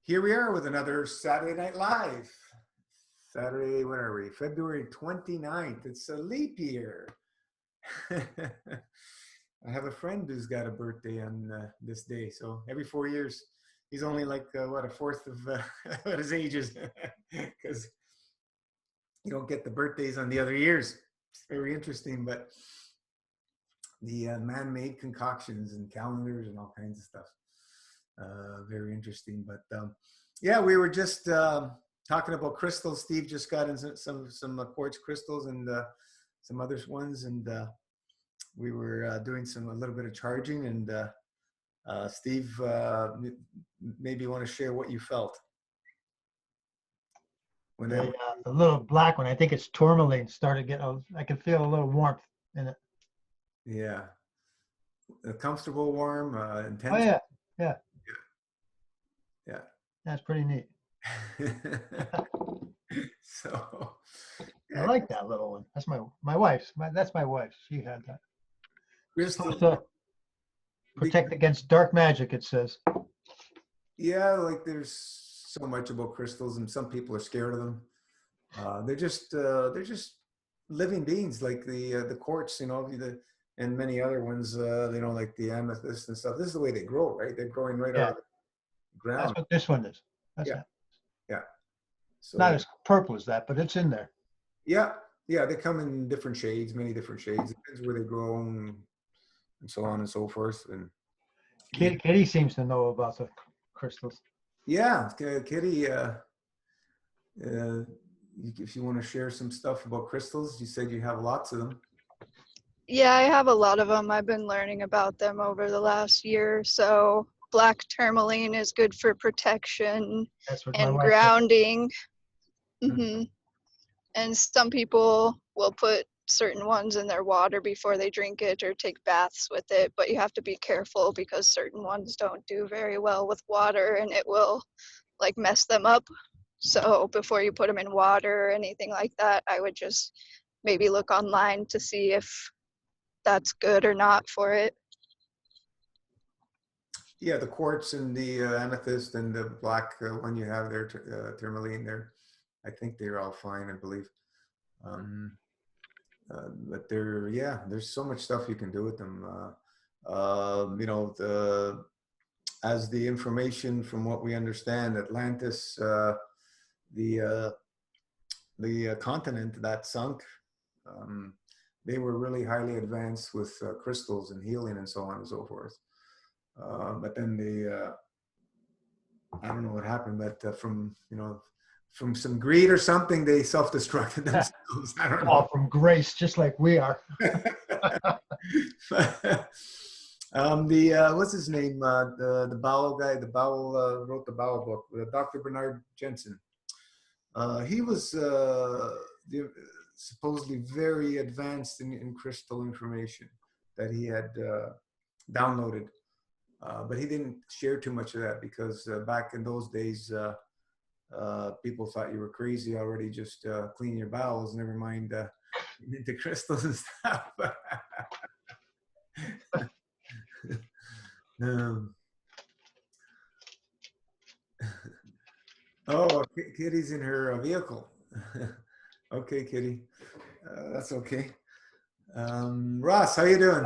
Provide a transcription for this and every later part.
Here we are with another Saturday Night Live. Saturday, what are we? February 29th. It's a leap year. I have a friend who's got a birthday on this day. So every 4 years, he's only like, a fourth of what his age is. Because you don't get the birthdays on the other years. It's very interesting. But the man-made concoctions and calendars and all kinds of stuff. Very interesting. But yeah, we were just talking about crystals. Steve just got in some quartz crystals and some other ones, and we were doing a little bit of charging. And Steve, maybe you want to share what you felt when the little black one. I think it's tourmaline. Started getting. I can feel a little warmth in it. Yeah, comfortable, warm, intense. Oh yeah. Yeah. That's pretty neat. So I like that little one. That's my wife's. That's my wife's. She had that. Crystal. Supposed to protect against dark magic, it says. Yeah, like there's so much about crystals, and some people are scared of them. They're just living beings, like the quartz, and many other ones, like the amethyst and stuff. This is the way they grow, right? They're growing right out of the ground. That's what this one is. Yeah. So not as purple as that, but it's in there. Yeah, they come in different shades, many different shades. Depends where they grow and so on and so forth. And Kitty seems to know about the crystals. Yeah, Kitty. If you want to share some stuff about crystals, you said you have lots of them. Yeah, I have a lot of them. I've been learning about them over the last year or so. Black tourmaline is good for protection and grounding. Mm-hmm. And some people will put certain ones in their water before they drink it or take baths with it, but you have to be careful because certain ones don't do very well with water and it will like mess them up. So before you put them in water or anything like that, I would just maybe look online to see if that's good or not for it. Yeah, the quartz and the amethyst and the black one you have there, tourmaline there, I think they're all fine, I believe. But there's so much stuff you can do with them. As the information from what we understand, Atlantis, the continent that sunk, they were really highly advanced with crystals and healing and so on and so forth. But then I don't know what happened, but from some greed or something, they self-destructed themselves. I don't know. All from grace, just like we are. What's his name? The Bowel guy. The Bowel wrote the Bowel book. Dr. Bernard Jensen. He was supposedly very advanced in crystal information that he had downloaded. But he didn't share too much of that because back in those days, people thought you were crazy already just clean your bowels, never mind into crystals and stuff. Oh, Kitty's in her vehicle. Okay, Kitty. That's okay. Ross, how you doing?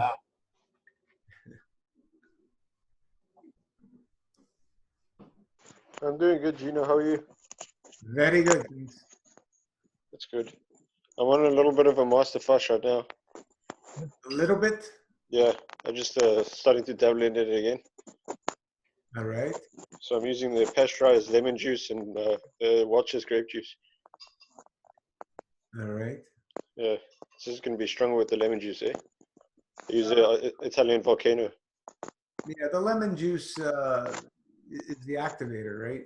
I'm doing good, Gino. How are you? Very good. That's good. I'm on a little bit of a master fast right now. A little bit? Yeah, I'm just starting to dabble in it again. All right. So I'm using the pasteurized lemon juice and the Watches grape juice. All right. Yeah, this is going to be stronger with the lemon juice, eh? I use Italian Volcano. Yeah, the lemon juice is the activator, right?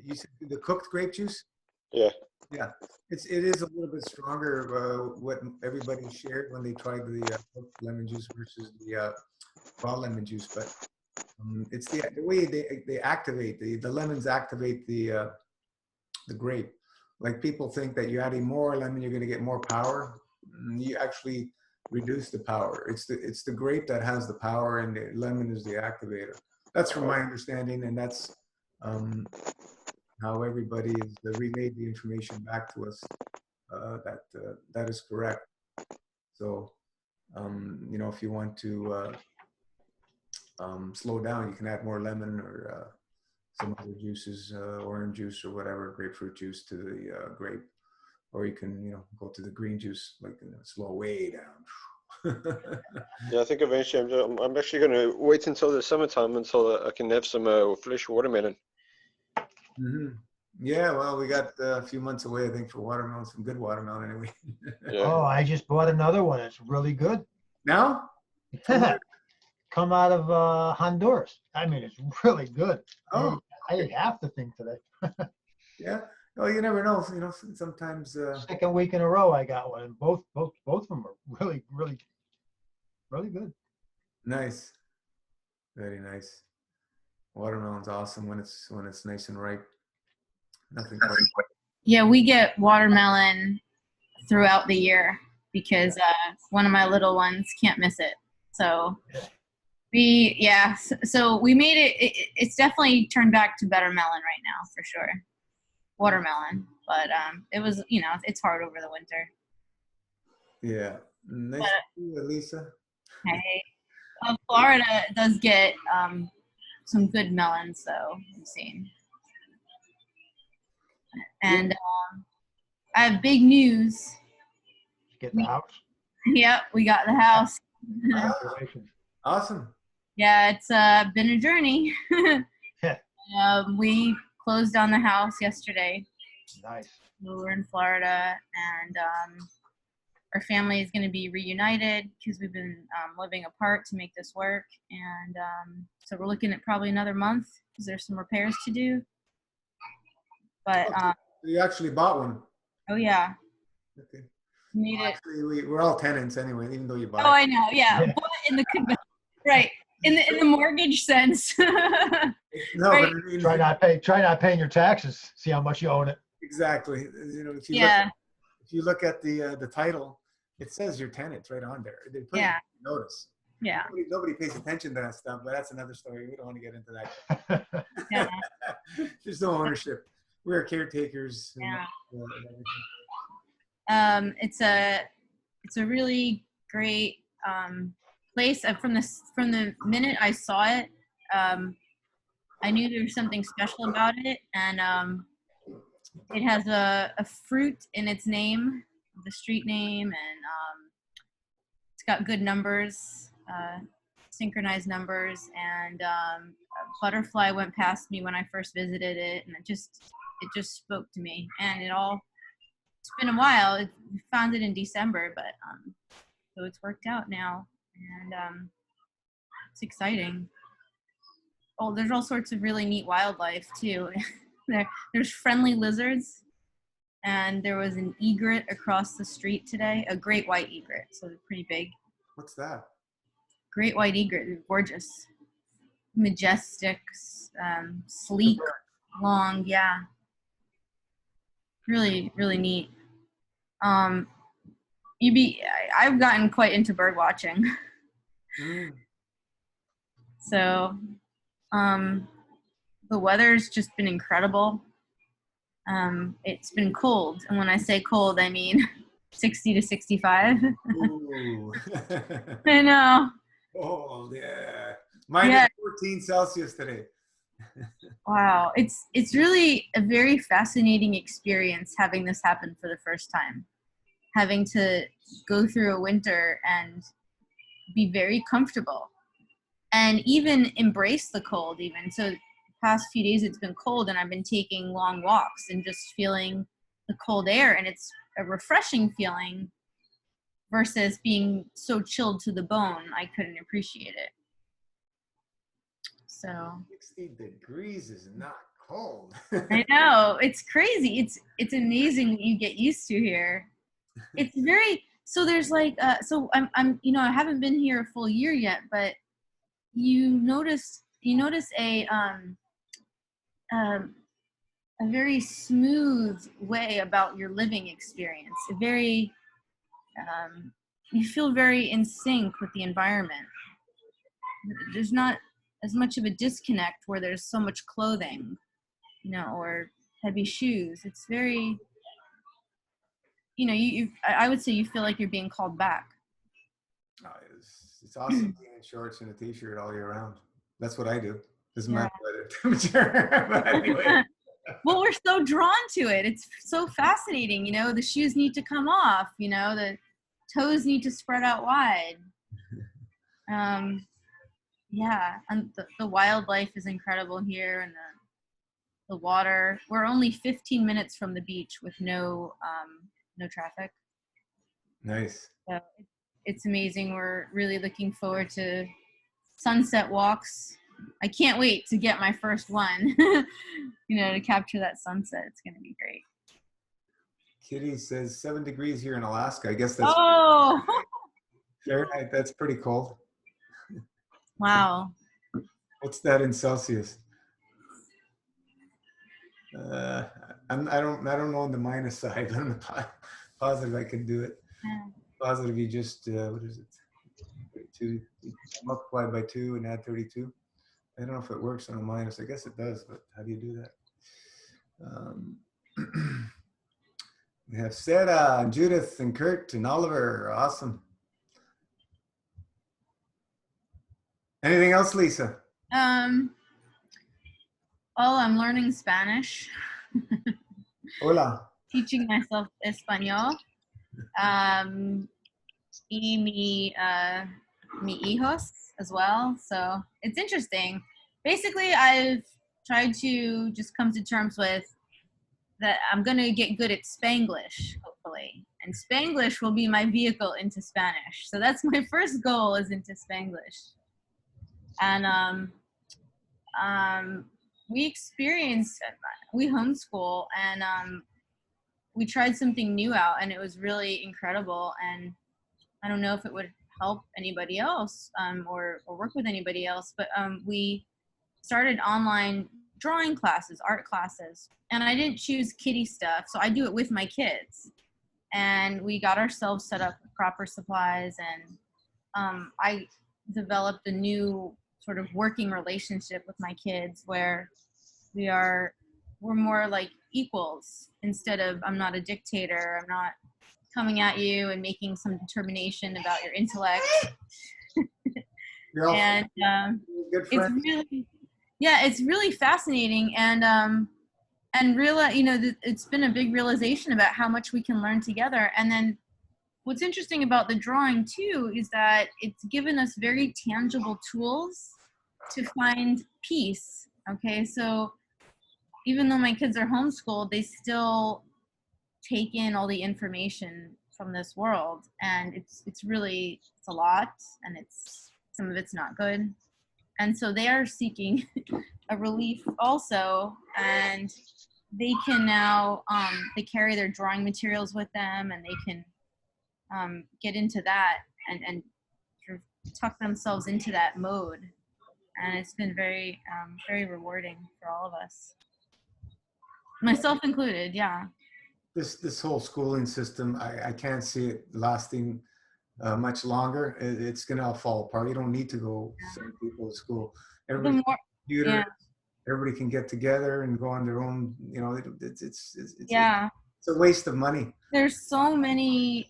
You said the cooked grape juice? Yeah. Yeah, it is a little bit stronger. What everybody shared when they tried the cooked lemon juice versus the raw lemon juice, but it's the way they activate the lemons activate the grape. Like people think that you're adding more lemon, you're going to get more power. You actually reduce the power. It's the grape that has the power, and the lemon is the activator. That's from my understanding, and that's how everybody has relayed the information back to us that is correct. So, if you want to slow down, you can add more lemon or some other juices, orange juice or whatever, grapefruit juice to the grape, or you can, go to the green juice, like slow way down. Yeah, I think eventually I'm actually going to wait until the summertime until I can have some fresh watermelon. Mm-hmm. Yeah, well, we got a few months away, I think, for watermelon, some good watermelon anyway. Yeah. Oh, I just bought another one. It's really good. Now? Come out of Honduras. I mean, it's really good. Oh. I ate half the thing today. Yeah. Well, you never know. Sometimes. Second week in a row, I got one, and both of them are really, really, really good. Nice. Very nice. Watermelon's awesome when it's nice and ripe. Nothing quite. Yeah, we get watermelon throughout the year because one of my little ones can't miss it. So so we made it. It's definitely turned back to better melon right now for sure. Watermelon, but it was it's hard over the winter. Yeah, nice to see you, Lisa. Hey, Florida does get some good melons though. I'm seeing, and I have big news. Get the house. Yep, we got the house. Congratulations. Awesome. Yeah, it's been a journey. We closed on the house yesterday. Nice. We're in Florida, and our family is going to be reunited because we've been living apart to make this work. And so we're looking at probably another month because there's some repairs to do. But you actually bought one. Oh yeah. Okay. Need it. Actually, we're all tenants anyway, even though you bought. Oh, I know. Yeah, but in the right in the mortgage sense. No, right. but I mean, try not paying your taxes. See how much you own it. Exactly. If you look at the title, it says your tenant right on there. They put notice. Yeah. Nobody pays attention to that stuff, but that's another story. We don't want to get into that. Yeah. There's no ownership. We're caretakers. Yeah. And it's a really great place. From the minute I saw it, I knew there was something special about it, and it has a fruit in its name, the street name, and it's got good numbers, synchronized numbers, and a butterfly went past me when I first visited it, and it just spoke to me, and it's been a while. We found it in December, but so it's worked out now, and it's exciting. Oh, there's all sorts of really neat wildlife too. There's friendly lizards, and there was an egret across the street today, a great white egret, so they're pretty big. What's that? Great white egret, they're gorgeous, majestic, sleek, long, yeah. Really, really neat. I've gotten quite into bird watching. So, the weather's just been incredible. It's been cold, and when I say cold, I mean 60 to 65. Ooh. I know. Oh yeah, minus 14 Celsius today. Wow, it's really a very fascinating experience having this happen for the first time. Having to go through a winter and be very comfortable, and even embrace the cold. Even so, the past few days it's been cold, and I've been taking long walks and just feeling the cold air, and it's a refreshing feeling versus being so chilled to the bone I couldn't appreciate it. So 60 degrees is not cold. I know, it's crazy. It's amazing what you get used to here. It's very, so there's like so I'm I haven't been here a full year yet, but you notice a very smooth way about your living experience. A very you feel very in sync with the environment. There's not as much of a disconnect where there's so much clothing or heavy shoes. It's very, I would say you feel like you're being called back. It's awesome being in shorts and a t-shirt all year round. That's what I do. Doesn't matter weather temperature. But anyway. Well, we're so drawn to it. It's so fascinating. The shoes need to come off. The toes need to spread out wide. Yeah, and the wildlife is incredible here, and the water. We're only 15 minutes from the beach with no traffic. Nice. So it's amazing. We're really looking forward to sunset walks. I can't wait to get my first one, to capture that sunset. It's going to be great. Kitty says 7 degrees here in Alaska. I guess that's Fahrenheit. That's pretty cold. Wow. What's that in Celsius? I don't know on the minus side. On the positive, I can do it. Yeah. Positive, you just what is it? 2 multiply by 2 and add 32. I don't know if it works on a minus. I guess it does, but how do you do that? We have Sarah and Judith and Kurt and Oliver. Awesome. Anything else, Lisa? I'm learning Spanish. Hola. Teaching myself Español. Y mi hijos as well. So it's interesting. Basically, I've tried to just come to terms with that I'm going to get good at Spanglish, hopefully. And Spanglish will be my vehicle into Spanish. So that's my first goal, is into Spanglish. And we homeschool, and we tried something new out, and it was really incredible. And I don't know if it would help anybody else or work with anybody else, but we started online drawing classes, art classes. And I didn't choose kiddie stuff, so I do it with my kids. And we got ourselves set up with proper supplies, and I developed a new sort of working relationship with my kids where we're more like equals, instead of I'm not a dictator, I'm not coming at you and making some determination about your intellect. And it's really fascinating, and it's been a big realization about how much we can learn together. And then what's interesting about the drawing too is that it's given us very tangible tools to find peace. Okay, so even though my kids are homeschooled, they still take in all the information from this world, and it's a lot, and some of it's not good. And so they are seeking a relief also, and they can now they carry their drawing materials with them, and they can get into that and sort of tuck themselves into that mode. And it's been very very rewarding for all of us, myself included. Yeah. This whole schooling system, I can't see it lasting much longer. It's gonna all fall apart. You don't need to go send people to school. Everybody everybody can get together and go on their own. It's a waste of money. There's so many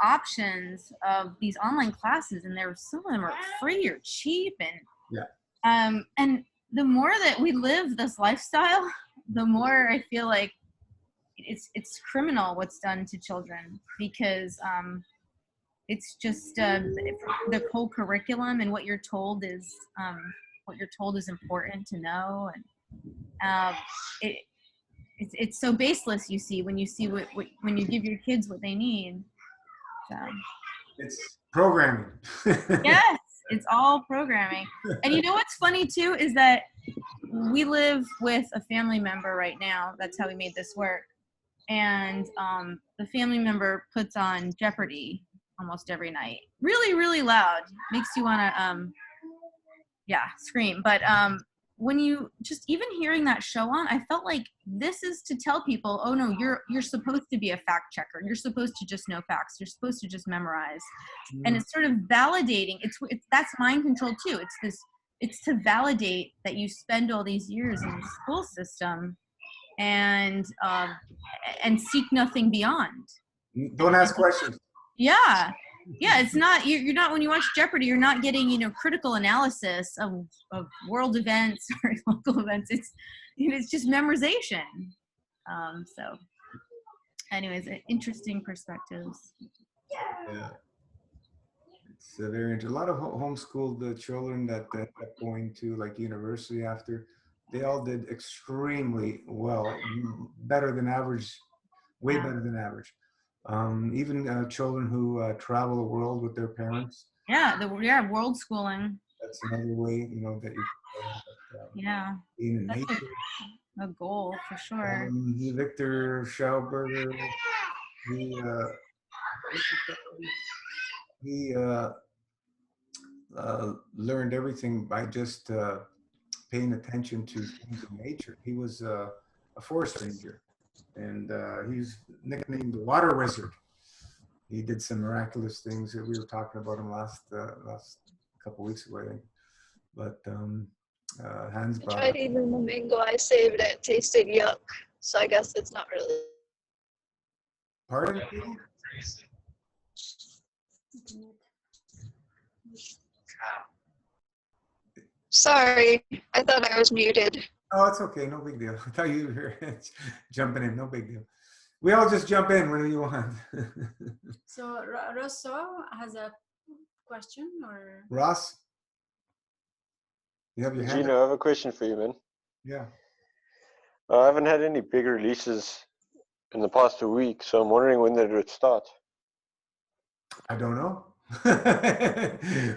options of these online classes, and some of them are free or cheap, and and the more that we live this lifestyle, the more I feel like it's criminal what's done to children, because it's just the whole curriculum and what you're told is important to know, and it's so baseless. You see when you give your kids what they need. So. It's programming. Yes, it's all programming. And what's funny too is that we live with a family member right now. That's how we made this work. And the family member puts on Jeopardy almost every night. Really, really loud. Makes you want to, scream. But when you just even hearing that show on, I felt like this is to tell people, oh no, you're supposed to be a fact checker. You're supposed to just know facts. You're supposed to just memorize. And it's sort of validating. That's mind control too. It's to validate that you spend all these years in the school system and seek nothing beyond. Don't ask questions. Yeah, it's not, you're not, when you watch Jeopardy, you're not getting, you know, critical analysis of world events or local events. It's, you know, it's just memorization. So anyways, interesting perspectives. Yeah. It's very interesting. A lot of homeschooled children that end up going to like university after, they all did extremely well, better than average, way better than average. Even children who travel the world with their parents. Yeah, world schooling. That's another way, you know, that you yeah, being in that's nature. a goal for sure. Victor Schauberger, he learned everything by just paying attention to things in nature. He was a forest ranger, and he's nicknamed the Water Wizard. He did some miraculous things that we were talking about him last couple weeks ago, I think. But Hans I brought tried up. eating the mango I saved and it tasted yuck. So I guess it's not really. Pardon? Sorry, I thought I was muted. Oh, it's okay. No big deal. I thought you were jumping in. No big deal. We all just jump in whenever you want. So Rosso has a question, or Ross? You have your hand Gino, I have a question for you, man. Yeah. I haven't had any big releases in the past 2 weeks, so I'm wondering when they would start. I don't know.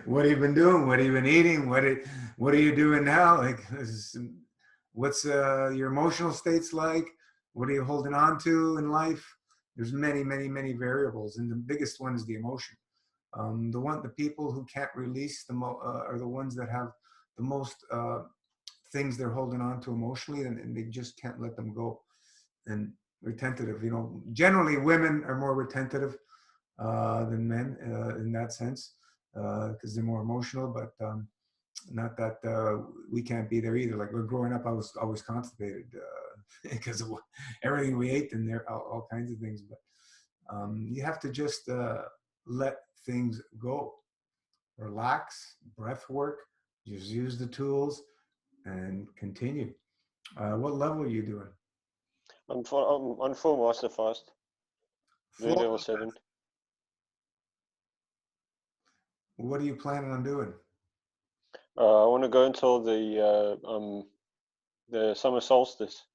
What have you been doing? What have you been eating? What are you doing now? Like, what's your emotional states like? What are you holding on to in life? There's many, many, many variables, and the biggest one is the emotion. The people who can't release are the ones that have the most things they're holding on to emotionally, and they just can't let them go. And retentive, you know, generally women are more retentive than men in that sense, because they're more emotional, but not that we can't be there either. Like, we're growing up, I was always constipated because of everything we ate, and there all kinds of things. But you have to just let things go, relax, breath work, just use the tools and continue. What level are you doing? I'm on full master fast, doing level 7. What are you planning on doing? I want to go until the summer solstice.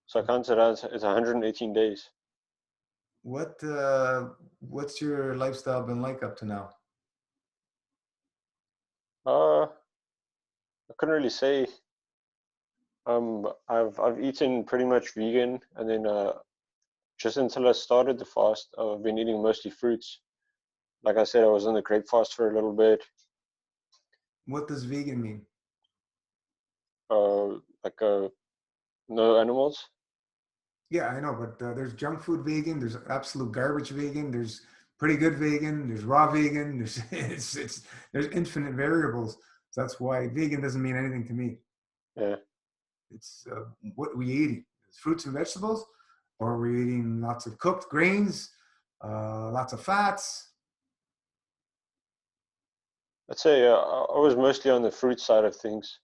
So I counted out it's 118 days. What's your lifestyle been like up to now? I couldn't really say. I've eaten pretty much vegan, and then just until I started the fast, I've been eating mostly fruits. Like I said, I was on the grape fast for a little bit. What does vegan mean? Like no animals. Yeah, I know, but there's junk food vegan, there's absolute garbage vegan, there's pretty good vegan, there's raw vegan, there's infinite variables. So that's why vegan doesn't mean anything to me. Yeah. It's what we eating. It's fruits and vegetables, or we're eating lots of cooked grains, lots of fats. I'd say I was mostly on the fruit side of things.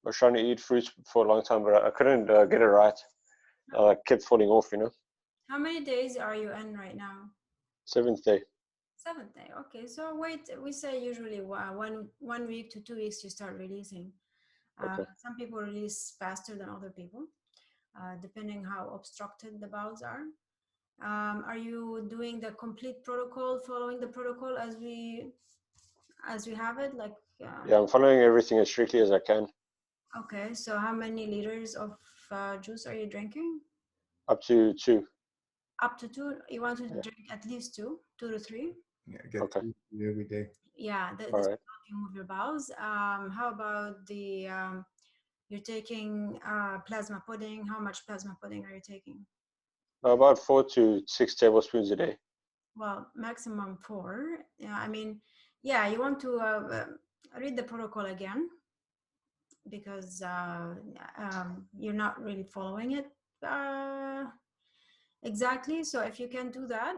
I was trying to eat fruits for a long time, but I couldn't get it right. I kept falling off, you know. how many days are you in right now? 7th day. 7th day. Okay, so wait. We say usually 1 week to 2 weeks you start releasing. Okay. Some people release faster than other people, depending how obstructed the bowels are. Are you doing the complete protocol, following the protocol as we have it? Like Yeah, I'm following everything as strictly as I can. Okay, so how many liters of juice are you drinking? Up to 2. Up to 2. You want to drink at least 2 to 3. Yeah, get 2 every day. Yeah, this All right. will move your bowels. How about the you're taking plasma pudding? How much plasma pudding are you taking? About 4 to 6 tablespoons a day. Well, maximum 4. Yeah, I mean, yeah, you want to read the protocol again. because you're not really following it exactly. So if you can do that,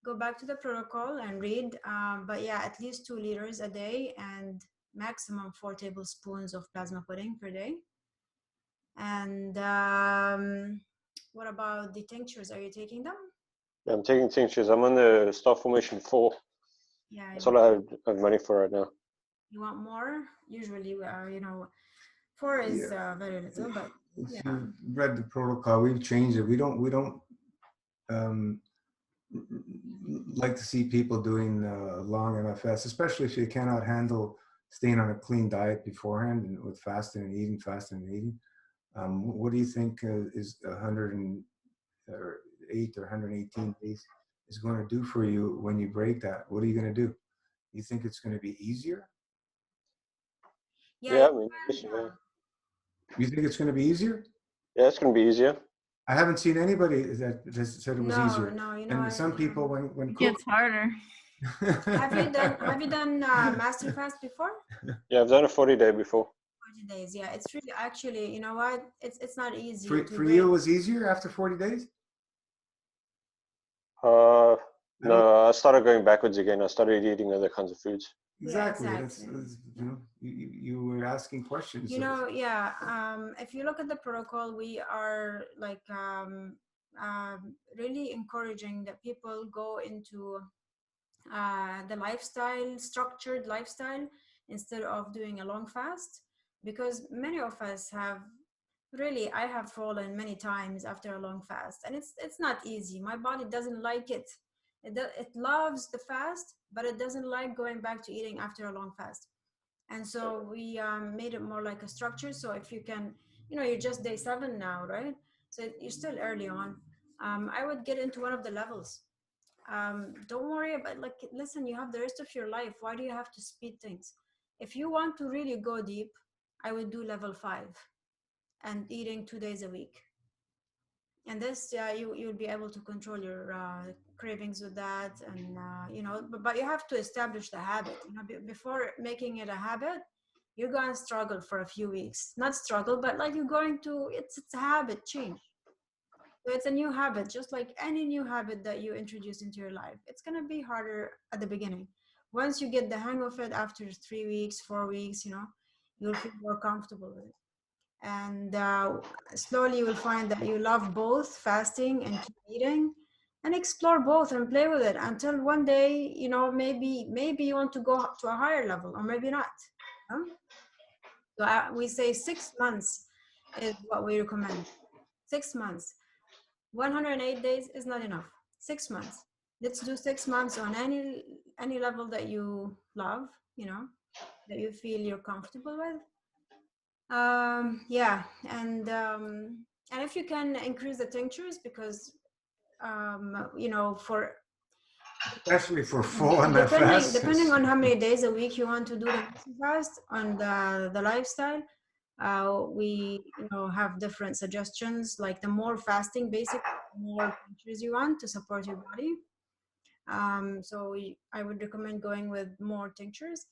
go back to the protocol and read. But yeah, at least 2 liters a day and maximum 4 tablespoons of plasma pudding per day. And what about the tinctures? Are you taking them? Yeah, I'm taking tinctures. I'm on the Star Formation 4. Yeah. That's all I have money for right now. You want more? Usually, 4 is very little, but if you've read the protocol, we've changed it. We don't like to see people doing long MFS, especially if you cannot handle staying on a clean diet beforehand and with fasting and eating, what do you think is 108 or 118 days is going to do for you when you break that? What are you going to do? You think it's going to be easier? Yeah, I mean, yeah. You think it's going to be easier? Yeah, it's going to be easier. I haven't seen anybody that said it was easier. No, and some people when it gets harder. Have you done master fast before? Yeah, I've done a 40-day before. 40 days, yeah. It's really, actually, you know what? It's not easy. For you, it was easier after 40 days? No, I started going backwards again. I started eating other kinds of foods. Exactly. Yeah, That's you were asking questions. If you look at the protocol, we are like really encouraging that people go into the lifestyle, structured lifestyle, instead of doing a long fast, because many of us have really, I have fallen many times after a long fast, and it's not easy. My body doesn't like it. It loves the fast, but it doesn't like going back to eating after a long fast. And so we made it more like a structure. So if you can, you're just day 7 now, right? So you're still early on. I would get into one of the levels. Don't worry about, like, listen, you have the rest of your life. Why do you have to speed things? If you want to really go deep, I would do level 5 and eating 2 days a week. And this, you'll be able to control your cravings with that. And, but you have to establish the habit, before making it a habit. You're going to struggle for a few weeks, not struggle, but like you're going to, it's a habit change. So it's a new habit, just like any new habit that you introduce into your life. It's going to be harder at the beginning. Once you get the hang of it, after 3 weeks, 4 weeks, you'll feel more comfortable with it. And slowly you will find that you love both fasting and keep eating, and explore both and play with it until one day, maybe you want to go to a higher level, or maybe not. So we say 6 months is what we recommend. 6 months. 108 days is not enough. 6 months. Let's do 6 months on any level that you love, that you feel you're comfortable with. And if you can increase the tinctures, because for especially for full MFS, depending on how many days a week you want to do the fast on the lifestyle, we have different suggestions. Like the more fasting, basically, the more tinctures you want to support your body. So I would recommend going with more tinctures.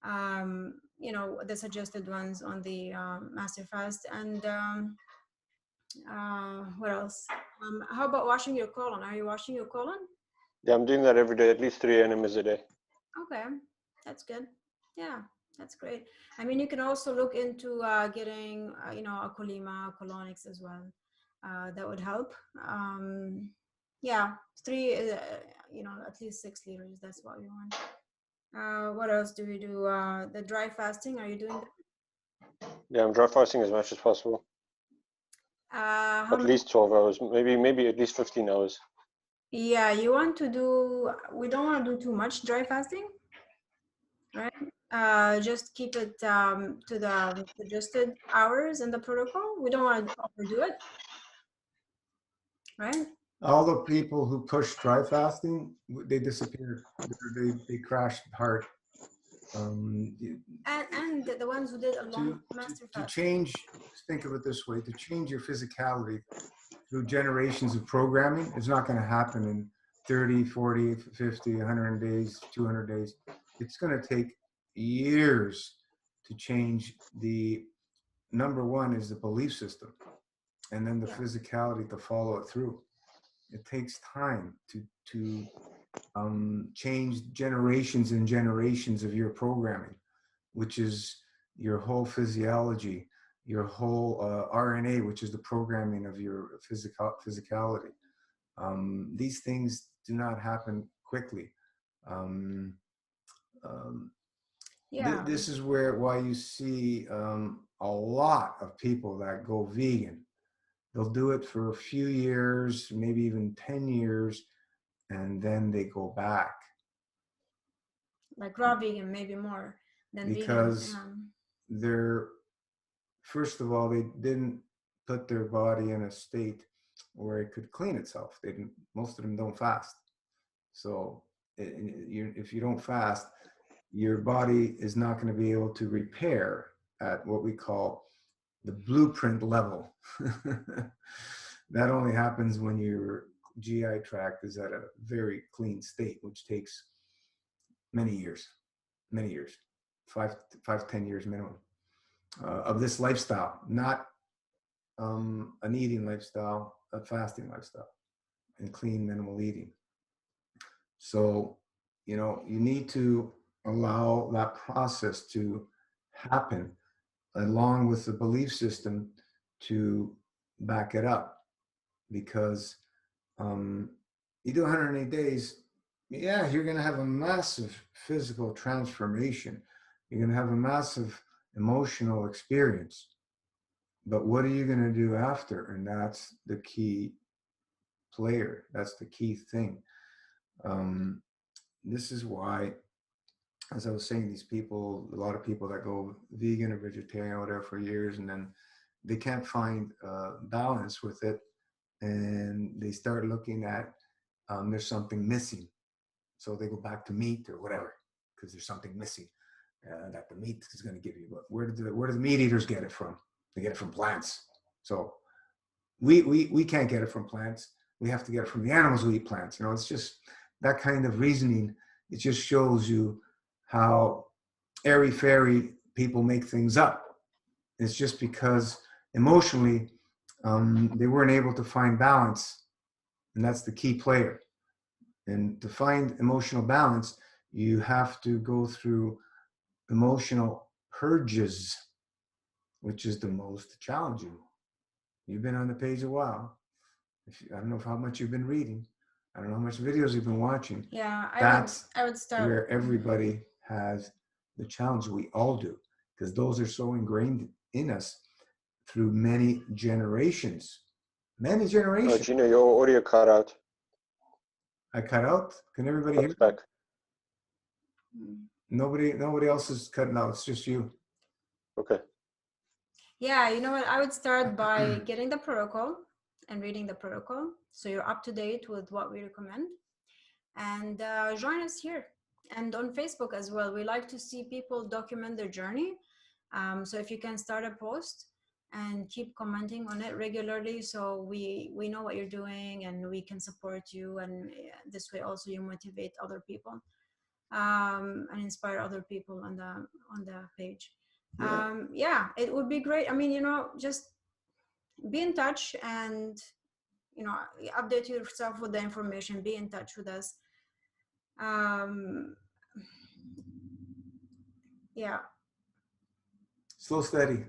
The suggested ones on the master fast. And what else? How about washing your colon? Are you washing your colon? Yeah, I'm doing that every day, at least 3 enemas a day. Okay, that's good. Yeah, that's great. I mean, you can also look into getting, a colima, colonics as well. That would help. Yeah, 3, at least 6 liters. That's what we want. What else do we do? The dry fasting, are you doing that? Yeah, I'm dry fasting as much as possible. At least 12 hours, maybe at least 15 hours. Yeah, we don't want to do too much dry fasting, right? Just keep it to the suggested hours in the protocol. We don't want to overdo it, right? All the people who push dry fasting, they disappeared. They crashed hard. And the ones who did a long master fast. To change, think of it this way, to change your physicality through generations of programming, it's not going to happen in 30, 40, 50, 100 days, 200 days. It's going to take years to change the number one is the belief system, and then the Yeah. physicality to follow it through. It takes time to change generations and generations of your programming, which is your whole physiology, your whole RNA, which is the programming of your physicality. These things do not happen quickly. Yeah. This is why you see a lot of people that go vegan. They'll do it for a few years, maybe even 10 years, and then they go back. Like raw vegan, maybe more than because vegan. they're, first of all, they didn't put their body in a state where it could clean itself. They didn't. Most of them don't fast. So if you don't fast, your body is not going to be able to repair at what we call the blueprint level. That only happens when your GI tract is at a very clean state, which takes many years, 5 to 10 years minimum of this lifestyle, not an eating lifestyle, a fasting lifestyle, and clean minimal eating. So, you need to allow that process to happen along with the belief system to back it up, because you do 180 days, yeah, you're going to have a massive physical transformation. You're going to have a massive emotional experience. But what are you going to do after? And that's the key player. That's the key thing. This is why, as I was saying, these people, a lot of people that go vegan or vegetarian or whatever for years, and then they can't find balance with it, and they start looking at there's something missing. So they go back to meat or whatever, because there's something missing that the meat is going to give you. But where do the meat eaters get it from? They get it from plants. So we can't get it from plants. We have to get it from the animals who eat plants. It's just that kind of reasoning. It just shows you how airy-fairy people make things up. It's just because emotionally they weren't able to find balance, and that's the key player. And to find emotional balance, you have to go through emotional purges, which is the most challenging. You've been on the page a while. I don't know how much you've been reading. I don't know how much videos you've been watching. Yeah, I would start where everybody has the challenge. We all do, because those are so ingrained in us through many generations. Many generations. Oh, Gino, your audio cut out. I cut out? Can everybody hear me? Back. Nobody else is cutting out. It's just you. Okay. Yeah, you know what? I would start by getting the protocol and reading the protocol, so you're up to date with what we recommend. And join us here and on Facebook as well. We like to see people document their journey. So if you can start a post and keep commenting on it regularly, so we know what you're doing and we can support you. And this way also you motivate other people and inspire other people on the page. Yeah, it would be great. I mean, just be in touch and update yourself with the information. Be in touch with us. Yeah. Slow, steady.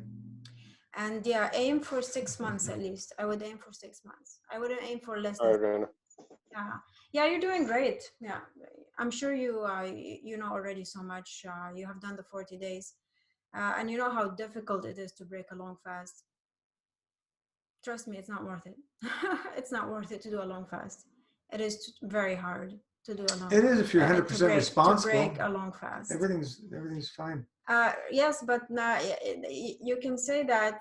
And yeah, aim for 6 months at least. I would aim for 6 months. I wouldn't aim for less than. Yeah, you're doing great. Yeah, I'm sure you know already so much. You have done the 40 days, and you know how difficult it is to break a long fast. Trust me, it's not worth it. It's not worth it to do a long fast. It is very hard to do a long. It is if you're 100% responsible. To break a long fast. Everything's fine. Yes, but you can say that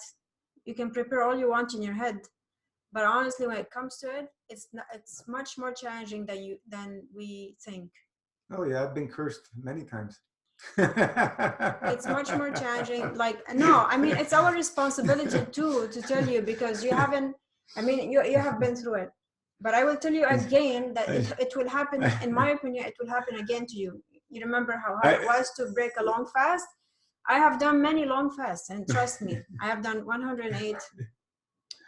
you can prepare all you want in your head, but honestly, when it comes to it, it's much more challenging than we think. Oh yeah, I've been cursed many times. It's much more challenging. No, I mean, it's our responsibility too to tell you, because you haven't. I mean, you have been through it, but I will tell you again that it will happen. In my opinion, it will happen again to you. You remember how hard it was to break a long fast. I have done many long fasts, and trust me, I have done 108.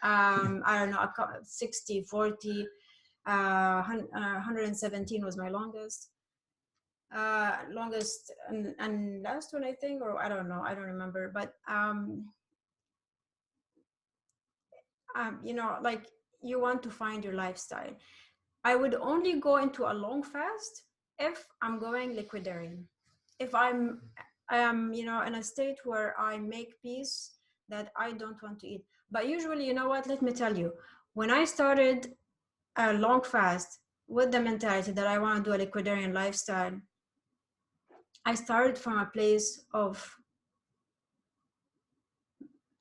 I don't know, 60, 40, 117 was my longest. Longest and last one, I think, or I don't know, I don't remember. But you know, like, you want to find your lifestyle. I would only go into a long fast if I'm going liquidarian. If I am, you know, in a state where I make peace that I don't want to eat. But usually, you know what, let me tell you, when I started a long fast with the mentality that I want to do a liquidarian lifestyle, I started from a place of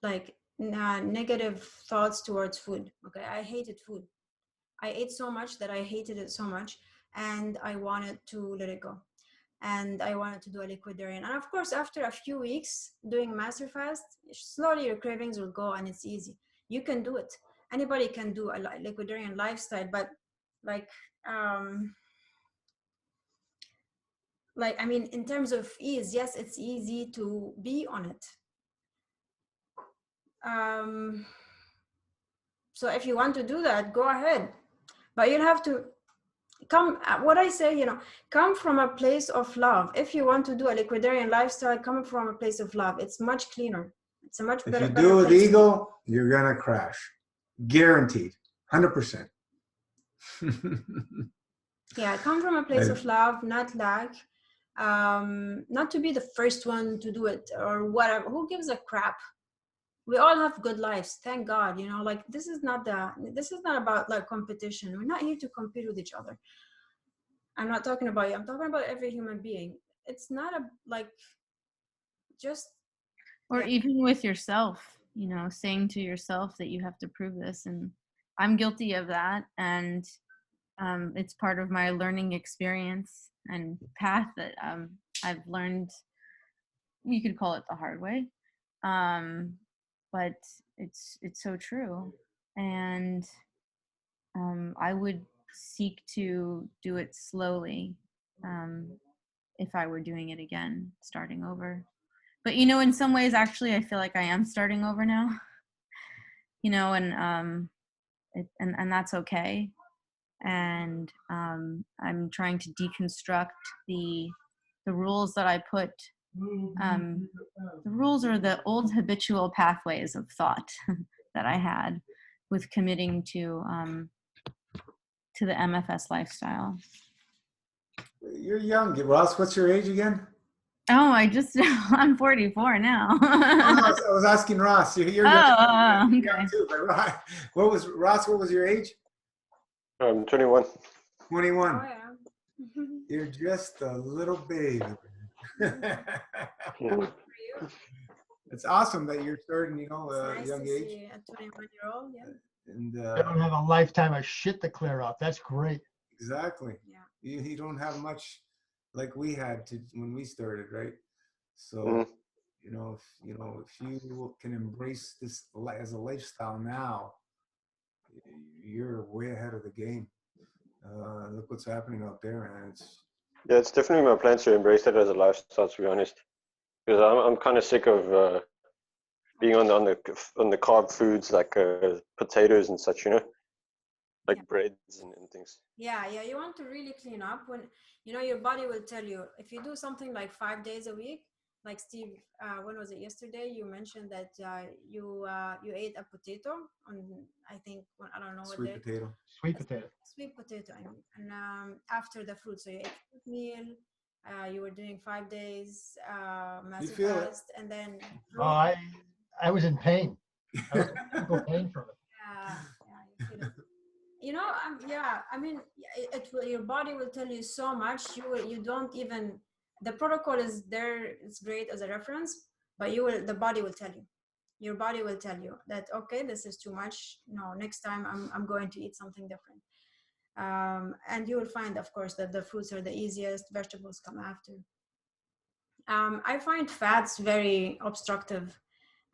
like negative thoughts towards food. Okay, I hated food. I ate so much that I hated it so much, and I wanted to let it go. And I wanted to do a liquidarian. And of course, after a few weeks doing master fast, slowly your cravings will go, and it's easy. You can do it. Anybody can do a liquidarian lifestyle, but like, I mean, in terms of ease, yes, it's easy to be on it. So if you want to do that, go ahead. But you'll have to come, what I say, you know, come from a place of love. If you want to do a liquidarian lifestyle, come from a place of love. It's much cleaner. It's a much better. If you do with ego, you're gonna crash, guaranteed, 100%. Yeah, come from a place of love, not lack. Not to be the first one to do it or whatever. Who gives a crap? We all have good lives, thank God. You know, like, this is not about like competition. We're not here to compete with each other. I'm not talking about you. I'm talking about every human being. It's not just. Or even with yourself, you know, saying to yourself that you have to prove this. And I'm guilty of that. And it's part of my learning experience and path that I've learned, you could call it the hard way. But it's so true. And I would seek to do it slowly if I were doing it again, starting over. But, you know, in some ways, actually, I feel like I am starting over now, you know, and that's okay. And I'm trying to deconstruct the rules that I put. The rules are the old habitual pathways of thought that I had with committing to the MFS lifestyle. You're young, Ross. What's your age again? Oh, I'm 44 now. I was asking Ross. You're young, okay. young too. But Ross? What was your age? I'm 21. 21. Oh, yeah. You're just a little baby. It's awesome that you're starting, you know, Nice young to age. see a 21-year-old, yeah. And I don't have a lifetime of shit to clear up. That's great. exactly. Yeah. You don't have much like we had to when we started, right? So, you know, if you can embrace this as a lifestyle now, you're way ahead of the game. Look what's happening out there, and it's definitely my plan to embrace that as a lifestyle, to be honest, because I'm kind of sick of being on the carb foods like potatoes and such, you know, like breads and things. Yeah, you want to really clean up. When, you know, your body will tell you, if you do something like 5 days a week, like Steve, when was it, yesterday you mentioned that you ate a potato on, I think, I don't know what sweet day. potato. Sweet potato. Sweet potato, I mean. And after the fruit, so you ate fruit meal, you were doing 5 days massive fast, and then oh, I was in pain. I was in physical pain from it. you feel it. You know, I mean, it will, your body will tell you so much. You don't even, the protocol is there. It's great as a reference, but the body will tell you. Your body will tell you that, okay, this is too much. No, next time I'm going to eat something different. And you will find, of course, that the fruits are the easiest. Vegetables come after. I find fats very obstructive.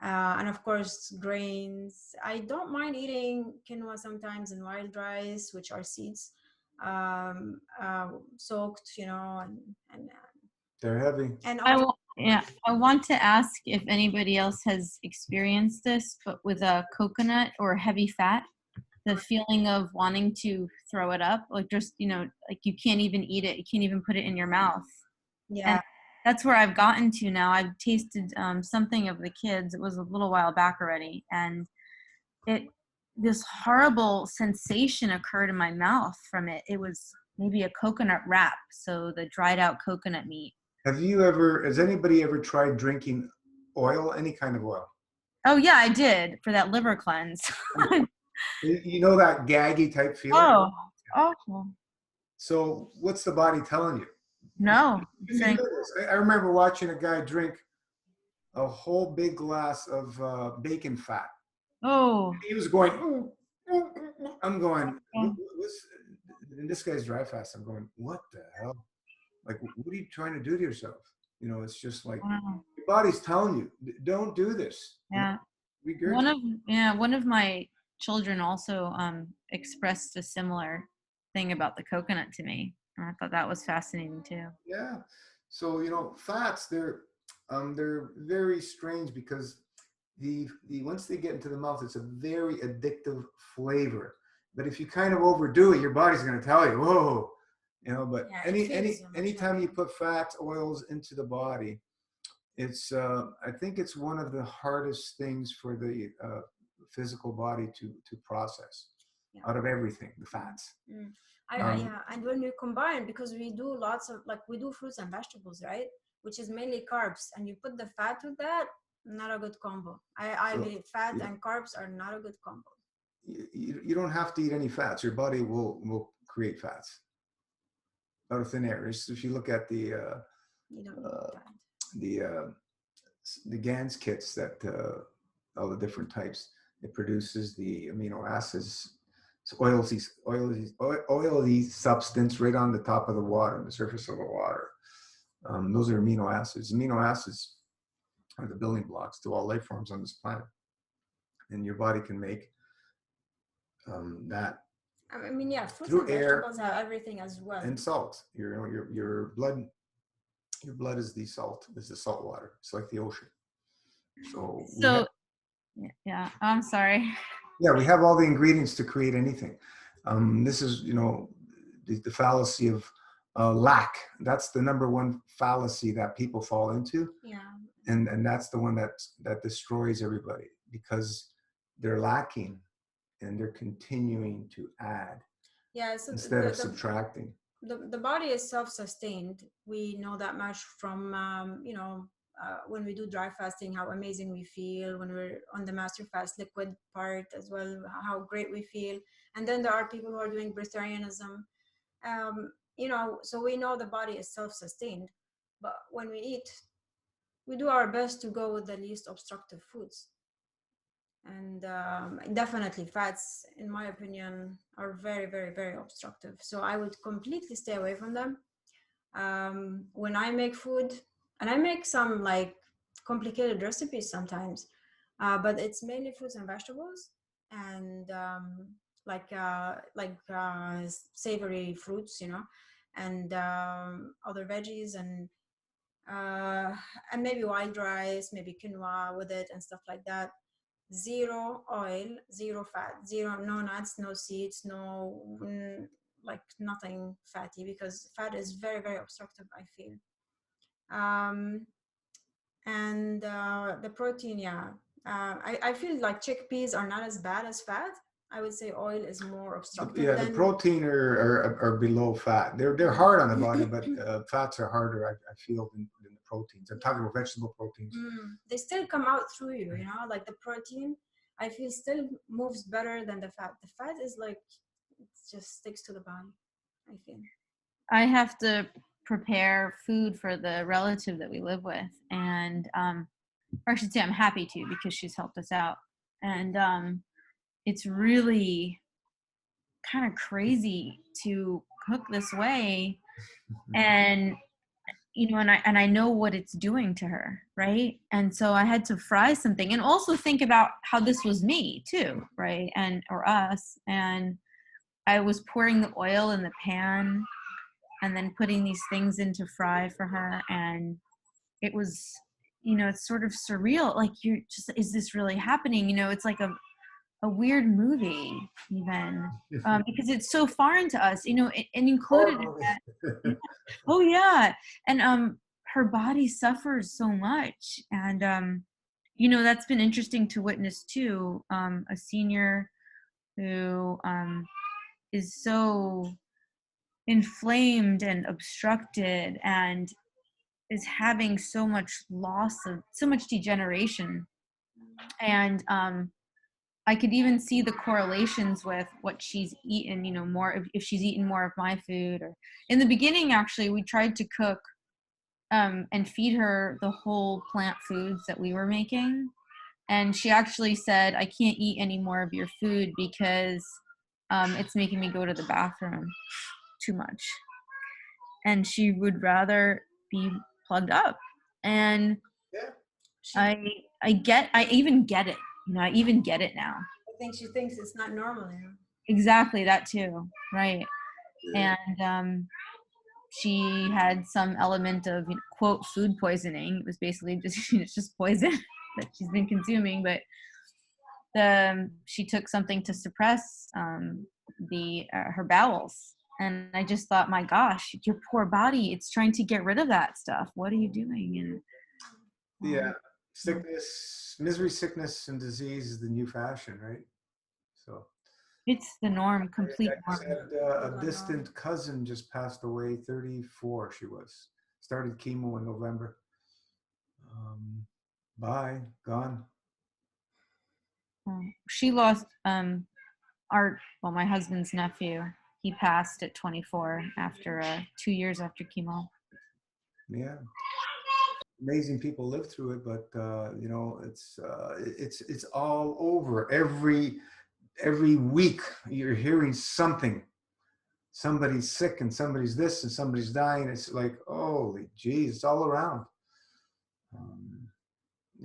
And of course, grains. I don't mind eating quinoa sometimes and wild rice, which are seeds, soaked, you know, and they're heavy. And I Yeah, I want to ask if anybody else has experienced this, but with a coconut or heavy fat, the feeling of wanting to throw it up, like just, like you can't even eat it, you can't even put it in your mouth. Yeah. And that's where I've gotten to now. I've tasted something of the kids. It was a little while back already, and this horrible sensation occurred in my mouth from it. It was maybe a coconut wrap, so the dried out coconut meat. Has anybody ever tried drinking oil, any kind of oil? Oh yeah, I did for that liver cleanse. You know that gaggy type feeling? Oh, awful. So what's the body telling you? No. You Saying, know this. I remember watching a guy drink a whole big glass of bacon fat. oh. He was going, "Ooh, ooh, ooh, ooh." I'm going, and this guy's dry fast. I'm going, what the hell? Like, what are you trying to do to yourself? It's just like Wow. your body's telling you, don't do this. Yeah. Regurgitate. One of my children also expressed a similar thing about the coconut to me. And I thought that was fascinating too. Yeah. So fats they're very strange because the once they get into the mouth, it's a very addictive flavor. But if you kind of overdo it, your body's going to tell you, whoa, But Yeah, anytime you put fats, oils into the body, it's I think it's one of the hardest things for the physical body to process out of everything, the fats. Yeah, and when you combine, because we do we do fruits and vegetables, right? Which is mainly carbs, and you put the fat with that, not a good combo. I believe fat and carbs are not a good combo. You don't have to eat any fats. Your body will create fats out of thin air. If you look at the GANS kits that all the different types, it produces the amino acids. It's oily substance right on the top of the water, the surface of the water. Those are amino acids. Amino acids are the building blocks to all life forms on this planet, and your body can make that. I mean, yeah, fruits through and air vegetables have everything as well. And salt. Your blood is the salt. Is the salt water. It's like the ocean. Yeah. I'm sorry. Yeah, we have all the ingredients to create anything. This is, the fallacy of lack. That's the number one fallacy that people fall into. Yeah. And that's the one that destroys everybody, because they're lacking and they're continuing to add instead of subtracting. The body is self-sustained. We know that much from, when we do dry fasting, how amazing we feel. When we're on the master fast liquid part as well, how great we feel. And then there are people who are doing breatharianism. So we know the body is self-sustained. But when we eat, we do our best to go with the least obstructive foods. And definitely fats, in my opinion, are very, very, very obstructive. So I would completely stay away from them. When I make food, and I make some complicated recipes sometimes, but it's mainly fruits and vegetables, and savory fruits, and other veggies, and maybe wild rice, maybe quinoa with it and stuff like that. Zero oil, zero fat, no nuts, no seeds, nothing fatty, because fat is very, very obstructive, I feel. And the protein, I feel like chickpeas are not as bad as fat. I would say oil is more obstructive. Yeah, the protein are below fat. They're hard on the body, but fats are harder, I feel, than the proteins. I'm talking about vegetable proteins. They still come out through you, like the protein, I feel, still moves better than the fat. The fat is it just sticks to the body, I feel. I have to prepare food for the relative that we live with, and or I should say I'm happy to, because she's helped us out. And it's really kind of crazy to cook this way, and and I know what it's doing to her, right? And so I had to fry something, and also think about how this was me too, right? Or us. And I was pouring the oil in the pan and then putting these things in to fry for her, and it was, it's sort of surreal. Like, you're just, is this really happening? It's like a weird movie even, because it's so foreign to us, and included in that. Oh yeah. And her body suffers so much. And that's been interesting to witness too. A senior who is so inflamed and obstructed and is having so much degeneration. And I could even see the correlations with what she's eaten, more if she's eaten more of my food. Or in the beginning, actually, we tried to cook and feed her the whole plant foods that we were making. And she actually said, I can't eat any more of your food because it's making me go to the bathroom too much. And she would rather be plugged up. And Yeah. I even get it. I even get it now. I think she thinks it's not normal. Exactly, that too. Right. And she had some element of, quote, food poisoning. It was basically just it's just poison that she's been consuming. But she took something to suppress her bowels. And I just thought, my gosh, your poor body, it's trying to get rid of that stuff. What are you doing? And yeah, sickness, misery, sickness, and disease is the new fashion, right? So it's the norm, complete I just norm. had a distant cousin just passed away, 34 she was. Started chemo in November. Bye, gone. She lost my husband's nephew. He passed at 24 after 2 years after chemo. Yeah, amazing people live through it, but it's all over. Every week you're hearing something. Somebody's sick and somebody's this and somebody's dying. It's like, holy geez, it's all around.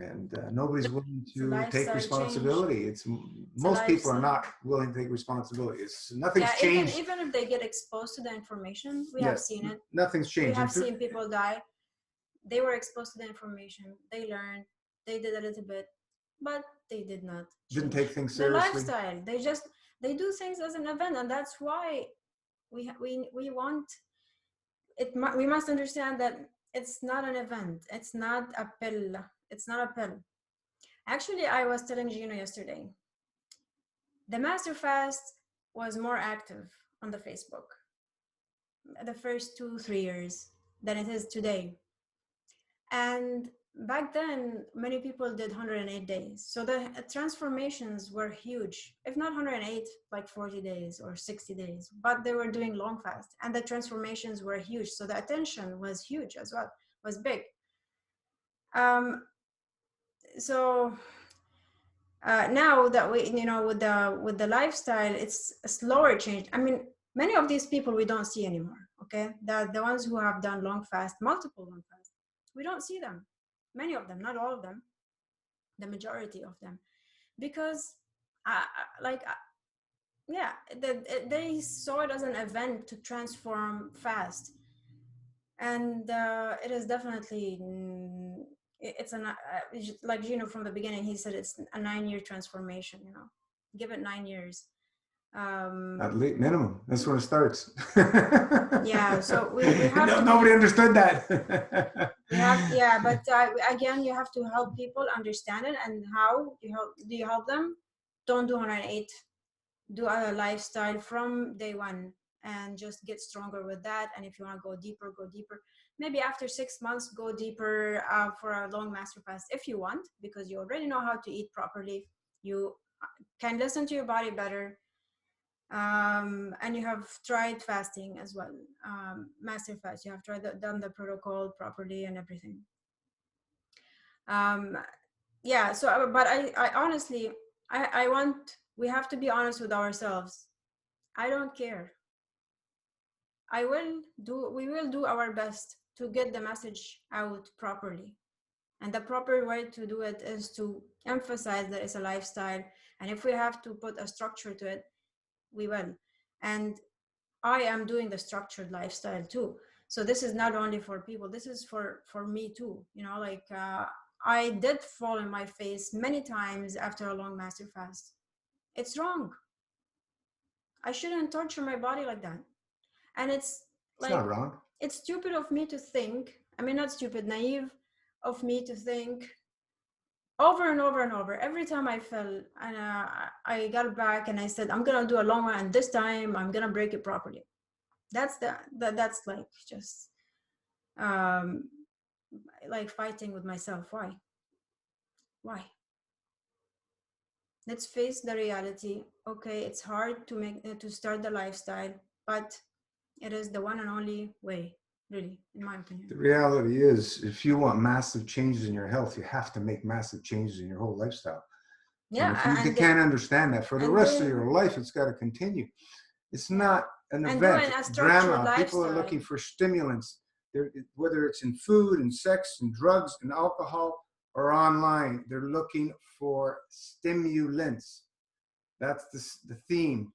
And nobody's willing to take responsibility. Most people are not willing to take responsibility. Nothing's changed. Even if they get exposed to the information, we have seen it. Nothing's changed. We have seen people die. They were exposed to the information. They learned. They did a little bit, but they didn't take things seriously. The lifestyle. They do things as an event, and that's why we want it. We must understand that it's not an event. It's not a pill. It's not a pill. Actually, I was telling Gino yesterday, the Master Fast was more active on the Facebook the first 2-3 years than it is today. And back then, many people did 108 days. So the transformations were huge, if not 108, like 40 days or 60 days, but they were doing long fast and the transformations were huge. So the attention was huge as well, was big. So now that we, with the lifestyle, it's a slower change. I mean, many of these people we don't see anymore. Okay, the ones who have done long fast, multiple long fast, we don't see them. Many of them, not all of them, the majority of them, because they saw it as an event to transform fast, and it is definitely. It's like Gino from the beginning, he said it's a 9-year transformation, give it 9 years. At least minimum. That's when it starts. Yeah, so we have nobody understood that. But again, you have to help people understand it. And how do you help them? Don't do 108. Do a lifestyle from day one and just get stronger with that. And if you want to go deeper, go deeper. Maybe after 6 months, go deeper for a long master fast if you want, because you already know how to eat properly. You can listen to your body better. And you have tried fasting as well, master fast. You have done the protocol properly and everything. So, but I honestly, we have to be honest with ourselves. I don't care. We will do our best to get the message out properly. And the proper way to do it is to emphasize that it's a lifestyle. And if we have to put a structure to it, we will. And I am doing the structured lifestyle too. So this is not only for people, this is for me too, you know, like I did fall on my face many times after a long master fast. It's wrong. I shouldn't torture my body like that. And it's like, not wrong. It's stupid of me to think, I mean, not stupid, naive of me to think over and over and over. Every time I fell and I got back and I said, I'm going to do a long one. And this time I'm going to break it properly. That's that's like just like fighting with myself. Why? Let's face the reality. Okay, it's hard to start the lifestyle, but it is the one and only way, really, in my opinion. The reality is, if you want massive changes in your health, you have to make massive changes in your whole lifestyle. Yeah, and if you can't understand that for the rest of your life, it's got to continue. It's not an event, drama. People are looking for stimulants, whether it's in food and sex and drugs and alcohol or online. They're looking for stimulants. That's the theme.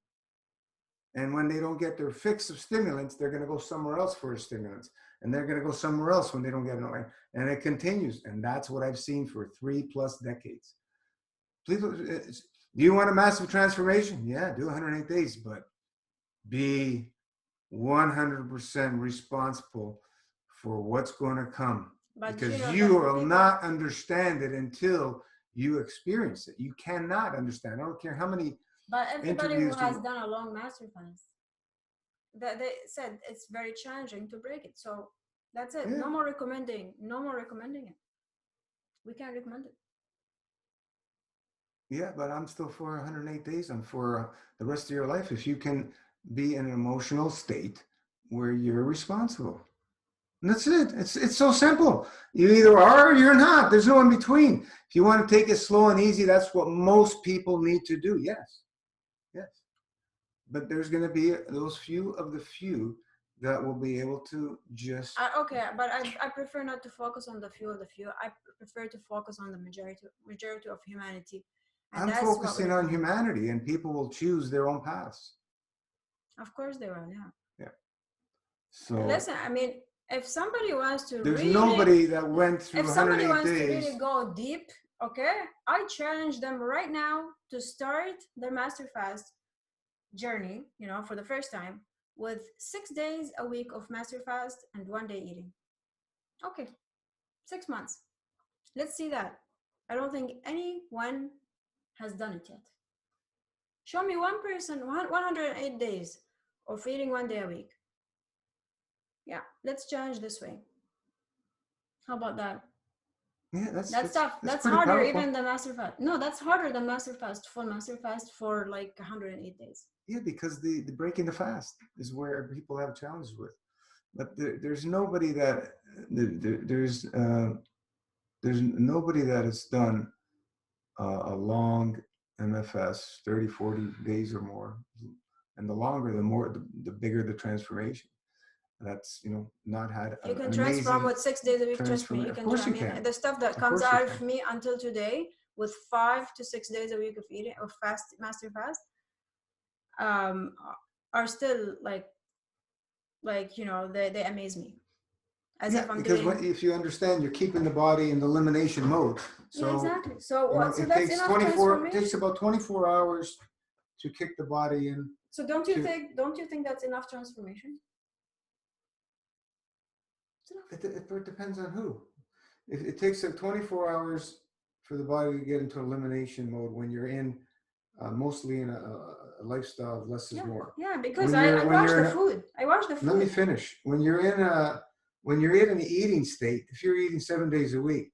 And when they don't get their fix of stimulants, they're going to go somewhere else for stimulants. And they're going to go somewhere else when they don't get it. And it continues. And that's what I've seen for 3+ decades. Please, do you want a massive transformation? Yeah, do 108 days, but be 100% responsible for what's going to come. Because you will not understand it until you experience it. You cannot understand. I don't care how many. But everybody who has done a long master fast, they said it's very challenging to break it. So that's it. Yeah. No more recommending it. We can't recommend it. Yeah, but I'm still for 108 days. I'm for the rest of your life. If you can be in an emotional state where you're responsible. And that's it. It's so simple. You either are or you're not. There's no in between. If you want to take it slow and easy, that's what most people need to do. Yes. But there's going to be those few of the few that will be able to just. Okay, but I prefer not to focus on the few of the few. I prefer to focus on the majority of humanity. And I'm focusing on humanity, and people will choose their own paths. Of course they will, yeah. Yeah. So listen, I mean, if somebody wants to there's nobody that went through 108 days. If somebody wants to really go deep, okay, I challenge them right now to start their master fast journey, you know, for the first time with 6 days a week of master fast and 1 day eating. Okay, 6 months. Let's see that. I don't think anyone has done it yet. Show me one person, 108 days of eating 1 day a week. Yeah, let's challenge this way. How about that? Yeah, that's tough. That's harder powerful. Even than master fast. No, that's harder than master fast, full master fast for like 108 days. Yeah, because the breaking the fast is where people have challenges with. But there's nobody that there's nobody that has done a long MFS, 30, 40 days or more. And the longer, the bigger the transformation. That's, you know, not had you can transform with 6 days a week. Trust me, you can. Of course you can. The stuff that comes out of me until today with 5 to 6 days a week of eating of master fast are still like you know, they amaze me. As if I'm because if you understand, you're keeping the body in the elimination mode. So yeah, exactly. So what? It takes 24. It takes about 24 hours to kick the body in. So don't you think that's enough transformation? It depends on who. If it takes 24 hours for the body to get into elimination mode when you're in mostly in a lifestyle of less is more. Yeah, because I watch the food. I watch the food. Let me finish. When you're in an eating state, if you're eating 7 days a week,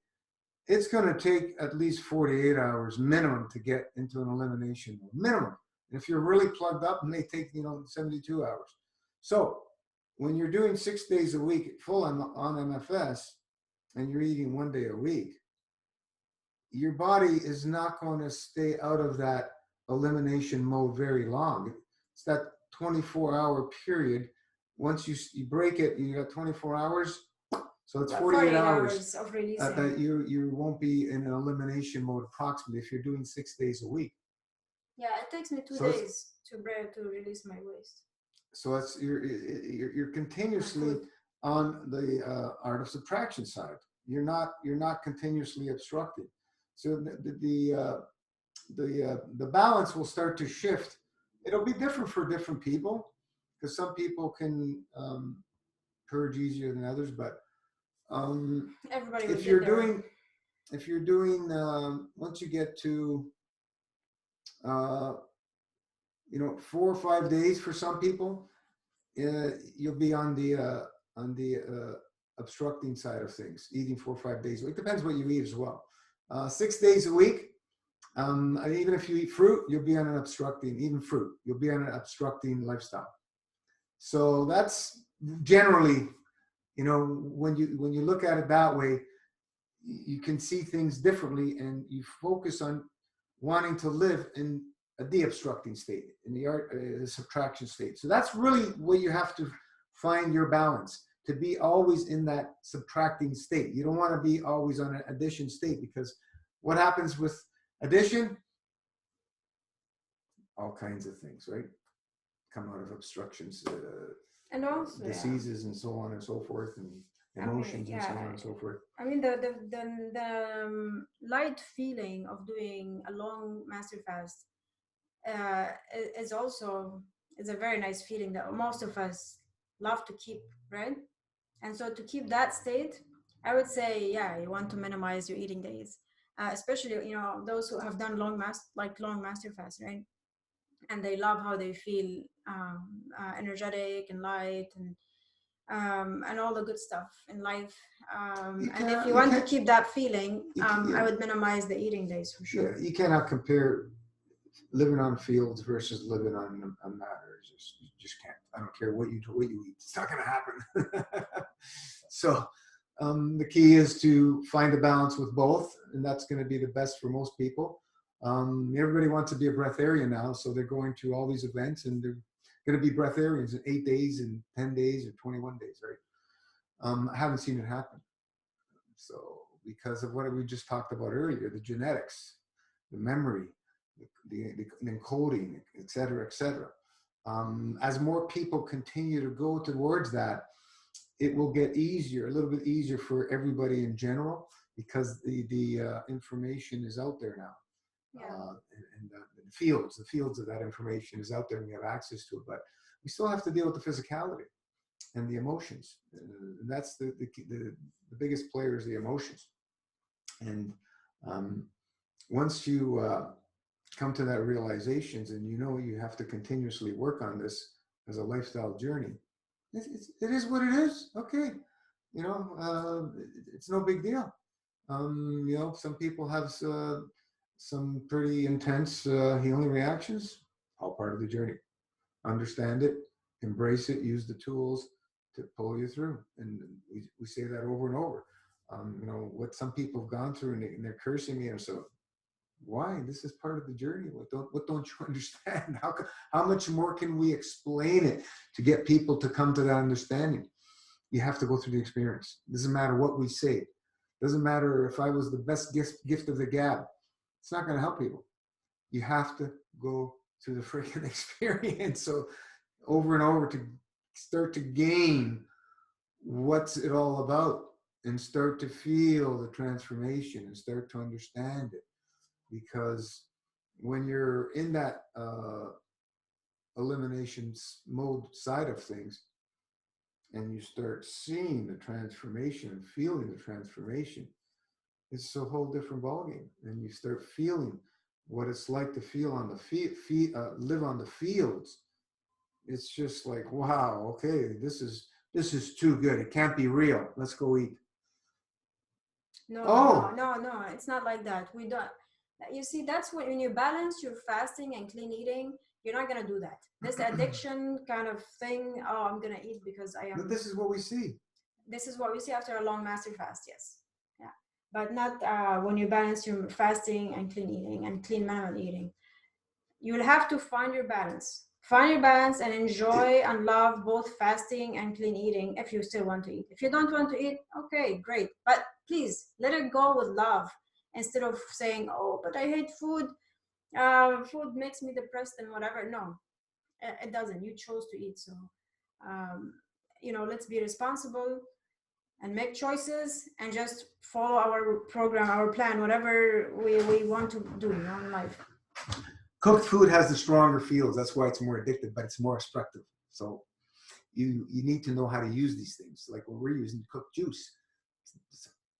it's going to take at least 48 hours minimum to get into an elimination mode. Minimum. And if you're really plugged up, it may take 72 hours. So when you're doing 6 days a week full on MFS and you're eating 1 day a week, your body is not going to stay out of that elimination mode very long. It's that 24-hour period. Once you break it, you got 24 hours. So it's 48 hours of releasing. That you won't be in an elimination mode approximately if you're doing 6 days a week. Yeah, it takes me 2 days to release my waste. So you're continuously on the art of subtraction side. You're not continuously obstructed. So the balance will start to shift. It'll be different for different people, because some people can purge easier than others. But Everybody if you're doing once you get to 4 or 5 days for some people, you'll be on the obstructing side of things, eating 4 or 5 days a week. Depends what you eat as well. 6 days a week, and even if you eat fruit, you'll be on an obstructing, even fruit, you'll be on an obstructing lifestyle. So that's generally, when you look at it that way, you can see things differently, and you focus on wanting to live in a de-obstructing state, in the subtraction state. So that's really where you have to find your balance, to be always in that subtracting state. You don't want to be always on an addition state, because what happens with addition? All kinds of things, right? Come out of obstructions, and also diseases, and so on and so forth, and emotions, and so on and so forth. I mean, the light feeling of doing a long master fast is a very nice feeling that most of us love to keep, right? And so to keep that state, I would say, you want to minimize your eating days, especially those who have done long master fast, right? And they love how they feel energetic and light, and all the good stuff in life. And if you want to keep that feeling, I would minimize the eating days for sure. Yeah, you cannot compare living on fields versus living on a matter. You just can't. I don't care what you eat. It's not going to happen. So the key is to find a balance with both, and that's going to be the best for most people. Everybody wants to be a breatharian now, so they're going to all these events, and they're going to be breatharians in 8 days and 10 days or 21 days, right? I haven't seen it happen. So because of what we just talked about earlier, the genetics, the memory, the encoding, et cetera, et cetera. As more people continue to go towards that, it will get easier, a little bit easier for everybody in general, because the information is out there now. And the fields of that information is out there, and we have access to it. But we still have to deal with the physicality and the emotions. And that's the biggest player is the emotions. And once you come to that realizations, and you have to continuously work on this as a lifestyle journey, it is what it is. Okay, it's no big deal. Some people have some pretty intense healing reactions. All part of the journey. Understand it, embrace it, use the tools to pull you through. And we say that over and over. What some people have gone through, and they're cursing me, and so why? This is part of the journey. What don't you understand? How much more can we explain it to get people to come to that understanding? You have to go through the experience. It doesn't matter what we say. It doesn't matter if I was the best gift of the gab. It's not going to help people. You have to go through the freaking experience. So over and over, to start to gain what's it all about, and start to feel the transformation, and start to understand it. Because when you're in that elimination mode side of things, and you start seeing the transformation and feeling the transformation, it's a whole different ballgame. And you start feeling what it's like to feel on the live on the fields. It's just like, wow, okay, this is too good. It can't be real. Let's go eat. No, it's not like that. We don't. You see, that's when you balance your fasting and clean eating, you're not gonna do that. This addiction kind of thing. Oh, I'm gonna eat because I am. But this is what we see. This is what we see after a long master fast. Yes, yeah, but not when you balance your fasting and clean eating and clean minimal eating. You will have to find your balance. Find your balance and enjoy and love both fasting and clean eating if you still want to eat. If you don't want to eat, okay, great. But please let it go with love, instead of saying, oh, but I hate food. Food makes me depressed and whatever. No, it doesn't. You chose to eat. So let's be responsible and make choices and just follow our program, our plan, whatever we want to do in life. Cooked food has the stronger feels. That's why it's more addictive, but it's more obstructive. So you need to know how to use these things. Like when we're using cooked juice,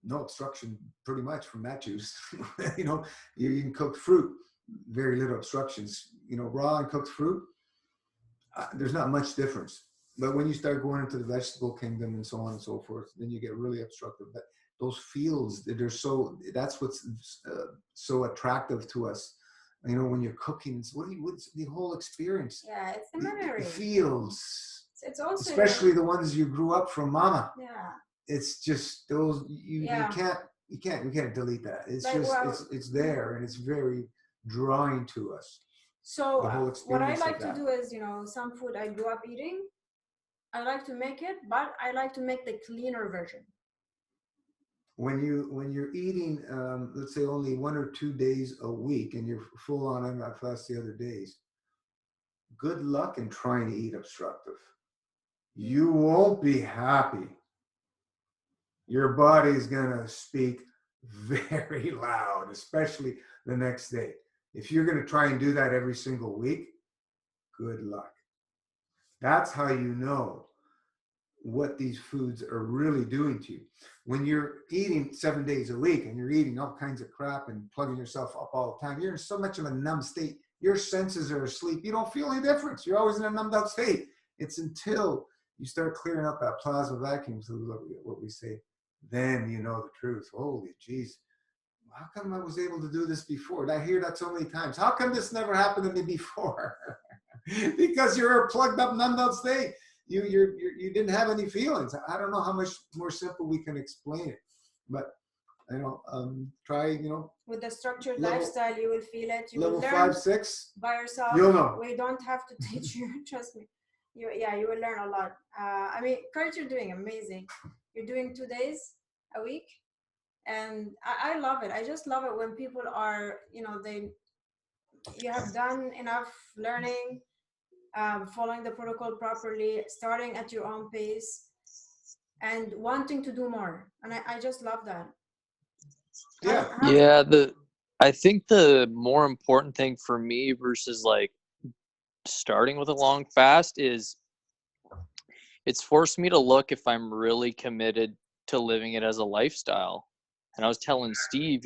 no obstruction pretty much from that juice. You can cook fruit, very little obstructions. Raw and cooked fruit, there's not much difference. But when you start going into the vegetable kingdom and so on and so forth, then you get really obstructive. But those feels, that's what's so attractive to us. When you're cooking, what's the whole experience? Yeah, it's the memory. The feels. It's also especially the ones you grew up from mama. Yeah. It's just those you can't delete that. It's it's there, and it's very drawing to us. So what I like to do is, some food I grew up eating, I like to make it, but I like to make the cleaner version. When you're eating, let's say only 1 or 2 days a week, and you're full on, I'm not fast the other days. Good luck in trying to eat obstructive. You won't be happy. Your body's gonna speak very loud, especially the next day. If you're gonna try and do that every single week, good luck. That's how you know what these foods are really doing to you. When you're eating 7 days a week and you're eating all kinds of crap and plugging yourself up all the time, you're in so much of a numb state. Your senses are asleep. You don't feel any difference. You're always in a numbed out state. It's until you start clearing up that plasma vacuum, so what we say, then you know the truth. Holy jeez, how come I was able to do this before? I hear that so many times. How come this never happened to me before? Because you're a plugged up, numbed out state. You didn't have any feelings. I don't know how much more simple we can explain it, but try, with the structured lifestyle, you will feel it. You level will learn 5, 6 by yourself. You'll know. We don't have to teach you. Trust me. You will learn a lot. I mean, Kurt, you're doing amazing. You're doing 2 days a week, and I love it. I just love it when people are, you have done enough learning, following the protocol properly, starting at your own pace, and wanting to do more. And I just love that. Yeah. I think the more important thing for me versus like starting with a long fast is it's forced me to look if I'm really committed to living it as a lifestyle. And I was telling Steve,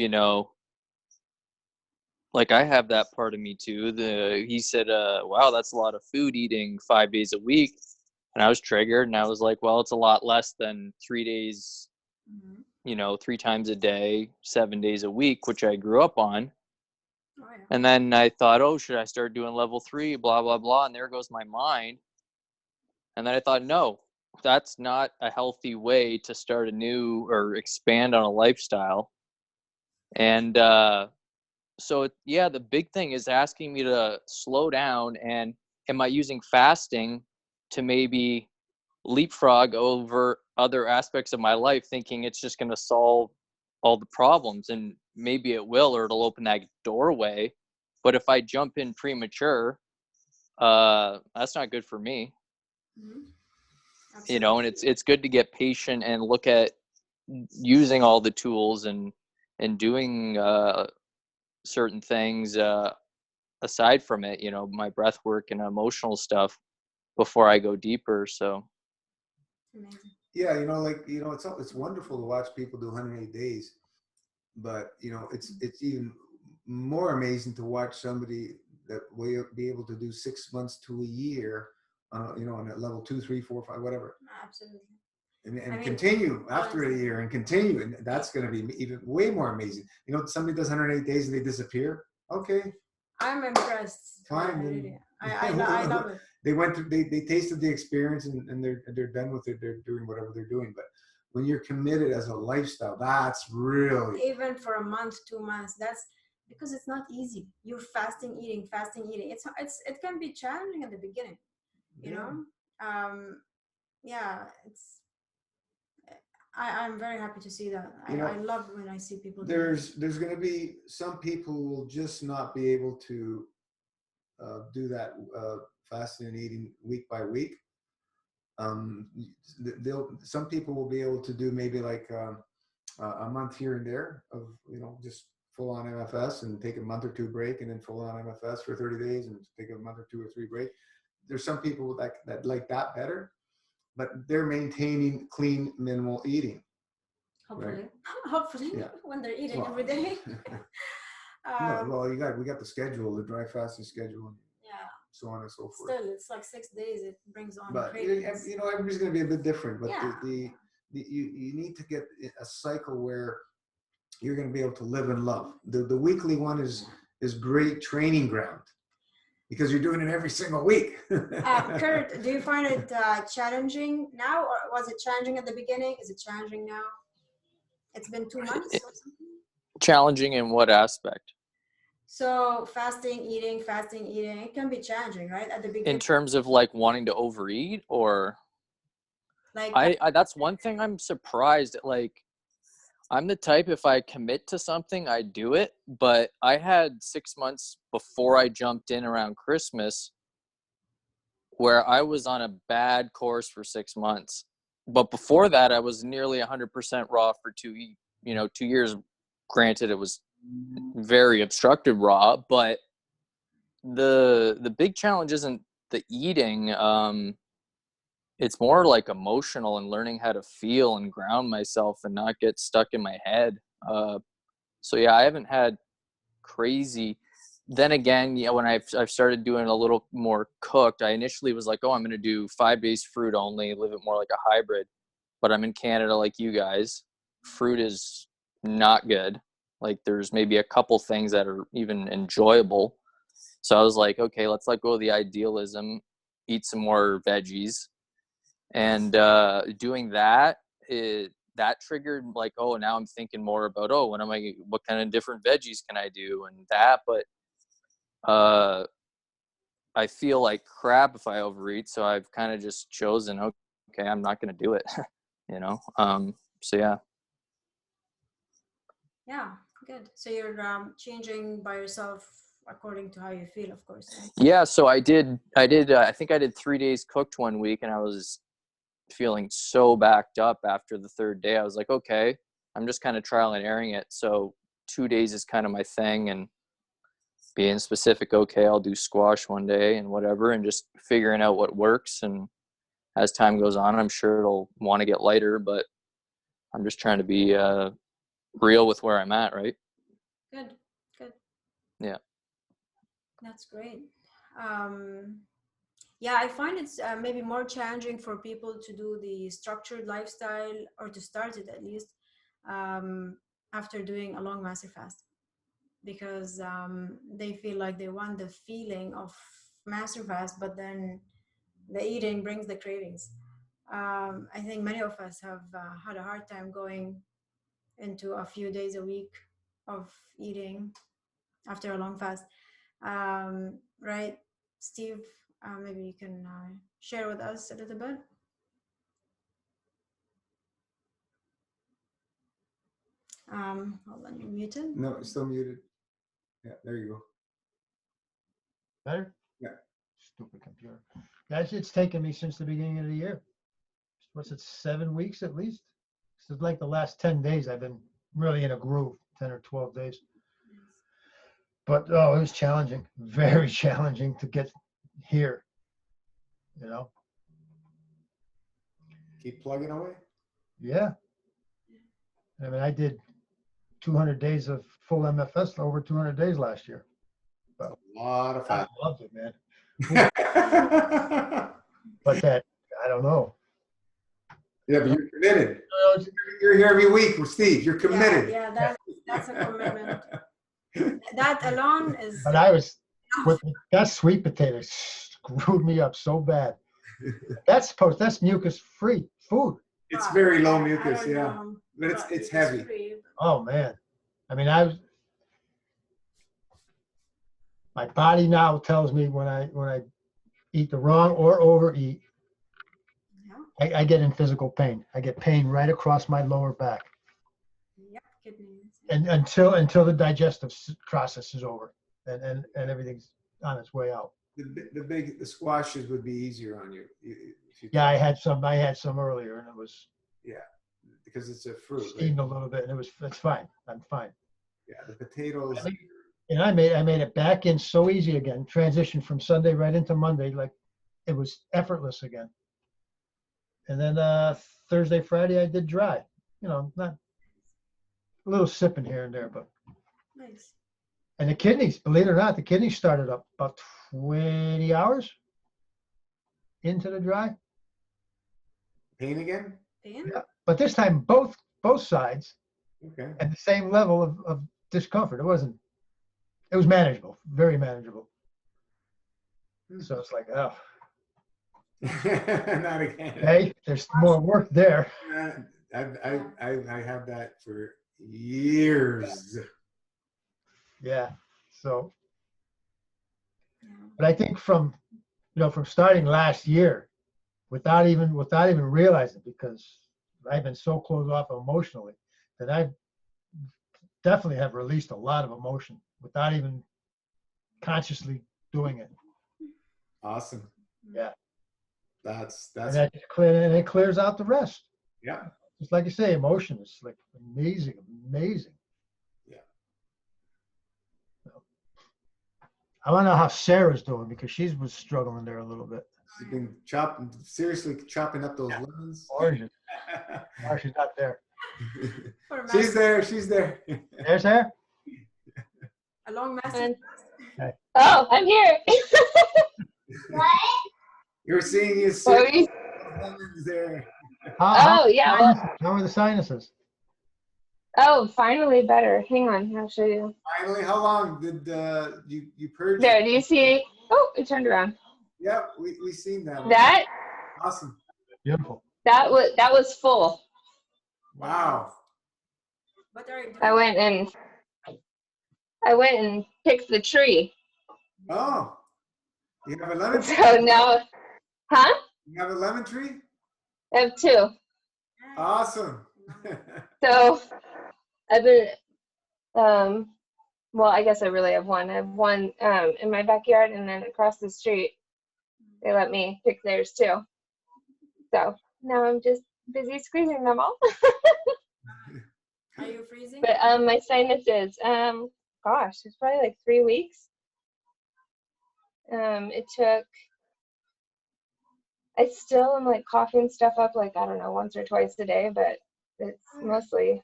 like I have that part of me too. He said, wow, that's a lot of food eating 5 days a week. And I was triggered, and I was like, well, it's a lot less than 3 days, 3 times a day, 7 days a week, which I grew up on. Oh, yeah. And then I thought, oh, should I start doing level 3, blah, blah, blah. And there goes my mind. And then I thought, no, that's not a healthy way to start a new or expand on a lifestyle. And so, the big thing is asking me to slow down, and am I using fasting to maybe leapfrog over other aspects of my life, thinking it's just going to solve all the problems, and maybe it will, or it'll open that doorway. But if I jump in premature, that's not good for me. Mm-hmm. And it's good to get patient and look at using all the tools and doing certain things aside from it, my breath work and emotional stuff before I go deeper. So yeah, it's wonderful to watch people do 108 days, but it's even more amazing to watch somebody that will be able to do 6 months to a year on at level 2, 3, 4, 5, whatever. Absolutely. And continue after a year and continue. And that's going to be even way more amazing. Somebody does 108 days and they disappear. Okay. I'm impressed. Fine. I love it. They went through, they tasted the experience and they're done with it. They're doing whatever they're doing. But when you're committed as a lifestyle, that's really. Even for a month, 2 months, that's because it's not easy. You're fasting, eating. It can be challenging at the beginning, you know? I'm very happy to see that. I love when I see people. There's going to be some people who will just not be able to do that fasting and eating week by week. some people will be able to do maybe like a month here and there of, just full on MFS and take a month or two break, and then full on MFS for 30 days and take a month or 2 or 3 break. There's some people that like that better, but they're maintaining clean, minimal eating. Hopefully, right? hopefully, Yeah. when they're eating Well, every day. no, well, we got the schedule, the dry fasting schedule, and Yeah. so on and so forth. Still, it's like 6 days. It brings on But cravings. everybody's going to be a bit different. But Yeah. you need to get a cycle where you're going to be able to live and love. The weekly one is great training ground because you're doing it every single week. Kurt, do you find it challenging now, or was it challenging at the beginning? Is it challenging now? It's been 2 months or something? Challenging in what aspect? So fasting, eating, it can be challenging, right? At the beginning. In terms of like wanting to overeat, or Like I that's one thing I'm surprised at. Like, I'm the type, if I commit to something, I do it. But I had 6 months before I jumped in around Christmas where I was on a bad course for 6 months. But before that, I was nearly 100% raw for 2 years. Granted, it was very obstructed raw, but the big challenge isn't the eating. It's more like emotional and learning how to feel and ground myself and not get stuck in my head. So yeah, I haven't had crazy. Then again, when I've started doing a little more cooked, I initially was like, oh, I'm going to do 5 days fruit only, live it more like a hybrid. But I'm in Canada like you guys. Fruit is not good. Like, there's maybe a couple things that are even enjoyable. So I was like, okay, let's let go of the idealism, eat some more veggies. And doing that, that triggered like, oh, now I'm thinking more about, oh, what kind of different veggies can I do and that. But I feel like crap if I overeat. So I've kind of just chosen, okay, I'm not going to do it, so yeah. Yeah, good. So you're changing by yourself according to how you feel, of course. Right? Yeah. So I think I did 3 days cooked one week, and I was feeling so backed up after the 3rd day. I was like, okay, I'm just kind of trial and erroring it. So 2 days is kind of my thing, and being specific, okay, I'll do squash one day and whatever, and just figuring out what works. And as time goes on, I'm sure it'll want to get lighter, but I'm just trying to be real with where I'm at, right? Good. Yeah. That's great. Yeah, I find it's maybe more challenging for people to do the structured lifestyle, or to start it at least, after doing a long master fast, because they feel like they want the feeling of master fast, but then the eating brings the cravings. I think many of us have had a hard time going into a few days a week of eating after a long fast. Right, Steve? Maybe you can share with us a little bit. Hold on, you're muted. No, it's still muted. Yeah, there you go. Better? Yeah. Stupid computer. Guys, it's taken me since the beginning of the year. What's it, 7 weeks at least? It's like the last 10 days I've been really in a groove, 10 or 12 days. But it was challenging, very challenging to get here, Keep plugging away. Yeah. I mean, I did 200 days of full MFS over 200 days last year. But a lot of fat. I loved it, man. But that, I don't know. Yeah, but you're committed. You're here every week with Steve. You're committed. Yeah, that's a commitment. That alone is. But I was with that sweet potato screwed me up so bad. That's mucus free food. It's very low mucus, yeah. But it's heavy. Oh man. I mean, my body now tells me when I eat the wrong or overeat, I get in physical pain. I get pain right across my lower back. Yep, kidneys. And until the digestive process is over and everything's on its way out. the squashes would be easier on you. If you Yeah, I had some earlier, and it was because it's a fruit. steamed a little bit, and it's fine. I'm fine. Yeah, the potatoes. And I made it back in so easy again. Transition from Sunday right into Monday, like it was effortless again. And then Thursday, Friday, I did dry. You know, not a little sipping here and there, but. Nice. And the kidneys, believe it or not, the kidneys started up about 20 hours into the dry. Pain again? Pain? Yeah, but this time both sides Okay. at the same level of discomfort. It was manageable, very manageable. So it's like, oh, not again. hey, there's more work there. I have that for years. Yeah. So, but I think from starting last year, without even realizing, because I've been so closed off emotionally, that I definitely have released a lot of emotion without even consciously doing it. Awesome. Yeah. That's And it clears out the rest. yeah. Just like you say, emotion is like amazing. Yeah. So, I want to know how Sarah's doing, because she was struggling there a little bit. She's been seriously chopping up those lemons. Oranges. Oh, she's not there. She's there. There's her. A long message. Oh, I'm here. You're seeing his Sorry. lemons there. Oh, yeah. How are the sinuses? Oh, finally better. Hang on, I'll show you. Finally, how long did you purge? There, do you see? Oh, it turned around. Yeah, we seen that. That? Awesome. Beautiful. That was full. Wow. What are you doing? I went and picked the tree. Oh, you have a lemon tree? So now, huh? You have a lemon tree? I have two. Awesome. So I've been, well, I guess I really have one. I have one in my backyard, and then across the street, they let me pick theirs too. So now I'm just busy squeezing them all. Are you freezing? But my sinuses, gosh, it's probably like 3 weeks. It took, I still am like coughing stuff up, like, I don't know, once or twice a day, but it's mostly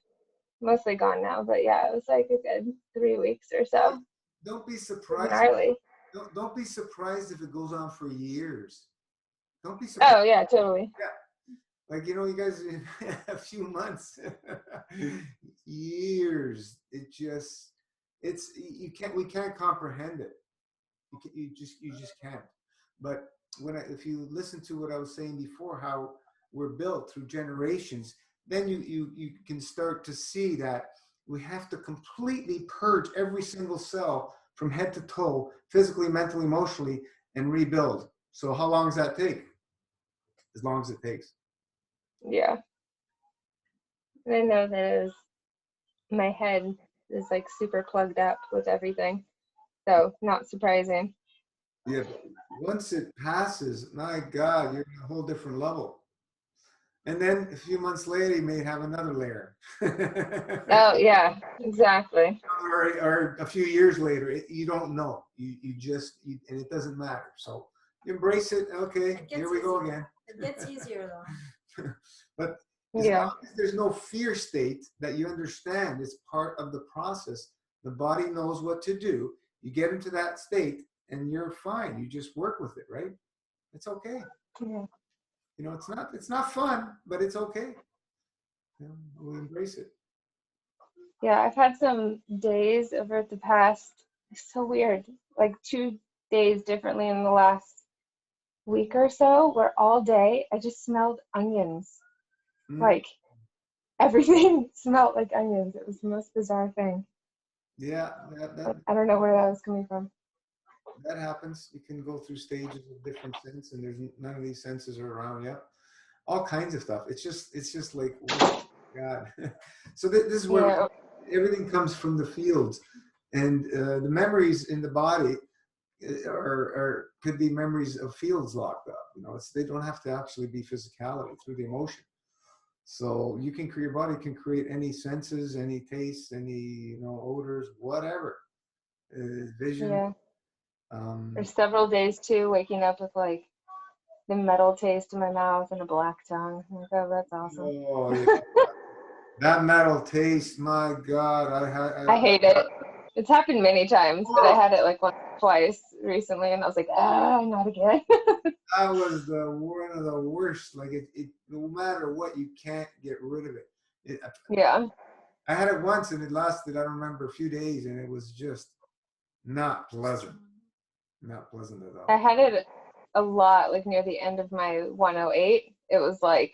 gone now. But yeah, it was like a good 3 weeks or so. Don't be surprised. Gnarly. Don't be surprised if it goes on for years. Don't be surprised. Oh yeah, totally. Yeah. Like, you guys, in a few months, years, we can't comprehend it. You just can't. But if you listen to what I was saying before, how we're built through generations, then you can start to see that we have to completely purge every single cell from head to toe, physically, mentally, emotionally, and rebuild. So how long does that take? As long as it takes. Yeah. And I know that my head is like super plugged up with everything. So not surprising. Yeah, but once it passes, my God, you're in a whole different level. And then a few months later, you may have another layer. Oh yeah, exactly. Or a few years later, you don't know. You and it doesn't matter. So embrace it. Okay, here we go again. It gets easier though. But as long as there's no fear state, that you understand it's part of the process. The body knows what to do. You get into that state and you're fine. You just work with it, right? It's okay. Yeah. It's not fun, but it's okay. We embrace it. Yeah, I've had some days over the past, it's so weird, like 2 days differently in the last week or so, where all day I just smelled onions. Like everything smelled like onions. It was the most bizarre thing. Yeah, I don't know where that was coming from. That happens. You can go through stages of different scents, and there's none of these senses are around. Yeah, all kinds of stuff. It's just like, oh God. So this is where everything comes from the fields, and the memories in the body. or could be memories of fields locked up. You know, they don't have to actually be physicality, through the emotion. So you can create, your body can create any senses, any tastes, any, odors, whatever, vision. Yeah. There's several days too, waking up with like the metal taste in my mouth and a black tongue. Oh my God, that's awesome. Oh yeah, that metal taste, my God, I hate it. It's happened many times, but I had it like once, twice recently, and I was like, not again. That was one of the worst. Like it, no matter what, you can't get rid of it. Yeah. I had it once, and it lasted, I don't remember, a few days, and it was just not pleasant. Not pleasant at all. I had it a lot, like near the end of my 108. It was like,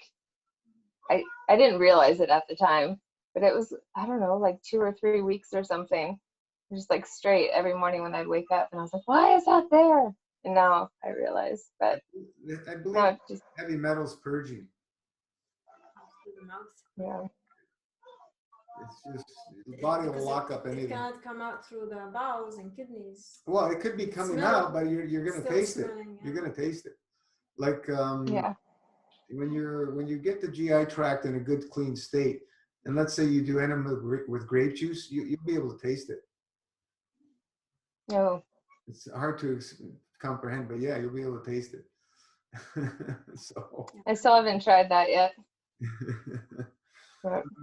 I didn't realize it at the time, but it was, I don't know, like 2 or 3 weeks or something. Just like straight every morning when I'd wake up, and I was like, why is that there? And now I realize, but I believe now it's just, heavy metals purging. Through the mouth. yeah. It's just the body will lock up anything. It cannot come out through the bowels and kidneys. Well, it could be coming out, but you're gonna taste it. You're gonna taste it. Like Yeah. when you get the GI tract in a good clean state, and let's say you do enema with grape juice, you'll be able to taste it. No. It's hard to comprehend, but yeah, you'll be able to taste it. So I still haven't tried that yet.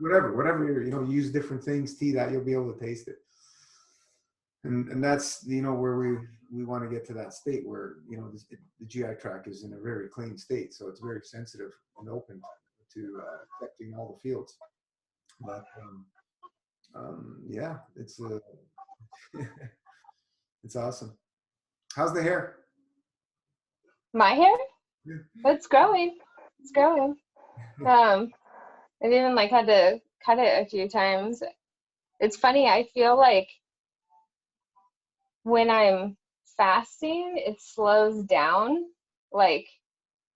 whatever you use different things, that you'll be able to taste it. And that's where we want to get to that state where the GI tract is in a very clean state, so it's very sensitive and open to affecting all the fields. But yeah, it's it's awesome. How's the hair? My hair? Yeah. It's growing. It's growing. I've even like had to cut it a few times. It's funny, I feel like when I'm fasting, it slows down. Like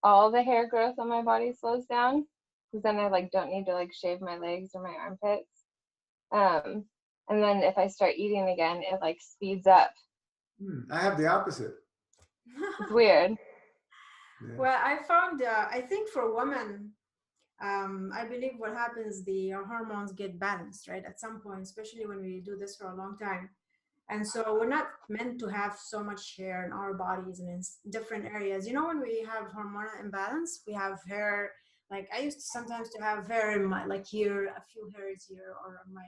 all the hair growth on my body slows down, because then I like don't need to like shave my legs or my armpits. And then if I start eating again, it like speeds up. I have the opposite. It's weird. Yeah. Well, I found, I think for women, I believe what happens, the hormones get balanced, right? At some point, especially when we do this for a long time. And so we're not meant to have so much hair in our bodies and in different areas. When we have hormonal imbalance, we have hair, like I used to sometimes to have hair in my, like here, a few hairs here or on my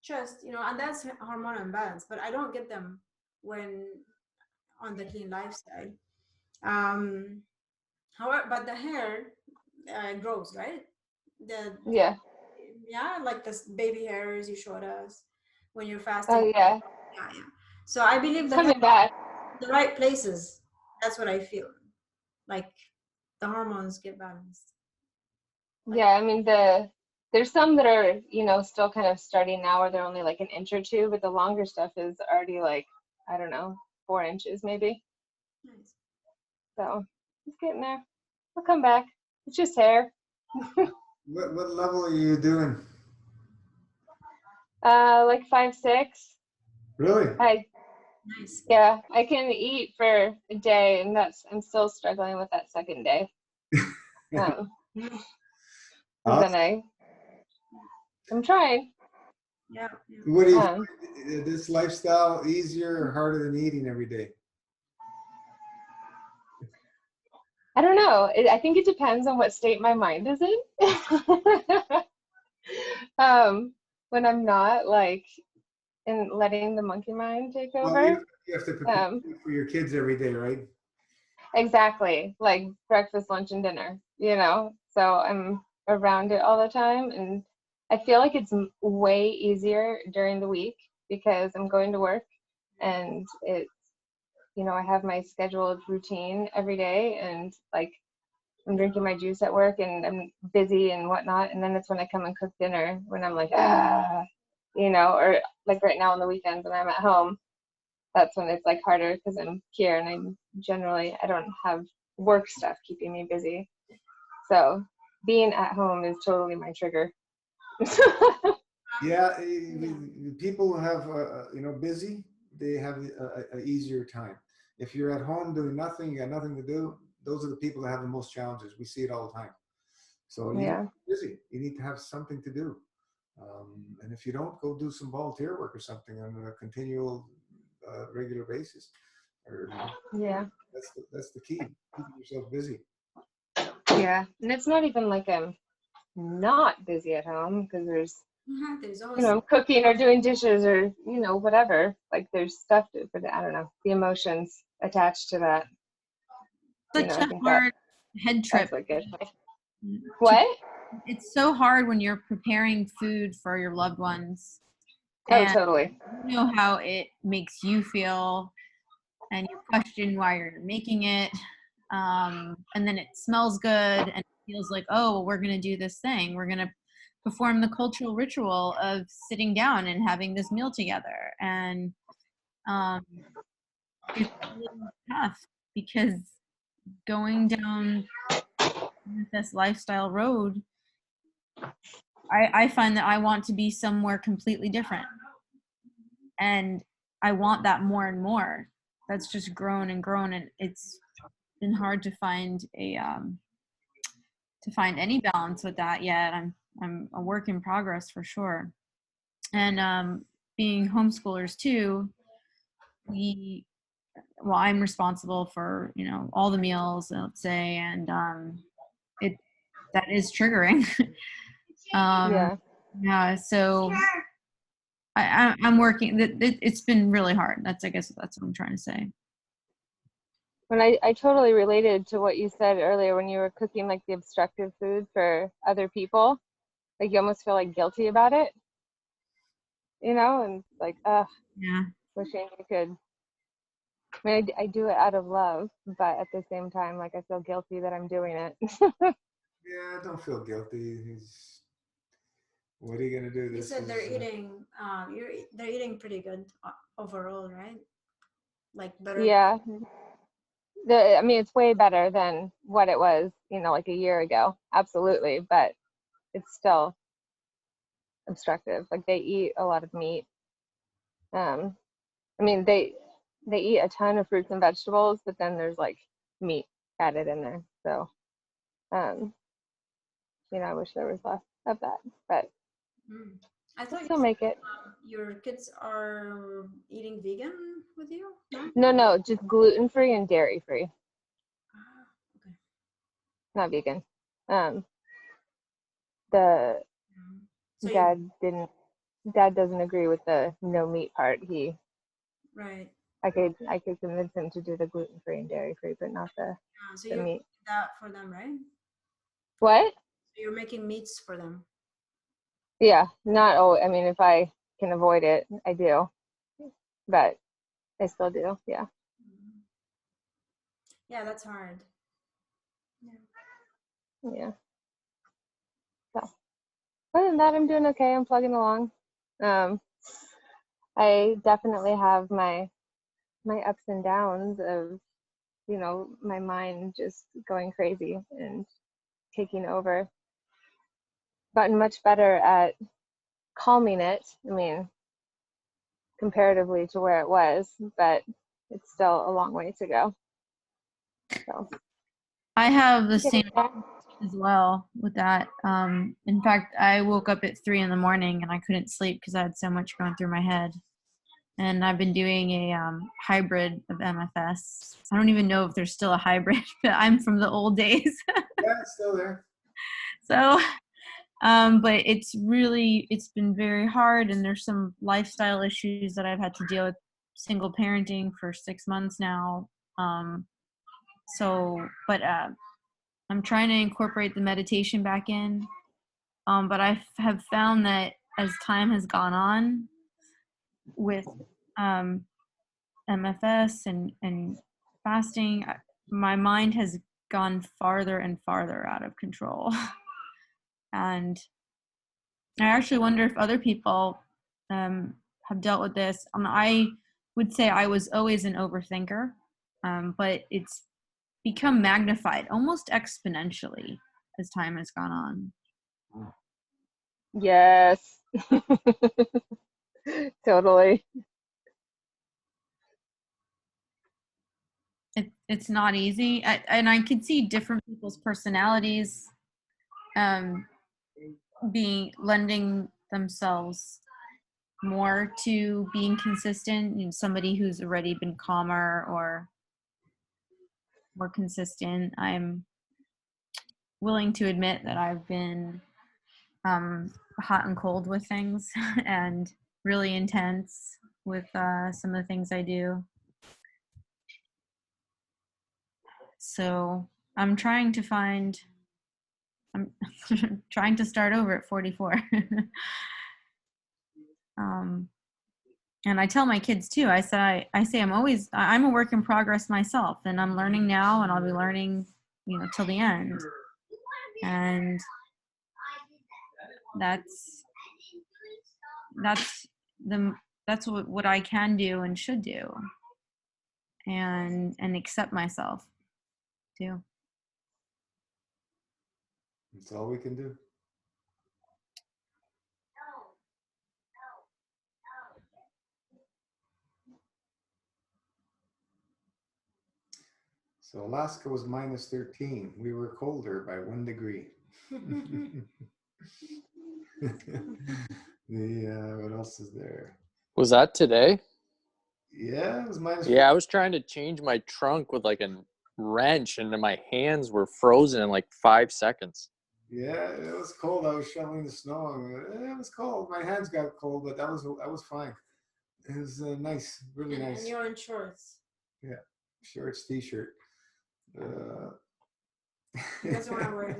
chest, and that's hormonal imbalance, but I don't get them when on the clean lifestyle. However, but the hair grows, right? Yeah. Like the baby hairs you showed us when you're fasting. Oh yeah. Yeah. So I believe coming back. The right places. That's what I feel. Like the hormones get balanced. Yeah, I mean there's some that are still kind of starting now, where they're only like an inch or two, but the longer stuff is already like, I don't know, 4 inches maybe. Nice. So it's getting there. I'll come back. It's just hair. What level are you doing? Like 5'6". Really? Nice. Yeah, I can eat for a day, and I'm still struggling with that second day. Awesome. Then I'm trying. Yeah. What do you find this lifestyle easier or harder than eating every day? I don't know. I think it depends on what state my mind is in. When I'm not like in letting the monkey mind take over. Well, you have to prepare for your kids every day, right? Exactly. Like breakfast, lunch, and dinner, So I'm around it all the time. And I feel like it's way easier during the week because I'm going to work and it's, I have my scheduled routine every day, and like I'm drinking my juice at work and I'm busy and whatnot. And then it's when I come and cook dinner when I'm like, or like right now on the weekends when I'm at home, that's when it's like harder because I'm here and I don't have work stuff keeping me busy. So being at home is totally my trigger. Yeah, people who have busy, they have a easier time. If you're at home doing nothing, you got nothing to do, those are the people that have the most challenges. We see it all the time. So you need to be busy. You need to have something to do. And if you don't, go do some volunteer work or something on a continual, regular basis. Or, Yeah. That's the key. Keeping yourself busy. Yeah. And it's not even like I'm not busy at home, because there's always, I'm cooking or doing dishes or, whatever. Like there's stuff but I don't know, the emotions attached to that. Such a hard head trip. That's what gets me. What? It's so hard when you're preparing food for your loved ones. Oh, totally. You know how it makes you feel, and you question why you're making it. And then it smells good and it feels like, oh, we're going to do this thing. We're going to perform the cultural ritual of sitting down and having this meal together. And it's really tough, because going down this lifestyle road, I find that I want to be somewhere completely different. And I want that more and more. That's just grown and grown, and it's been hard to find any balance with that yet. I'm a work in progress for sure. And being homeschoolers too, I'm responsible for all the meals, let's say, and that is triggering. Yeah, so I'm working. It's been really hard. I guess that's what I'm trying to say. When I totally related to what you said earlier when you were cooking like the obstructive food for other people. Like you almost feel like guilty about it, and like, yeah, wishing you could. I mean, I do it out of love, but at the same time, like I feel guilty that I'm doing it. Yeah, don't feel guilty. What are you gonna do? You said they're eating. They're eating pretty good overall, right? Like better. Yeah. I mean, it's way better than what it was, like a year ago. Absolutely, but it's still obstructive. Like they eat a lot of meat. I mean, they eat a ton of fruits and vegetables, but then there's like meat added in there. So, I wish there was less of that, but I thought still make it. Your kids are eating vegan with you? No, just gluten-free and dairy-free. Okay. Not vegan. The so Dad doesn't agree with the no meat part. Right. I could convince him to do the gluten-free and dairy-free, but not the so the you meat. that for them, right? What? So you're making meats for them. Yeah, not I mean, if I can avoid it, I do, but I still do. Yeah. Yeah, that's hard. Yeah. So other than that, I'm doing okay. I'm plugging along. I definitely have my ups and downs of, my mind just going crazy and taking over. Gotten much better at calming it. I mean, comparatively to where it was, but it's still a long way to go. So I have the same as well with that. In fact, I woke up at 3 a.m. and I couldn't sleep because I had so much going through my head. And I've been doing a hybrid of MFS. I don't even know if there's still a hybrid, but I'm from the old days. Yeah, it's still there. So, but it's been very hard, and there's some lifestyle issues that I've had to deal with, single parenting for 6 months now. But I'm trying to incorporate the meditation back in. But I have found that as time has gone on with MFS and fasting, my mind has gone farther and farther out of control. And I actually wonder if other people have dealt with this. I would say I was always an overthinker, but it's become magnified almost exponentially as time has gone on. Yes. Totally. it's not easy. And I could see different people's personalities lending themselves more to being consistent. You know, somebody who's already been calmer or more consistent. I'm willing to admit that I've been hot and cold with things and really intense with some of the things I do. So I'm trying to I'm trying to start over at 44. And I tell my kids too, I say I'm a work in progress myself, and I'm learning now, and I'll be learning, till the end. And that's what I can do and should do, and accept myself too. That's all we can do. So Alaska was -13. We were colder by 1 degree. What else is there? Was that today? Yeah, it was minus. Yeah, I was trying to change my trunk with like a wrench, and then my hands were frozen in like 5 seconds. Yeah, it was cold. I was shoveling the snow. It was cold. My hands got cold, but that was fine. It was nice, really nice. And you're in shorts. Yeah, shorts, t-shirt. He doesn't want to wear it.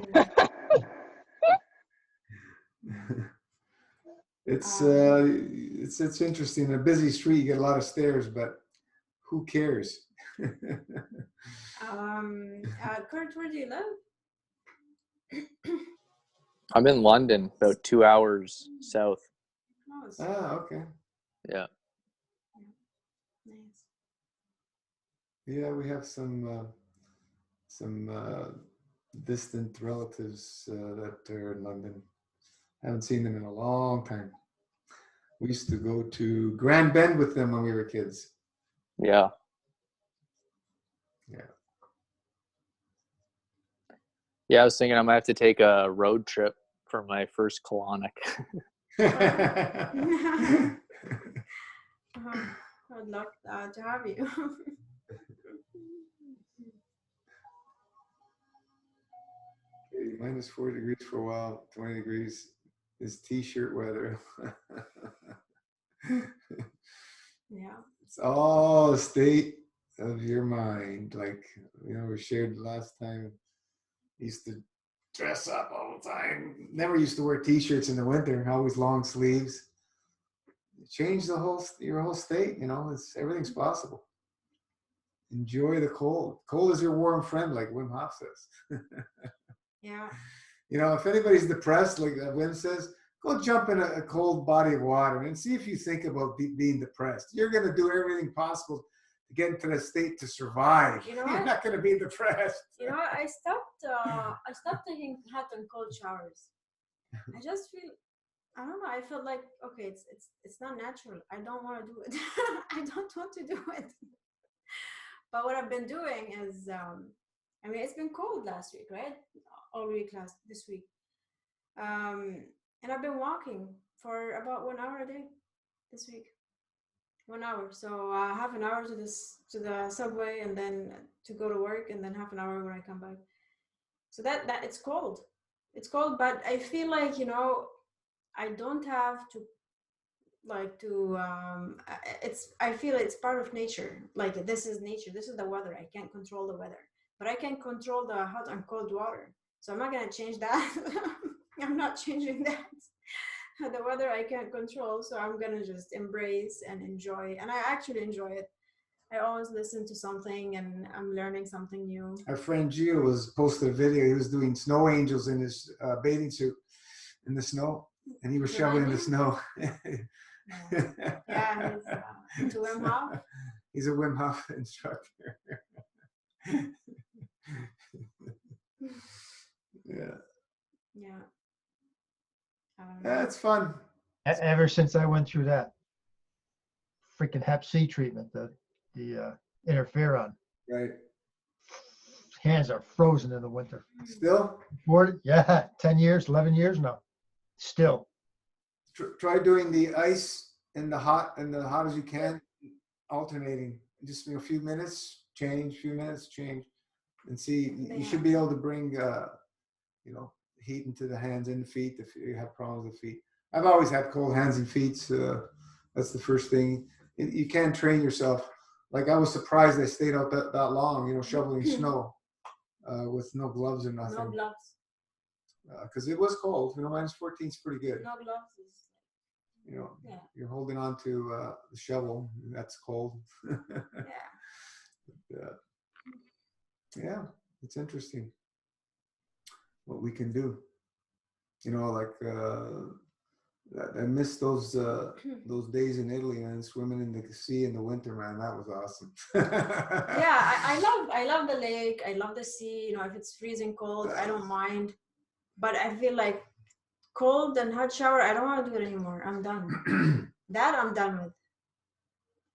It's interesting. A busy street, you get a lot of stairs, but who cares? Kurt, where do you live? I'm in London, about 2 hours south. Okay. Yeah. Nice. Yeah, we have some distant relatives that are in London. Haven't seen them in a long time. We used to go to Grand Bend with them when we were kids. Yeah. Yeah. Yeah, I was thinking I might have to take a road trip for my first colonic. I'd love to have you. -4 degrees for a while, 20 degrees is t-shirt weather. Yeah. It's all a state of your mind. Like, we shared last time, used to dress up all the time. Never used to wear t-shirts in the winter, always long sleeves. Change your whole state, everything's possible. Enjoy the cold. Cold is your warm friend, like Wim Hof says. Yeah. If anybody's depressed, like Wim says, go jump in a cold body of water and see if you think about being depressed. You're going to do everything possible to get into the state to survive. You're not going to be depressed. I stopped taking hot and cold showers. I just feel, I don't know. I felt like, okay, it's not natural. I don't want to do it. I don't want to do it. But what I've been doing is, it's been cold last week, right? All week this week. And I've been walking for about 1 hour a day this week. 1 hour. So half an hour to the subway, and then to go to work, and then half an hour when I come back. So that it's cold. It's cold, but I feel like, I don't have to I feel it's part of nature. Like, this is nature. This is the weather. I can't control the weather, but I can control the hot and cold water. So I'm not going to change that. I'm not changing that. The weather I can't control, so I'm going to just embrace and enjoy. And I actually enjoy it. I always listen to something, and I'm learning something new. Our friend Gio posted a video. He was doing snow angels in his bathing suit in the snow, and he was shoveling the snow. Yeah, he's to Wim Hof. He's a Wim Hof instructor. Yeah. Yeah. That's fun. Ever since I went through that freaking Hep C treatment, the interferon. Right. hands are frozen in the winter. Still? 40, yeah, 10 years, 11 years now. Still. Try doing the ice and the hot as you can, alternating. Just a few minutes, change, few minutes, change. And see, you should be able to bring, heat into the hands and the feet if you have problems with feet. I've always had cold hands and feet. So that's the first thing. You can't train yourself. Like I was surprised I stayed out that long, shoveling snow with no gloves or nothing. No gloves. Because it was cold. -14 is pretty good. No gloves is. You're holding on to the shovel. That's cold. Yeah. Yeah, it's interesting what we can do. I miss those days in Italy and swimming in the sea in the winter, man. That was awesome. Yeah, I love the lake. I love the sea. If it's freezing cold, I don't mind. But I feel like cold and hot shower, I don't want to do it anymore. I'm done. That I'm done with.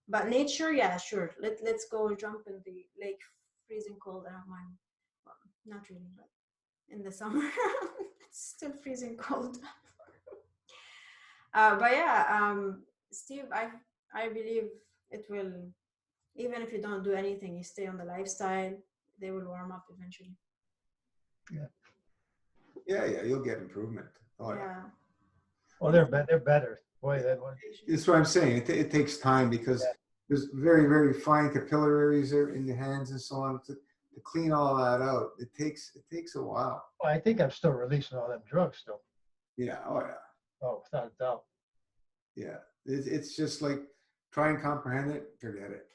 But nature, yeah, sure. Let's go jump in the lake, freezing cold. I don't mind. Well, not really, but in the summer, it's still freezing cold. But yeah, Steve, I believe it will. Even if you don't do anything, you stay on the lifestyle, they will warm up eventually. Yeah, you'll get improvement. Oh yeah. Oh, they're better. Boy, that one. That's what I'm saying. It takes time because there's very, very fine capillaries there in the hands and so on to clean all that out. It takes a while. Oh, I think I'm still releasing all them drugs still. Yeah. Oh yeah. Oh, without a doubt. Yeah. It's just like try and comprehend it. Forget it.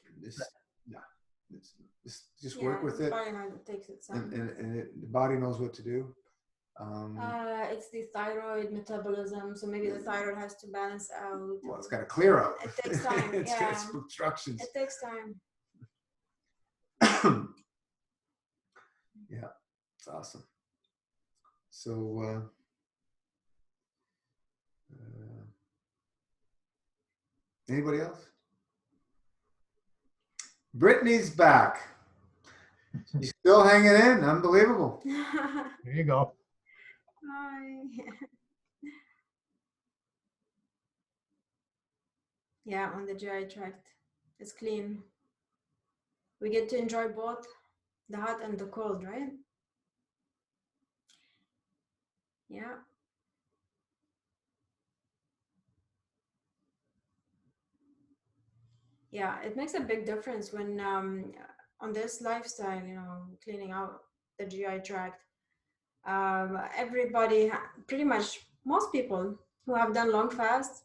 Just work with it. It takes its time. And the body knows what to do. It's the thyroid metabolism, so maybe the thyroid has to balance out. Well, it's got to clear out. It takes time. It's obstructions. It takes time. Yeah, it's awesome. So, anybody else? Brittany's back. She's still hanging in. Unbelievable. There you go. Hi. Yeah, on the GI tract. It's clean. We get to enjoy both the hot and the cold, right? Yeah. Yeah, it makes a big difference when on this lifestyle, cleaning out the GI tract. Everybody, pretty much most people who have done long fasts,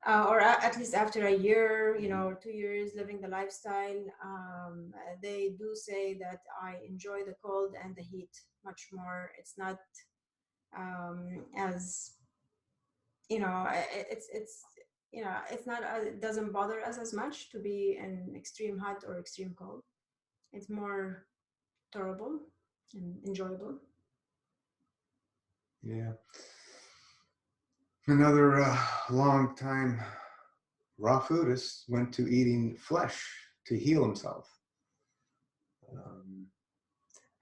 or at least after a year, 2 years living the lifestyle, they do say that I enjoy the cold and the heat much more. It's not as, it's not, it doesn't bother us as much to be in extreme hot or extreme cold. It's more tolerable and enjoyable. Yeah. Another long time raw foodist went to eating flesh to heal himself.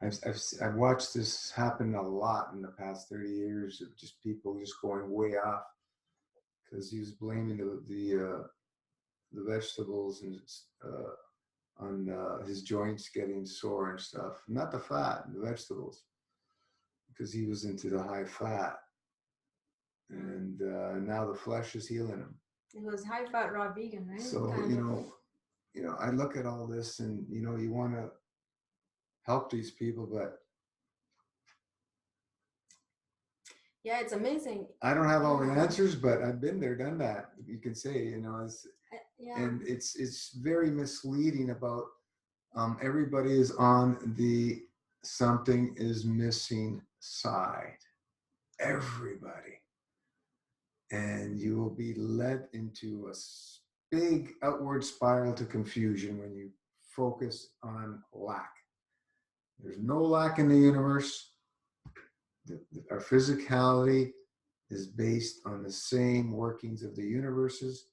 I've watched this happen a lot in the past 30 years of just people just going way off because he was blaming the vegetables and on his joints getting sore and stuff. Not the fat, the vegetables, because he was into the high fat. And now the flesh is healing him. It was high fat raw vegan, right? So, I look at all this and, you want to help these people, but yeah, it's amazing. I don't have all the answers, but I've been there, done that. You can say, and it's very misleading about everybody is on the something is missing side. Everybody. And you will be led into a big outward spiral to confusion when you focus on lack. There's no lack in the universe. Our physicality is based on the same workings of the universes.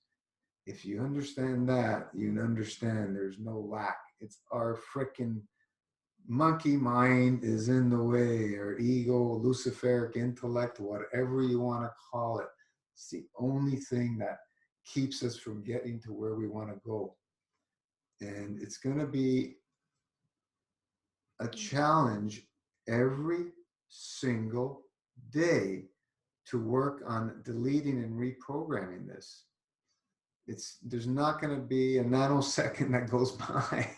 If you understand that, you understand there's no lack It's our frickin' monkey mind is in the way, or ego, luciferic intellect, whatever you want to call it. It's the only thing that keeps us from getting to where we want to go. And it's going to be a challenge every single day to work on deleting and reprogramming this. There's not going to be a nanosecond that goes by.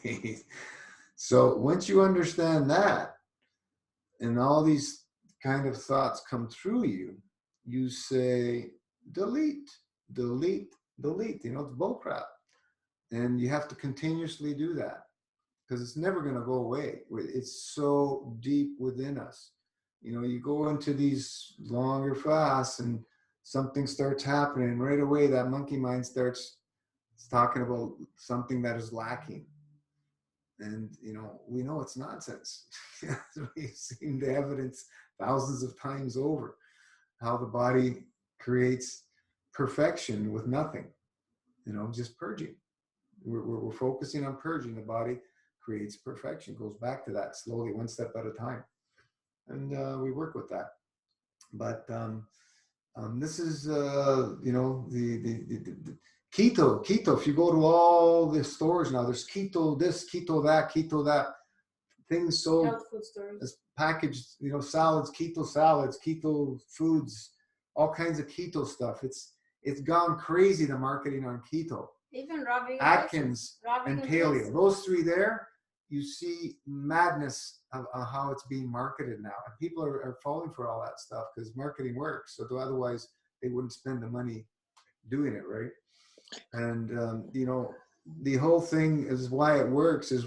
So once you understand that, and all these kind of thoughts come through you, you say, delete, delete, delete. You know, it's bullcrap. And you have to continuously do that because it's never going to go away. It's so deep within us. You know, you go into these longer fasts and something starts happening. Right away, that monkey mind starts talking about something that is lacking. And, you know, we know it's nonsense. We've seen the evidence thousands of times over how the body creates perfection with nothing, you know, just purging. We're focusing on purging. The body creates perfection, goes back to that slowly, one step at a time. And we work with that. But this is, you know, the keto. If you go to all the stores now, there's keto this, keto that, things sold Health food stores. as packaged, you know, salads, keto foods, all kinds of keto stuff. It's gone crazy, the marketing on keto. Even raw vegan Atkins raw and vegan paleo, foods. those three there, you see madness of how it's being marketed now. And people are falling for all that stuff because marketing works. So otherwise they wouldn't spend the money doing it, right? And, you know, the whole thing is why it works is,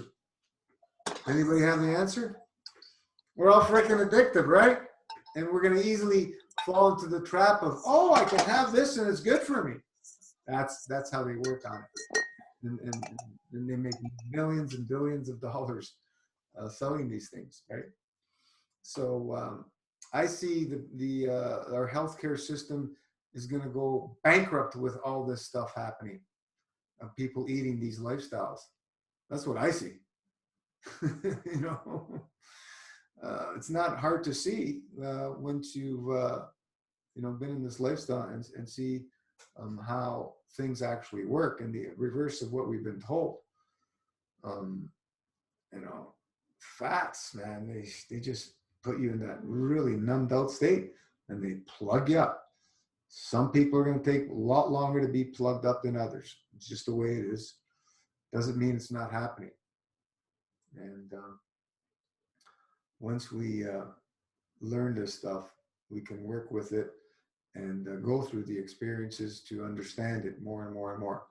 anybody have the answer? We're all freaking addicted, right? And we're going to easily fall into the trap of, oh, I can have this and it's good for me. That's how they work on it. And they make millions and billions of dollars selling these things, right? So I see our healthcare system is going to go bankrupt with all this stuff happening, of people eating these lifestyles. That's what I see. You know, it's not hard to see once you've you know, been in this lifestyle and see how things actually work, and the reverse of what we've been told. You know, fats, man, they just put you in that really numbed out state and they plug you up. Some people are going to take a lot longer to be plugged up than others. It's just the way it is. Doesn't mean it's not happening. And once we learn this stuff, we can work with it and go through the experiences to understand it more and more and more.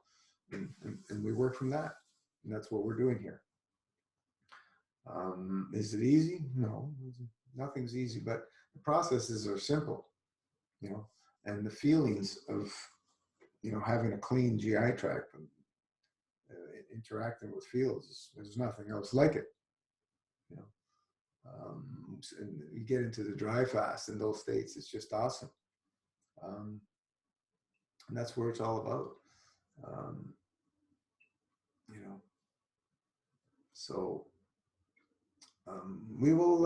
And we work from that. And that's what we're doing here. Is it easy? No, nothing's easy, but the processes are simple, you know, and the feelings of, you know, having a clean GI tract and interacting with fields, there's nothing else like it, you know. And you get into the dry fast in those states, it's just awesome. And that's where it's all about, you know. So we will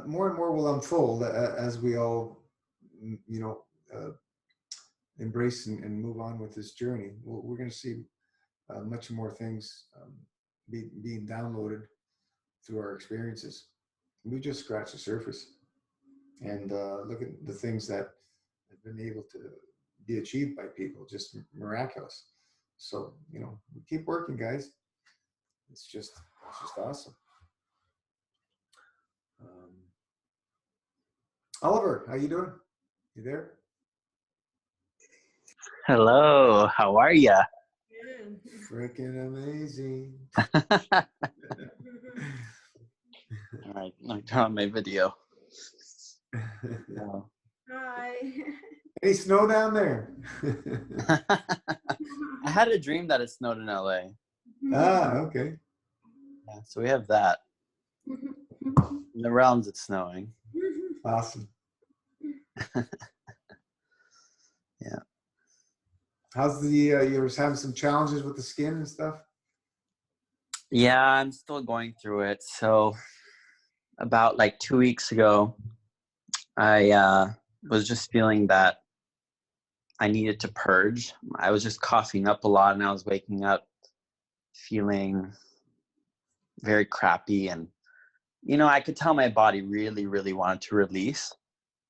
more and more will unfold as we all, you know, embrace and move on with this journey. We're going to see much more things being downloaded through our experiences. We just scratched the surface, and look at the things that have been able to be achieved by people, just miraculous. So, you know, keep working, guys. It's just awesome. Oliver, how you doing? You there? Hello, how are ya? Freaking amazing. All right, I'll turn on my video. Hi. Any snow down there? I had a dream that it snowed in LA. Ah, okay. Yeah, so we have that. In the realms, it's snowing. Awesome. Yeah. How's the, you were having some challenges with the skin and stuff? Yeah, I'm still going through it. So about like 2 weeks ago, I was just feeling that I needed to purge. I was just coughing up a lot, and I was waking up feeling very crappy. And, I could tell my body really, really wanted to release.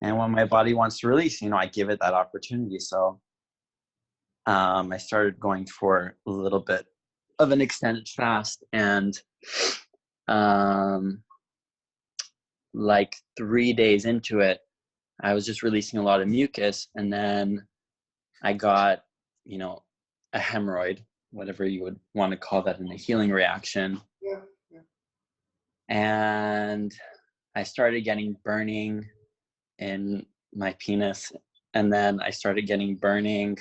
And when my body wants to release, I give it that opportunity. So I started going for a little bit of an extended fast. And like 3 days into it, I was just releasing a lot of mucus. And then I got, a hemorrhoid, whatever you would want to call that, in a healing reaction. Yeah. And I started getting burning in my penis. And then I started getting burning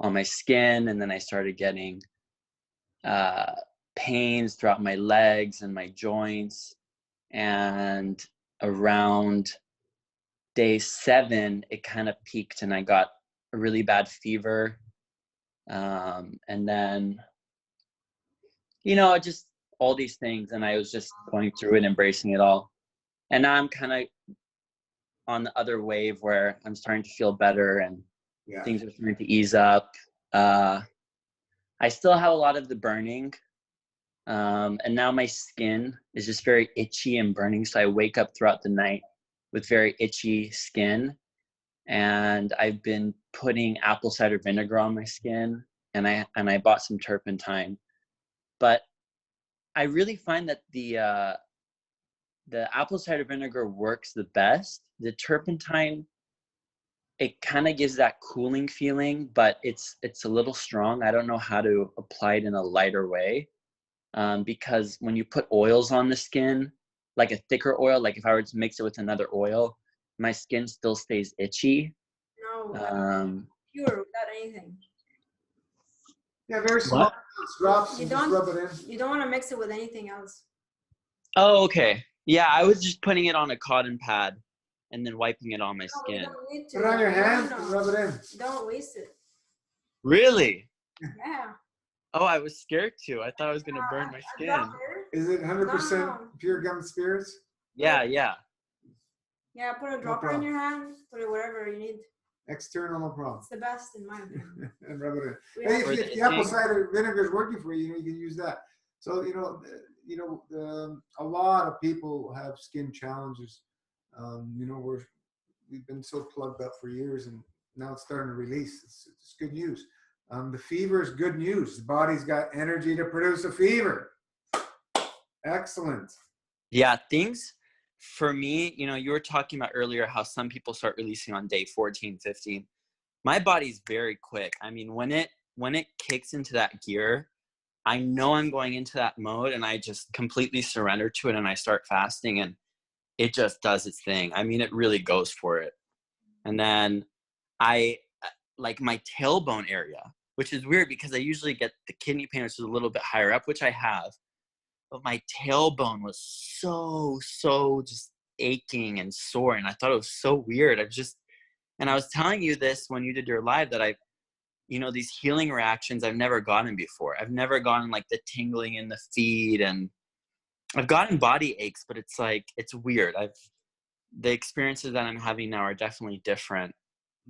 on my skin. And then I started getting pains throughout my legs and my joints. And around day 7, it kind of peaked and I got a really bad fever. And then, just all these things. And I was just going through it, embracing it all. And now I'm kind of on the other wave where I'm starting to feel better and things are starting to ease up. I still have a lot of the burning. And now my skin is just very itchy and burning. So I wake up throughout the night with very itchy skin. And I've been putting apple cider vinegar on my skin, and I bought some turpentine. But I really find that the apple cider vinegar works the best. The turpentine, it kind of gives that cooling feeling, but it's a little strong. I don't know how to apply it in a lighter way, because when you put oils on the skin, like a thicker oil, like if I were to mix it with another oil, my skin still stays itchy. No, pure without anything. Yeah, very small drops. You and just rub it in. You don't want to mix it with anything else. Oh, okay. Yeah, I was just putting it on a cotton pad and then wiping it on my skin. You don't need to. Put it on your hand and rub it in. Don't waste it. Really? Yeah. Oh, I was scared to. I thought I was going to burn my skin. Is it 100% pure gum spirits? Yeah. Yeah, put a dropper in your hand. Put it wherever you need. External, no problem. It's the best in my opinion. And rub it in. Hey, if the apple cider vinegar is working for you, you can use that. So a lot of people have skin challenges. We've been so plugged up for years, and now it's starting to release. It's good news. The fever is good news. The body's got energy to produce a fever. Excellent. Yeah, things for me, you were talking about earlier how some people start releasing on day 14, 15. My body's very quick. I mean, when it kicks into that gear, I know I'm going into that mode, and I just completely surrender to it, and I start fasting, and it just does its thing. I mean, it really goes for it. And then I like my tailbone area, which is weird because I usually get the kidney pain, which is a little bit higher up, which I have. But my tailbone was so just aching and sore. And I thought it was so weird. And I was telling you this when you did your live, that these healing reactions I've never gotten before. I've never gotten like the tingling in the feet, and I've gotten body aches, but it's like, it's weird. The experiences that I'm having now are definitely different.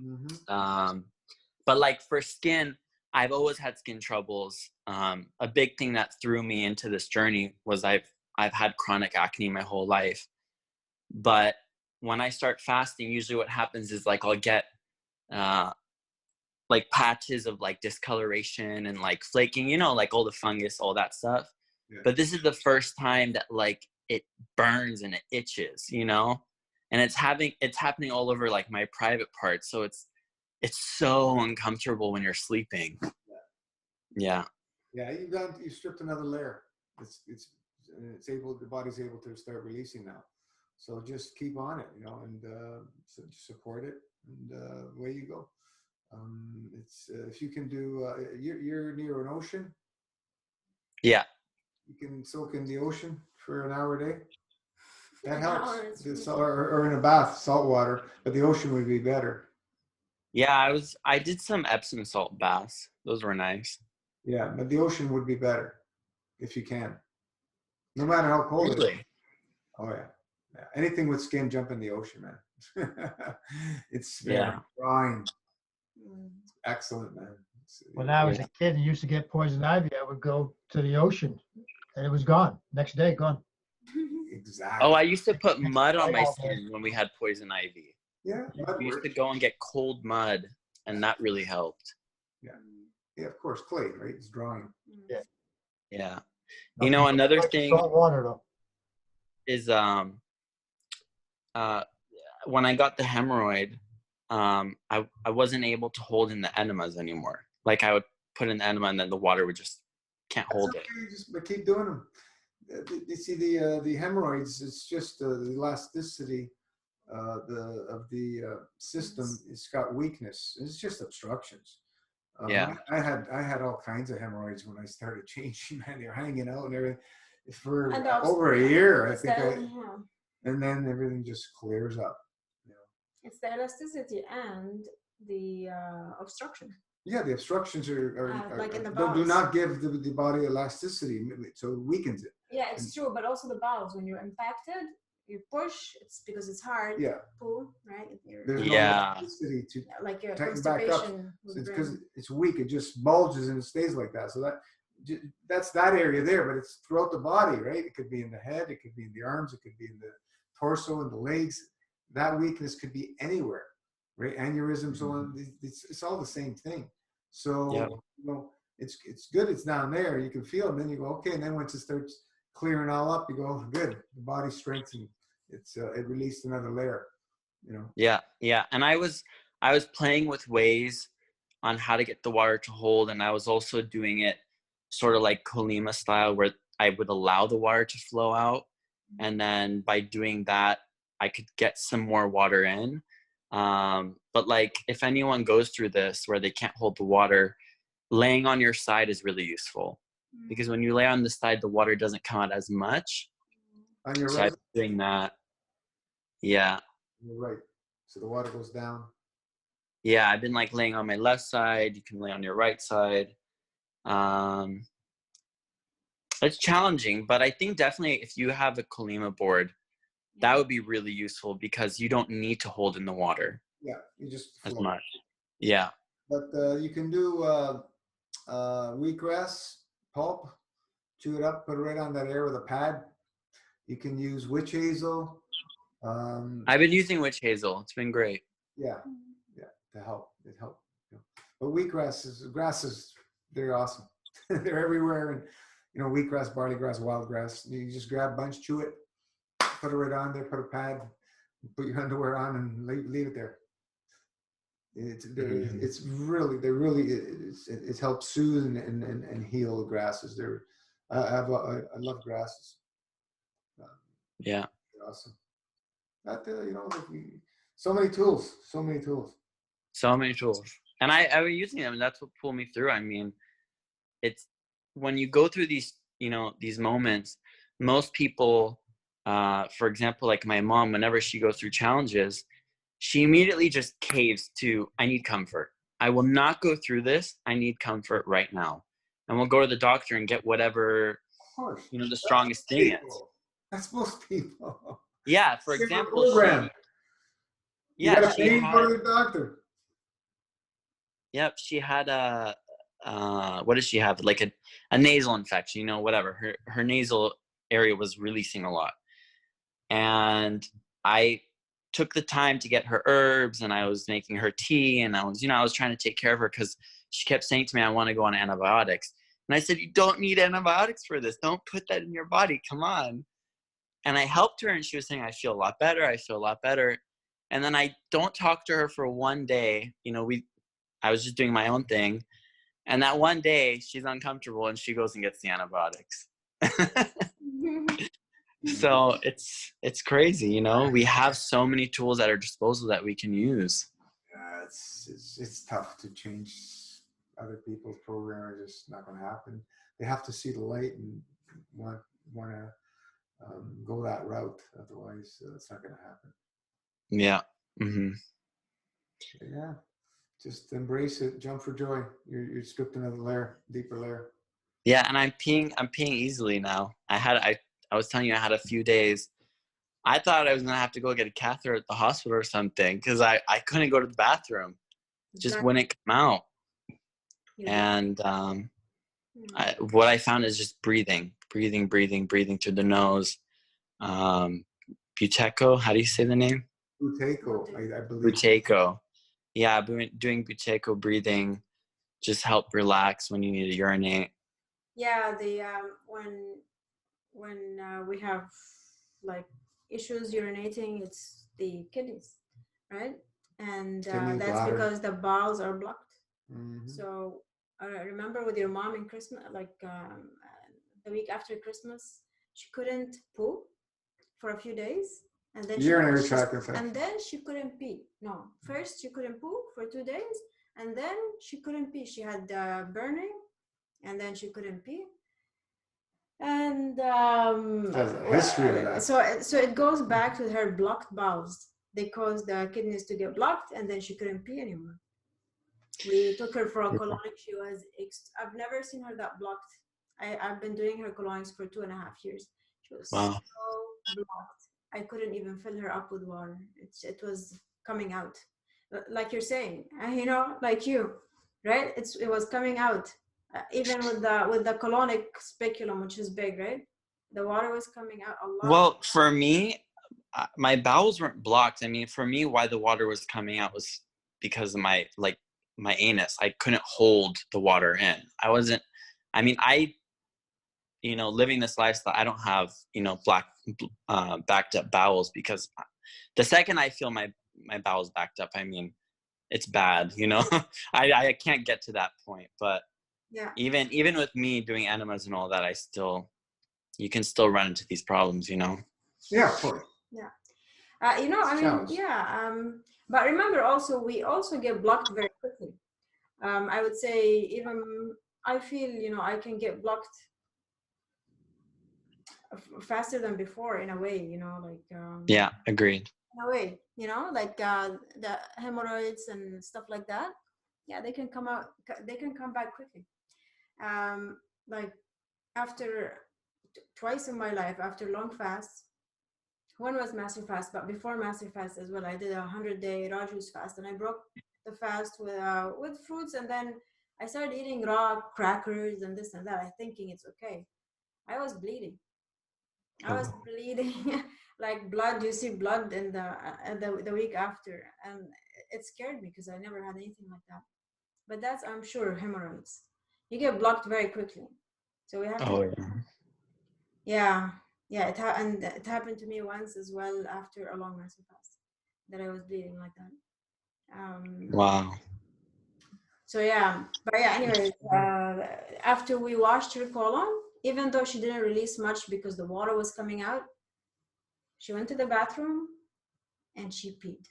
Mm-hmm. But like for skin, I've always had skin troubles. A big thing that threw me into this journey was I've had chronic acne my whole life. But when I start fasting, usually what happens is like I'll get like patches of like discoloration and like flaking, like all the fungus, all that stuff. Yeah. But this is the first time that like it burns and it itches, and it's happening all over like my private parts. So it's so uncomfortable when you're sleeping. Yeah. Yeah, you stripped another layer. The body's able to start releasing now. So just keep on it, and support it, and away you go. If you can do, you're near an ocean. Yeah. You can soak in the ocean for an hour a day. That helps. Or in a bath, salt water, but the ocean would be better. Yeah, I did some Epsom salt baths. Those were nice. Yeah, but the ocean would be better if you can. No matter how cold it is. Really? Oh yeah. Yeah. Anything with skin, jump in the ocean, man. It's very Yeah. drying. Mm. Excellent, man. When I was a kid and used to get poison ivy, I would go to the ocean and it was gone. Next day, gone. Exactly. Oh, I used to put mud on my Oh, skin when we had poison ivy. Yeah, mud We used to works. go and get cold mud, and that really helped. Yeah, of course, clay, right? It's drying. Yeah. Yeah. You know, another thing Salt water though. is when I got the hemorrhoid, I wasn't able to hold in the enemas anymore. Like I would put in the enema and then the water would just can't hold it. You just keep doing them. You see the hemorrhoids. It's just the elasticity of the system. It's got weakness. It's just obstructions. Yeah. I had all kinds of hemorrhoids when I started changing. Man, they're hanging out and everything for over a year. I think and then everything just clears up. You know? It's the elasticity and the obstruction. Yeah, the obstructions are like in the do bowels. not give the body elasticity, so it weakens it. Yeah, it's true, but also the bowels. When you're impacted, you push. It's because it's hard. Yeah. Pull, right? There's no Yeah. elasticity to like your tighten back up. constipation. It's because it's weak. It just bulges and it stays like that. So that's that area there, but it's throughout the body, right? It could be in the head, it could be in the arms, it could be in the torso and the legs. That weakness could be anywhere, right? Aneurysm, so on. It's all the same thing. So you know, it's good. It's down there. You can feel it. And then you go, okay. And then once it starts clearing all up, you go, oh, good. The body strengthened. It released another layer. You know. Yeah. And I was playing with ways on how to get the water to hold, and I was also doing it sort of like Colima style, where I would allow the water to flow out, and then by doing that, I could get some more water in. But like if anyone goes through this where they can't hold the water, laying on your side is really useful, because when you lay on the side, the water doesn't come out as much. On your So right. I'm doing that. Yeah. You're right. So the water goes down. Yeah, I've been like laying on my left side. You can lay on your right side. It's challenging, but I think definitely if you have a Colima board, that would be really useful because you don't need to hold in the water. Yeah, you just as float. much. Yeah. But you can do wheatgrass pulp, chew it up, put it right on that area with a pad. You can use witch hazel. I've been using witch hazel. It's been great. Yeah, to help. It helped. But grasses, they're awesome. They're everywhere. And you know, wheatgrass, barley grass, wild grass. You just grab a bunch, chew it, put it right on there, put a pad, put your underwear on, and leave it there. It's really it helps soothe and heal the grasses. I love grasses. Yeah. They're awesome. That you know, so many tools. And I was using them, and that's what pulled me through. I mean, it's when you go through these, you know, these moments, most people, for example, like my mom, whenever she goes through challenges, she immediately just caves to, I need comfort. I will not go through this. I need comfort right now. And we'll go to the doctor and get whatever, you know, the strongest thing is. That's most people. Yeah, for example, she had, go to the doctor. Yep, she had a what does she have? Like a nasal infection, you know, whatever. Her nasal area was releasing a lot. And I took the time to get her herbs, and I was making her tea, and I was trying to take care of her because she kept saying to me, I want to go on antibiotics. And I said, you don't need antibiotics for this. Don't put that in your body. Come on. And I helped her, and she was saying, I feel a lot better. And then I don't talk to her for one day. You know, I was just doing my own thing. And that one day she's uncomfortable and she goes and gets the antibiotics. So it's crazy, you know, we have so many tools at our disposal that we can use. Yeah, it's tough to change other people's program. It's just not going to happen. They have to see the light and want to go that route. Otherwise, it's not going to happen. Yeah. Mm-hmm. Yeah. Just embrace it. Jump for joy. You're stripped another layer, deeper layer. Yeah, and I'm peeing easily now. I I was telling you I had a few days. I thought I was gonna have to go get a catheter at the hospital or something because I couldn't go to the bathroom. It just wouldn't come out. And what I found is just breathing through the nose. Buteco, how do you say the name? Buteco, I believe. Buteco. Yeah, doing Buteco breathing just help relax when you need to urinate. Yeah, the when we have like issues urinating, it's the kidneys, right? And that's because the bowels are blocked. So I remember with your mom in Christmas, like the week after Christmas, she couldn't poo for a few days, and then she couldn't pee. No, first she couldn't poo for 2 days, and then she couldn't pee. She had burning, and then she couldn't pee. And history of that. So it goes back to her blocked bowels. They caused the kidneys to get blocked, and then she couldn't pee anymore. We took her for a colonic. She was I've never seen her that blocked. I've been doing her colonics for 2.5 years. She was so blocked. I couldn't even fill her up with water. It was coming out, like you're saying, you know, like you, right? It was coming out, even with the colonic speculum, which is big, right? The water was coming out a lot. Well, for me, my bowels weren't blocked. I mean, for me, why the water was coming out was because of my anus. I couldn't hold the water in. Living this lifestyle, I don't have, backed up bowels, because the second I feel my bowels backed up, I mean, it's bad, I can't get to that point. But yeah, even with me doing enemas and all that, you can still run into these problems, Yeah, of course. Yeah. But remember also, we also get blocked very quickly. I would say even I feel, I can get blocked faster than before in a way, yeah, agreed. In a way, like the hemorrhoids and stuff like that. Yeah, they can come back quickly. Like after twice in my life, after long fasts. One was master fast, but before master fast as well, I did a 100-day raw juice fast, and I broke the fast with fruits, and then I started eating raw crackers and this and that, thinking it's okay. I was bleeding. Like blood. You see blood in the week after, and it scared me because I never had anything like that. But that's, I'm sure, hemorrhoids. You get blocked very quickly, so we have to. Yeah. Yeah, it happened to me once as well after a long master fast, that I was bleeding like that. Wow. So yeah, but yeah, anyways, after we washed her colon, even though she didn't release much because the water was coming out, she went to the bathroom and she peed.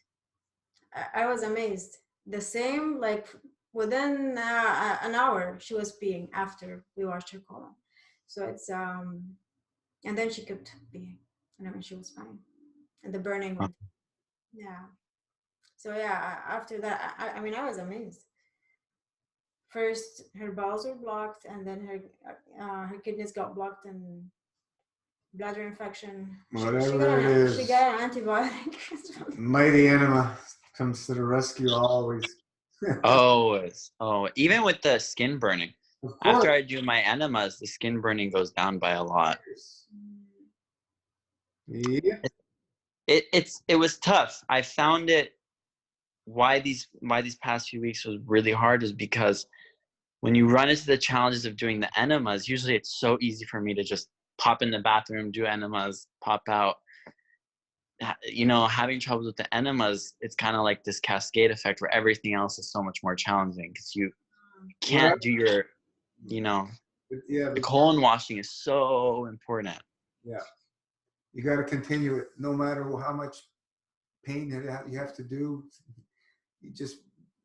I was amazed. The same, like within an hour, she was peeing after we washed her colon. So it's and then she kept peeing, and I mean, she was fine, and the burning went. Yeah. So yeah, after that, I mean, I was amazed. First, her bowels were blocked, and then her kidneys got blocked, and bladder infection. Whatever it is. She got an antibiotic. Mighty enema comes to the rescue always. Always. Oh, even with the skin burning. After I do my enemas, the skin burning goes down by a lot. Yeah. It was tough. I found it why these past few weeks was really hard is because when you run into the challenges of doing the enemas, usually it's so easy for me to just pop in the bathroom, do enemas, pop out. Having troubles with the enemas, it's kind of like this cascade effect where everything else is so much more challenging because you can't do your, the colon washing is so important. Yeah. You got to continue it no matter how much pain you have to do. You just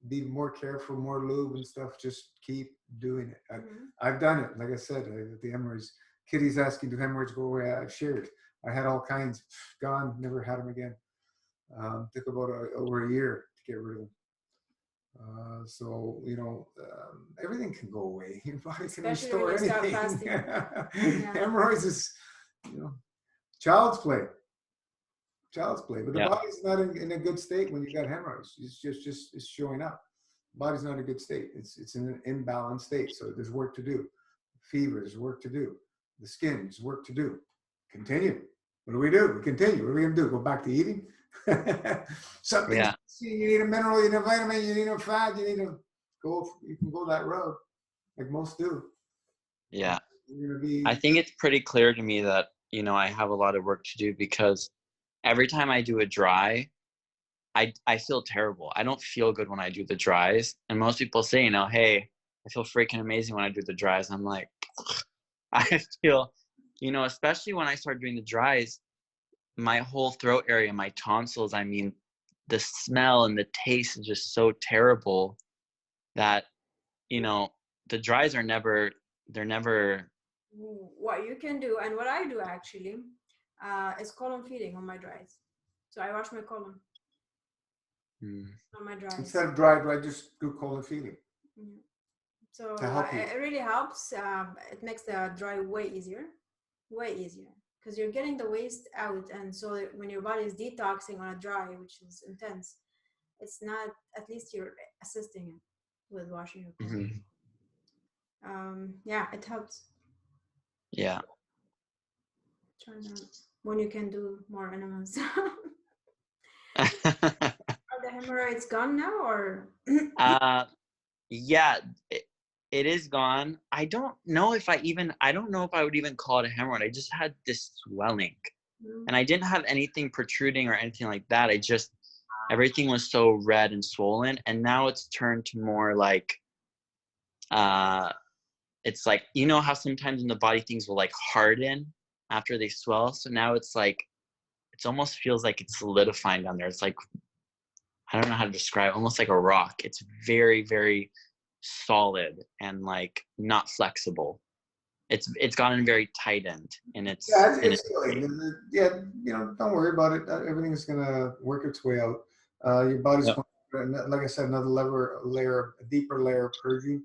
be more careful, more lube and stuff. Just keep doing it. I've done it. Like I said, the hemorrhoids. Kitty's asking, do hemorrhoids go away? I've shared. I had all kinds. Gone. Never had them again. Took about over a year to get rid of them. So, everything can go away. Your body can restore anything. Hemorrhoids is you know, child's play. Child's play. But the Yeah. body's not in a good state when you got hemorrhoids. It's just it's showing up. The body's not in a good state. It's in an imbalanced state. So there's work to do. Fever, there's work to do. The skin, there's work to do. Continue. What do? We continue. What are we gonna do? Go back to eating? Something. Yeah. You need a mineral, you need a vitamin, you need a fat, you need to go. You can go that road, like most do. Yeah. You're gonna be. I think it's pretty clear to me that, you know, I have a lot of work to do, because every time I do a dry, I feel terrible. I don't feel good when I do the dries. And most people say, you know, hey, I feel freaking amazing when I do the dries. I'm like, I feel, you know, especially when I start doing the dries, my whole throat area, my tonsils, I mean, the smell and the taste is just so terrible that, you know, the dries are never, they're never. What you can do, and what I do actually, is colon feeding on my dries. So I wash my colon on my dries. Instead of dry, just do colon feeding. So To help you. it really helps. It makes the dry way easier, because you're getting the waste out. And so when your body is detoxing on a dry, which is intense, it's not, at least you're assisting it with washing your colon. Yeah, it helps. Yeah. Try that when you can do more enemas. Are the hemorrhoids gone now, or? Yeah, it is gone. I don't know if I would even call it a hemorrhoid. I just had this swelling, and I didn't have anything protruding or anything like that. Everything was so red and swollen, and now it's turned to more like, it's like, you know how sometimes in the body things will like harden after they swell. So now it's like, it almost feels like it's solidifying down there. It's like, I don't know how to describe it, almost like a rock. It's very, very solid and like not flexible. It's gotten very tightened, and it's healing. Yeah, you know, don't worry about it. Everything's gonna work its way out. Your body's going, like I said, another layer, a deeper layer of purging,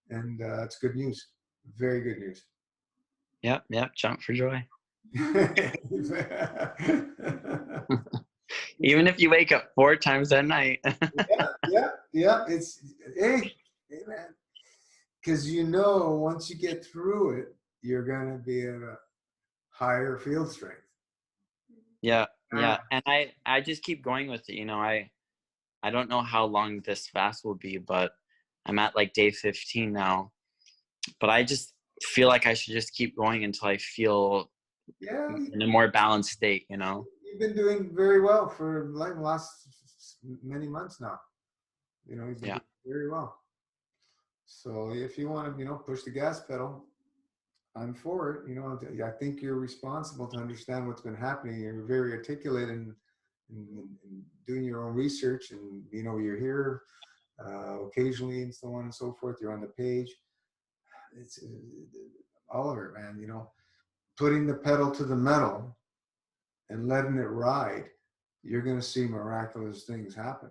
and it's good news. Very good news. Yep. Jump for joy. Even if you wake up 4 times at night. yeah. It's hey man, because you know, once you get through it, you're gonna be at a higher field strength. Yeah. And I just keep going with it. You know, I don't know how long this fast will be, but I'm at like day 15 now. But I just feel like I should just keep going until I feel in a more balanced state, you know? You've been doing very well for like the last many months now. You know, you've been doing very well. So if you want to, you know, push the gas pedal, I'm for it. You know, I think you're responsible to understand what's been happening. You're very articulate in doing your own research, and you know, you're here occasionally and so on and so forth. You're on the page. It's all of it, man. You know, putting the pedal to the metal and letting it ride, you're going to see miraculous things happen.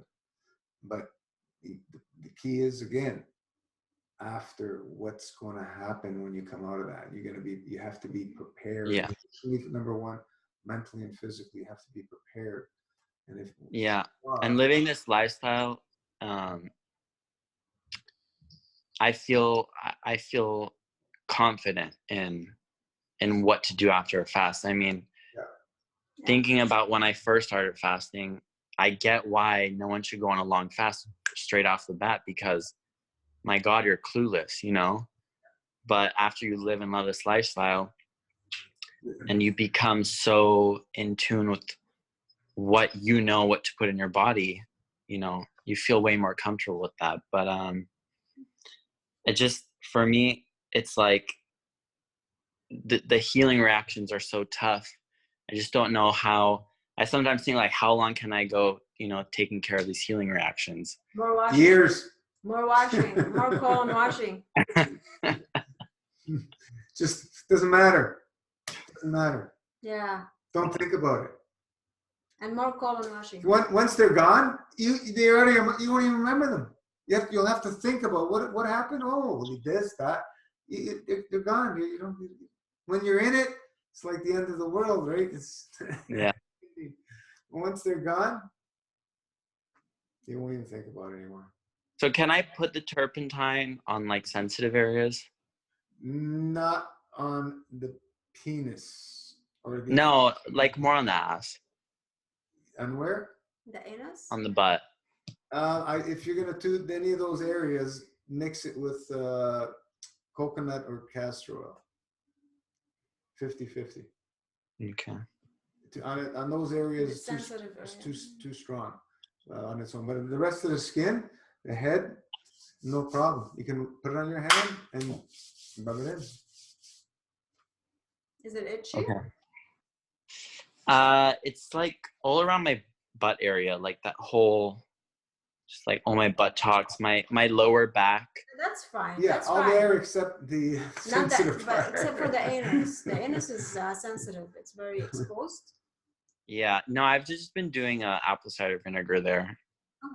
But the key is, again, after what's going to happen when you come out of that, you have to be prepared. Yeah. Number one, mentally and physically, you have to be prepared. And and living this lifestyle, I feel confident in what to do after a fast. I mean, thinking about when I first started fasting, I get why no one should go on a long fast straight off the bat, because my God, you're clueless, you know? But after you live and love this lifestyle and you become so in tune with what you know, what to put in your body, you know, you feel way more comfortable with that. But it just, for me, it's like the healing reactions are so tough. I just don't know how. I sometimes think like, how long can I go, you know, taking care of these healing reactions? More washing. Years. More washing. More colon washing. Just doesn't matter. Doesn't matter. Yeah. Don't think about it. And more colon washing. Once they're gone, you won't even remember them. You'll have to think about what happened. Oh, this, that. They're gone. You know, when you're in it, it's like the end of the world, right? It's Yeah. Once they're gone, you won't even think about it anymore. So can I put the turpentine on like sensitive areas? Not on the penis or the. No, like more on the ass, And where? The anus? on the butt. If you're gonna do any of those areas, mix it with coconut or castor oil. 50-50. Okay. On those areas, It's sensitive it's area. too strong on its own. But the rest of the skin, the head, no problem. You can put it on your hand and rub it in. Is it itchy? Okay. It's like all around my butt area, like that whole, just like all my buttocks, my lower back. That's fine. Yeah, That's all fine. there except the Not sensitive that, part. but except for the anus. The anus is sensitive. It's very exposed. Yeah, no, I've just been doing apple cider vinegar there.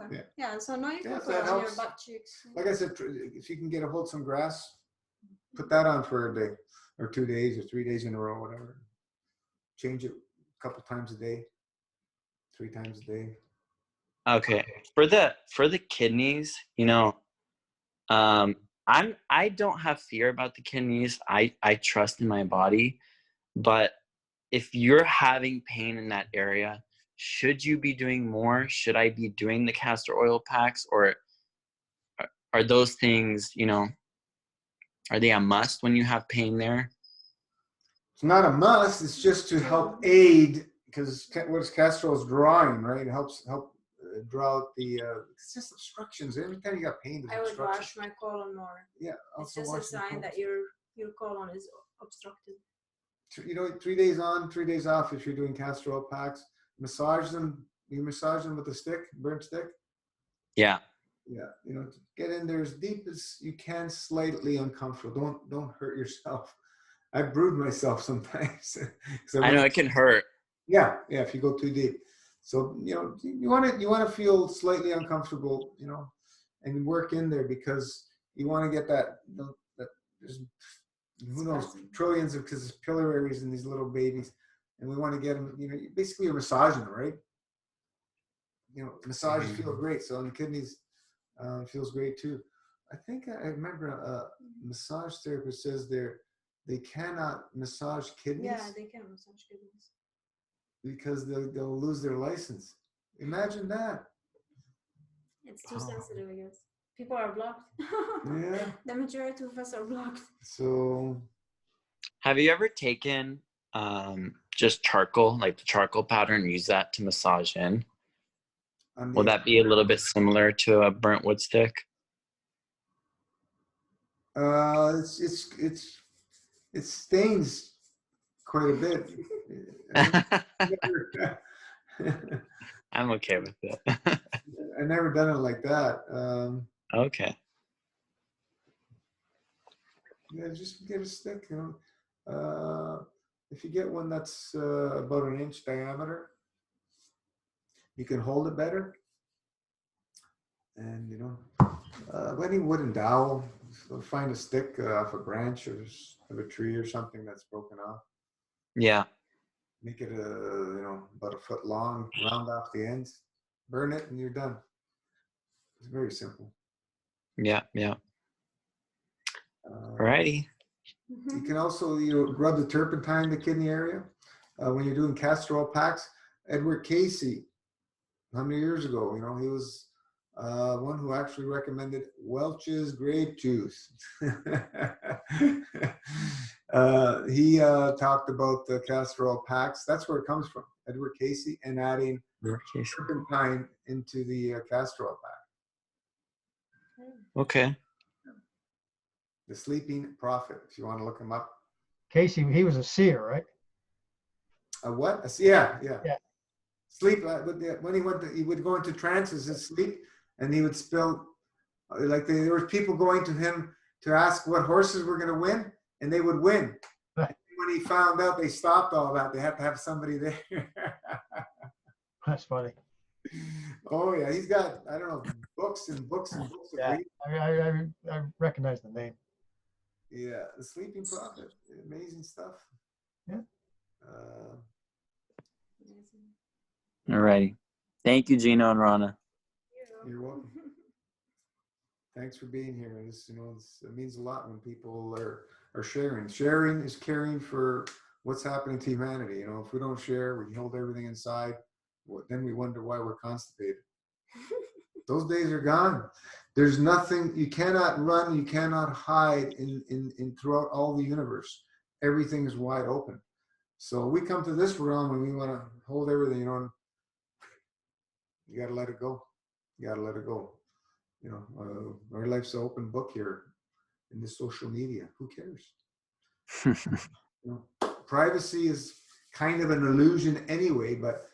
Okay. Yeah. So now you can Yeah, put that it on your helps. butt cheeks. Like I said, if you can get a hold of some grass, put that on for a day or 2 days or 3 days in a row, whatever. Change it a couple times a day, 3 times a day. Okay, for the kidneys, you know, I don't have fear about the kidneys. I trust in my body, but if you're having pain in that area, should you be doing more? Should I be doing the castor oil packs, or are those things, you know, are they a must when you have pain there? It's not a must. It's just to help aid, because what is castor oil is drawing, right? It help draw out the. It's just obstructions. Every time you got pain, I there's would obstructions. wash my colon more. Yeah, It's also just a wash the sign that colon. your colon is obstructed. You know, 3 days on, 3 days off. If you're doing castor oil packs, massage them. You massage them with a stick, burnt stick. Yeah. Yeah, you know, get in there as deep as you can, slightly uncomfortable. Don't hurt yourself. I brood myself sometimes. I know it can hurt. Yeah, if you go too deep. So you know, you want to feel slightly uncomfortable, you know, and work in there, because you want to get that there's who knows trillions of capillaries in these little babies, and we want to get them. You know, basically you're massaging them, right? You know, massages feel great. So on the kidneys. Feels great too. I think I remember a massage therapist says they cannot massage kidneys. Yeah, they can massage kidneys because they'll lose their license. Imagine that. It's too sensitive, I guess. People are blocked. Yeah. The majority of us are blocked. So, have you ever taken just charcoal, like the charcoal powder, and use that to massage in? Will that be a little bit similar to a burnt wood stick? It stains quite a bit. I'm okay with it. I've never done it like that. Okay. Yeah, just get a stick. You know, if you get one that's about an inch diameter, you can hold it better. And you know, any wooden dowel, find a stick off a branch of a tree or something that's broken off. Yeah. Make it you know, about a foot long, round off the ends, burn it, and you're done. It's very simple. Yeah. Alrighty. You can also rub the turpentine in the kidney area when you're doing castor oil packs. Edward Casey, how many years ago? You know, he was one who actually recommended Welch's grape juice. He talked about the castor oil packs. That's where it comes from, Edward Casey, and adding turpentine into the castor oil pack. Okay. The Sleeping Prophet, if you want to look him up. Casey, he was a seer, right? A what? Yeah. Sleep. When he would go into trances and sleep, and he would spill. Like there were people going to him to ask what horses were going to win, and they would win. When he found out, they stopped all that. They had to have somebody there. That's funny. Oh yeah, he's got, I don't know, books and books and books. Yeah, I recognize the name. Yeah, the Sleeping Prophet, amazing stuff. Yeah. All righty. Thank you, Gino and Rana. You're welcome. Thanks for being here. This, it means a lot when people are sharing. Sharing is caring for what's happening to humanity. If we don't share, we hold everything inside. Then we wonder why we're constipated. Those days are gone. There's nothing, you cannot run, you cannot hide in throughout all the universe. Everything is wide open. So we come to this realm and we want to hold everything, you got to let it go. You got to let it go. Our life's an open book here in the social media. Who cares? Privacy is kind of an illusion anyway, but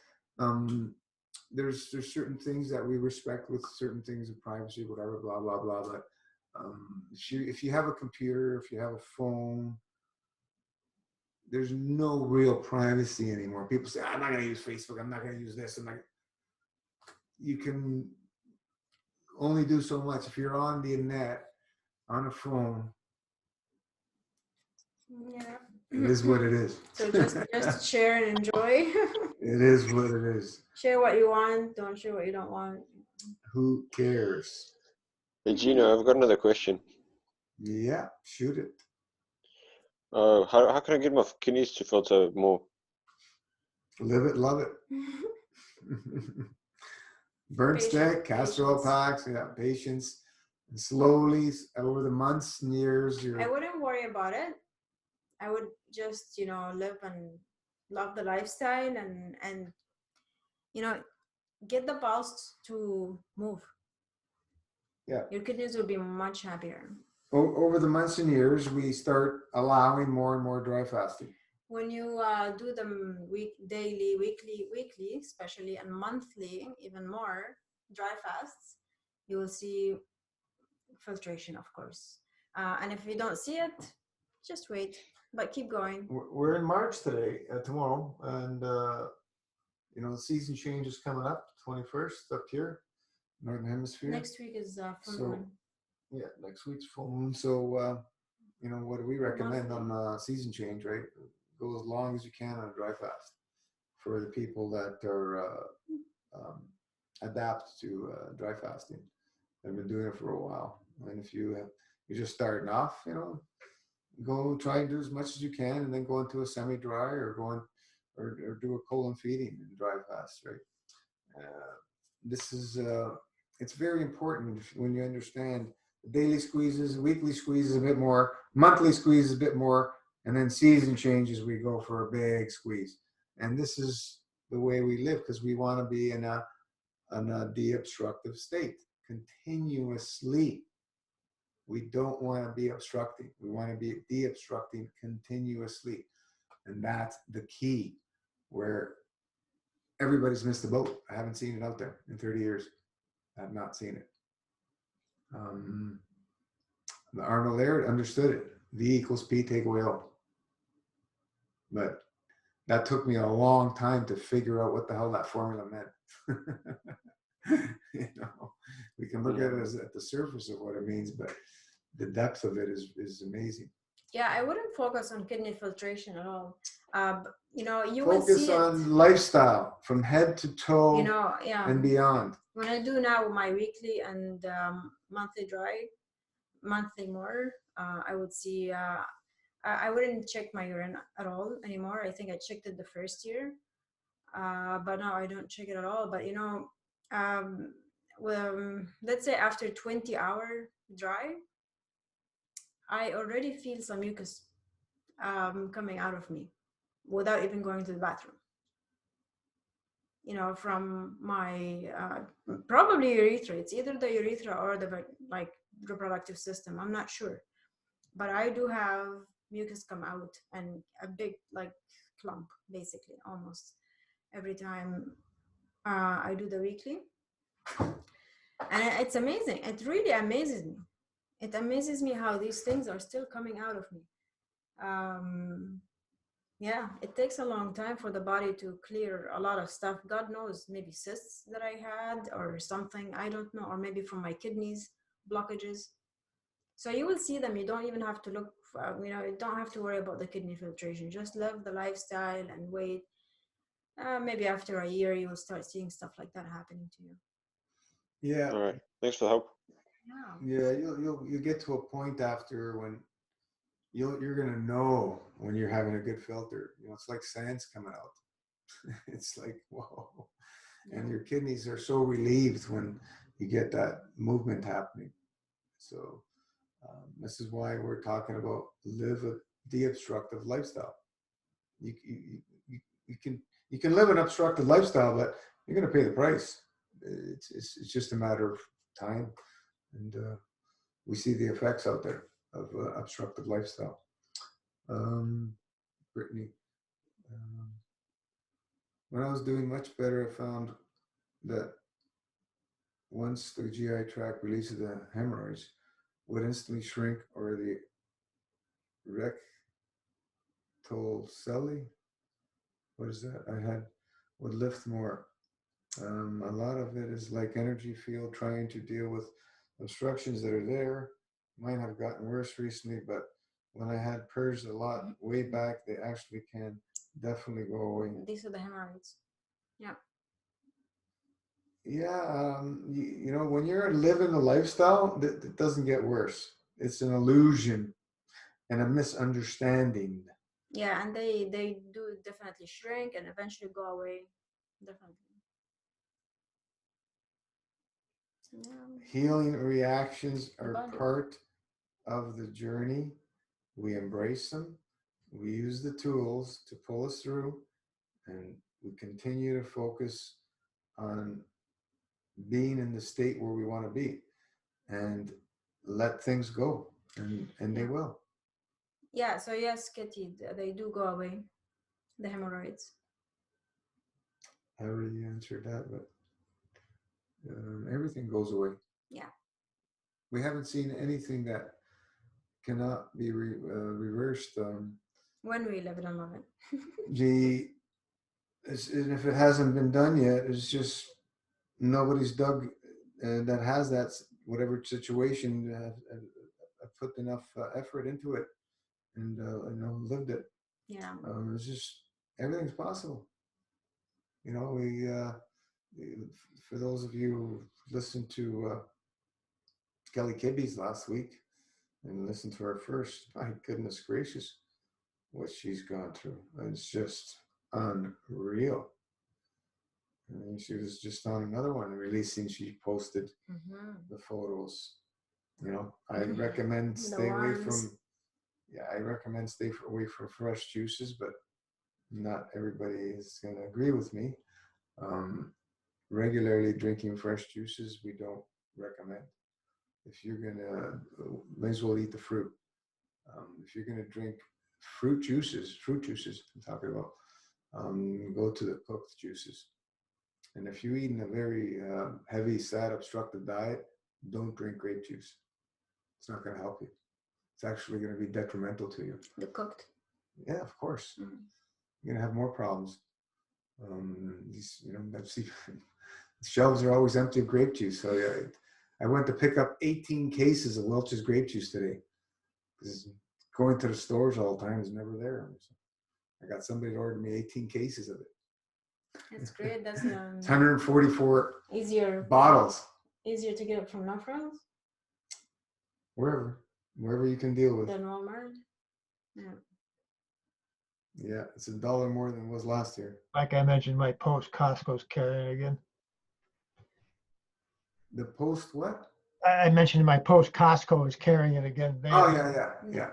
there's certain things that we respect with certain things of privacy, whatever, blah, blah, blah. But if you have a computer, if you have a phone, there's no real privacy anymore. People say, I'm not going to use Facebook. I'm not going to use this. You can only do so much. If you're on the net, on a phone, yeah, it is what it is. So just share and enjoy. It is what it is. Share what you want. Don't share what you don't want. Who cares? Hey, Gino, I've got another question. Yeah, shoot it. How can I get my kidneys to filter more? Live it, love it. Burnt stick, castor oil packs, patience. And slowly, over the months and years, I wouldn't worry about it. I would just, live and love the lifestyle and get the pulse to move. Yeah. Your kidneys will be much happier. Over the months and years, we start allowing more and more dry fasting. When you do them daily, weekly, especially, and monthly, even more dry fasts, you will see filtration, of course. And if you don't see it, just wait, but keep going. We're in March today, tomorrow, and the season change is coming up, 21st up here, Northern Hemisphere. Next week is full moon. Yeah, next week's full moon. So, what do we recommend on season change, right? Go as long as you can on a dry fast for the people that are adapt to dry fasting. I've been doing it for a while. And if you're just starting off, go try and do as much as you can, and then go into a semi-dry or do a colon feeding and dry fast, right? This is it's very important when you understand daily squeezes, weekly squeezes a bit more, monthly squeezes a bit more, and then season changes, we go for a big squeeze. And this is the way we live, because we want to be in a de-obstructive state continuously. We don't want to be obstructing. We want to be de-obstructing continuously. And that's the key, where everybody's missed the boat. I haven't seen it out there in 30 years. I've not seen it. Arnold Laird understood it. V equals P, take away O. But that took me a long time to figure out what the hell that formula meant. We can look at it as at the surface of what it means, but the depth of it is amazing. Yeah, I wouldn't focus on kidney filtration at all. You focus will see on it. Lifestyle from head to toe, and beyond. When I do now my weekly and monthly dry, monthly more, I would see. I wouldn't check my urine at all anymore. I think I checked it the first year, but now I don't check it at all. But let's say after 20-hour dry, I already feel some mucus coming out of me without even going to the bathroom. From my probably urethra. It's either the urethra or the reproductive system. I'm not sure, but I do have mucus come out, and a big clump, basically, almost every time I do the weekly. And it's amazing. It really amazes me. It amazes me how these things are still coming out of me. Yeah, it takes a long time for the body to clear a lot of stuff. God knows, maybe cysts that I had or something, I don't know, or maybe from my kidneys, blockages. So you will see them. You don't even have to look you don't have to worry about the kidney filtration. Just live the lifestyle and wait. Maybe after a year, you will start seeing stuff like that happening to you. Yeah. All right. Thanks for the help. Yeah, you'll get to a point after when you're gonna know when you're having a good filter. It's like sand's coming out. It's like, whoa. And your kidneys are so relieved when you get that movement happening. So this is why we're talking about live a de-obstructive lifestyle. You can live an obstructive lifestyle, but you're going to pay the price. It's just a matter of time, and we see the effects out there of obstructive lifestyle. Brittany, when I was doing much better, I found that once the GI tract releases the hemorrhoids, would instantly shrink, or the rectocele, what is that? Would lift more. A lot of it is like energy field trying to deal with obstructions that are there. Mine have gotten worse recently, but when I had purged a lot way back, they actually can definitely go away. These are the hemorrhoids. Yeah. Yeah, when you're living a lifestyle, it doesn't get worse. It's an illusion and a misunderstanding. Yeah, and they do definitely shrink and eventually go away. Definitely. Yeah. Healing reactions are part of the journey. We embrace them. We use the tools to pull us through, and we continue to focus on being in the state where we want to be, and let things go, and they will. Yeah, so yes, Kitty, they do go away, the hemorrhoids. I already answered that, but everything goes away. Yeah. We haven't seen anything that cannot be reversed. When we live it and love it. And if it hasn't been done yet, it's just nobody's dug that has that, whatever situation, put enough effort into it and lived it. Yeah. It's just, everything's possible. We for those of you who listened to Kelly Kibbe's last week and listened to her first, my goodness gracious, what she's gone through. It's just unreal. And she was just on another one releasing. She posted the photos. I recommend stay away from. Yeah, I recommend stay away from fresh juices, but not everybody is going to agree with me. Regularly drinking fresh juices, we don't recommend. If you're gonna, may as well eat the fruit. If you're gonna drink fruit juices, I'm talking about, go to the cooked juices. And if you're eating a very heavy, sad, obstructive diet, don't drink grape juice. It's not going to help you. It's actually going to be detrimental to you. The cooked. Yeah, of course. You're going to have more problems. The shelves are always empty of grape juice. So yeah, I went to pick up 18 cases of Welch's grape juice today, because going to the stores all the time is never there. So I got somebody to order me 18 cases of it. That's great. That's 144 easier bottles. Easier to get it from Nafras? Wherever you can deal with. Than Walmart? Yeah. Yeah, it's $1 more than it was last year. Like I mentioned, my post Costco's carrying again. The post what? I mentioned my post Costco is carrying it again. Yeah.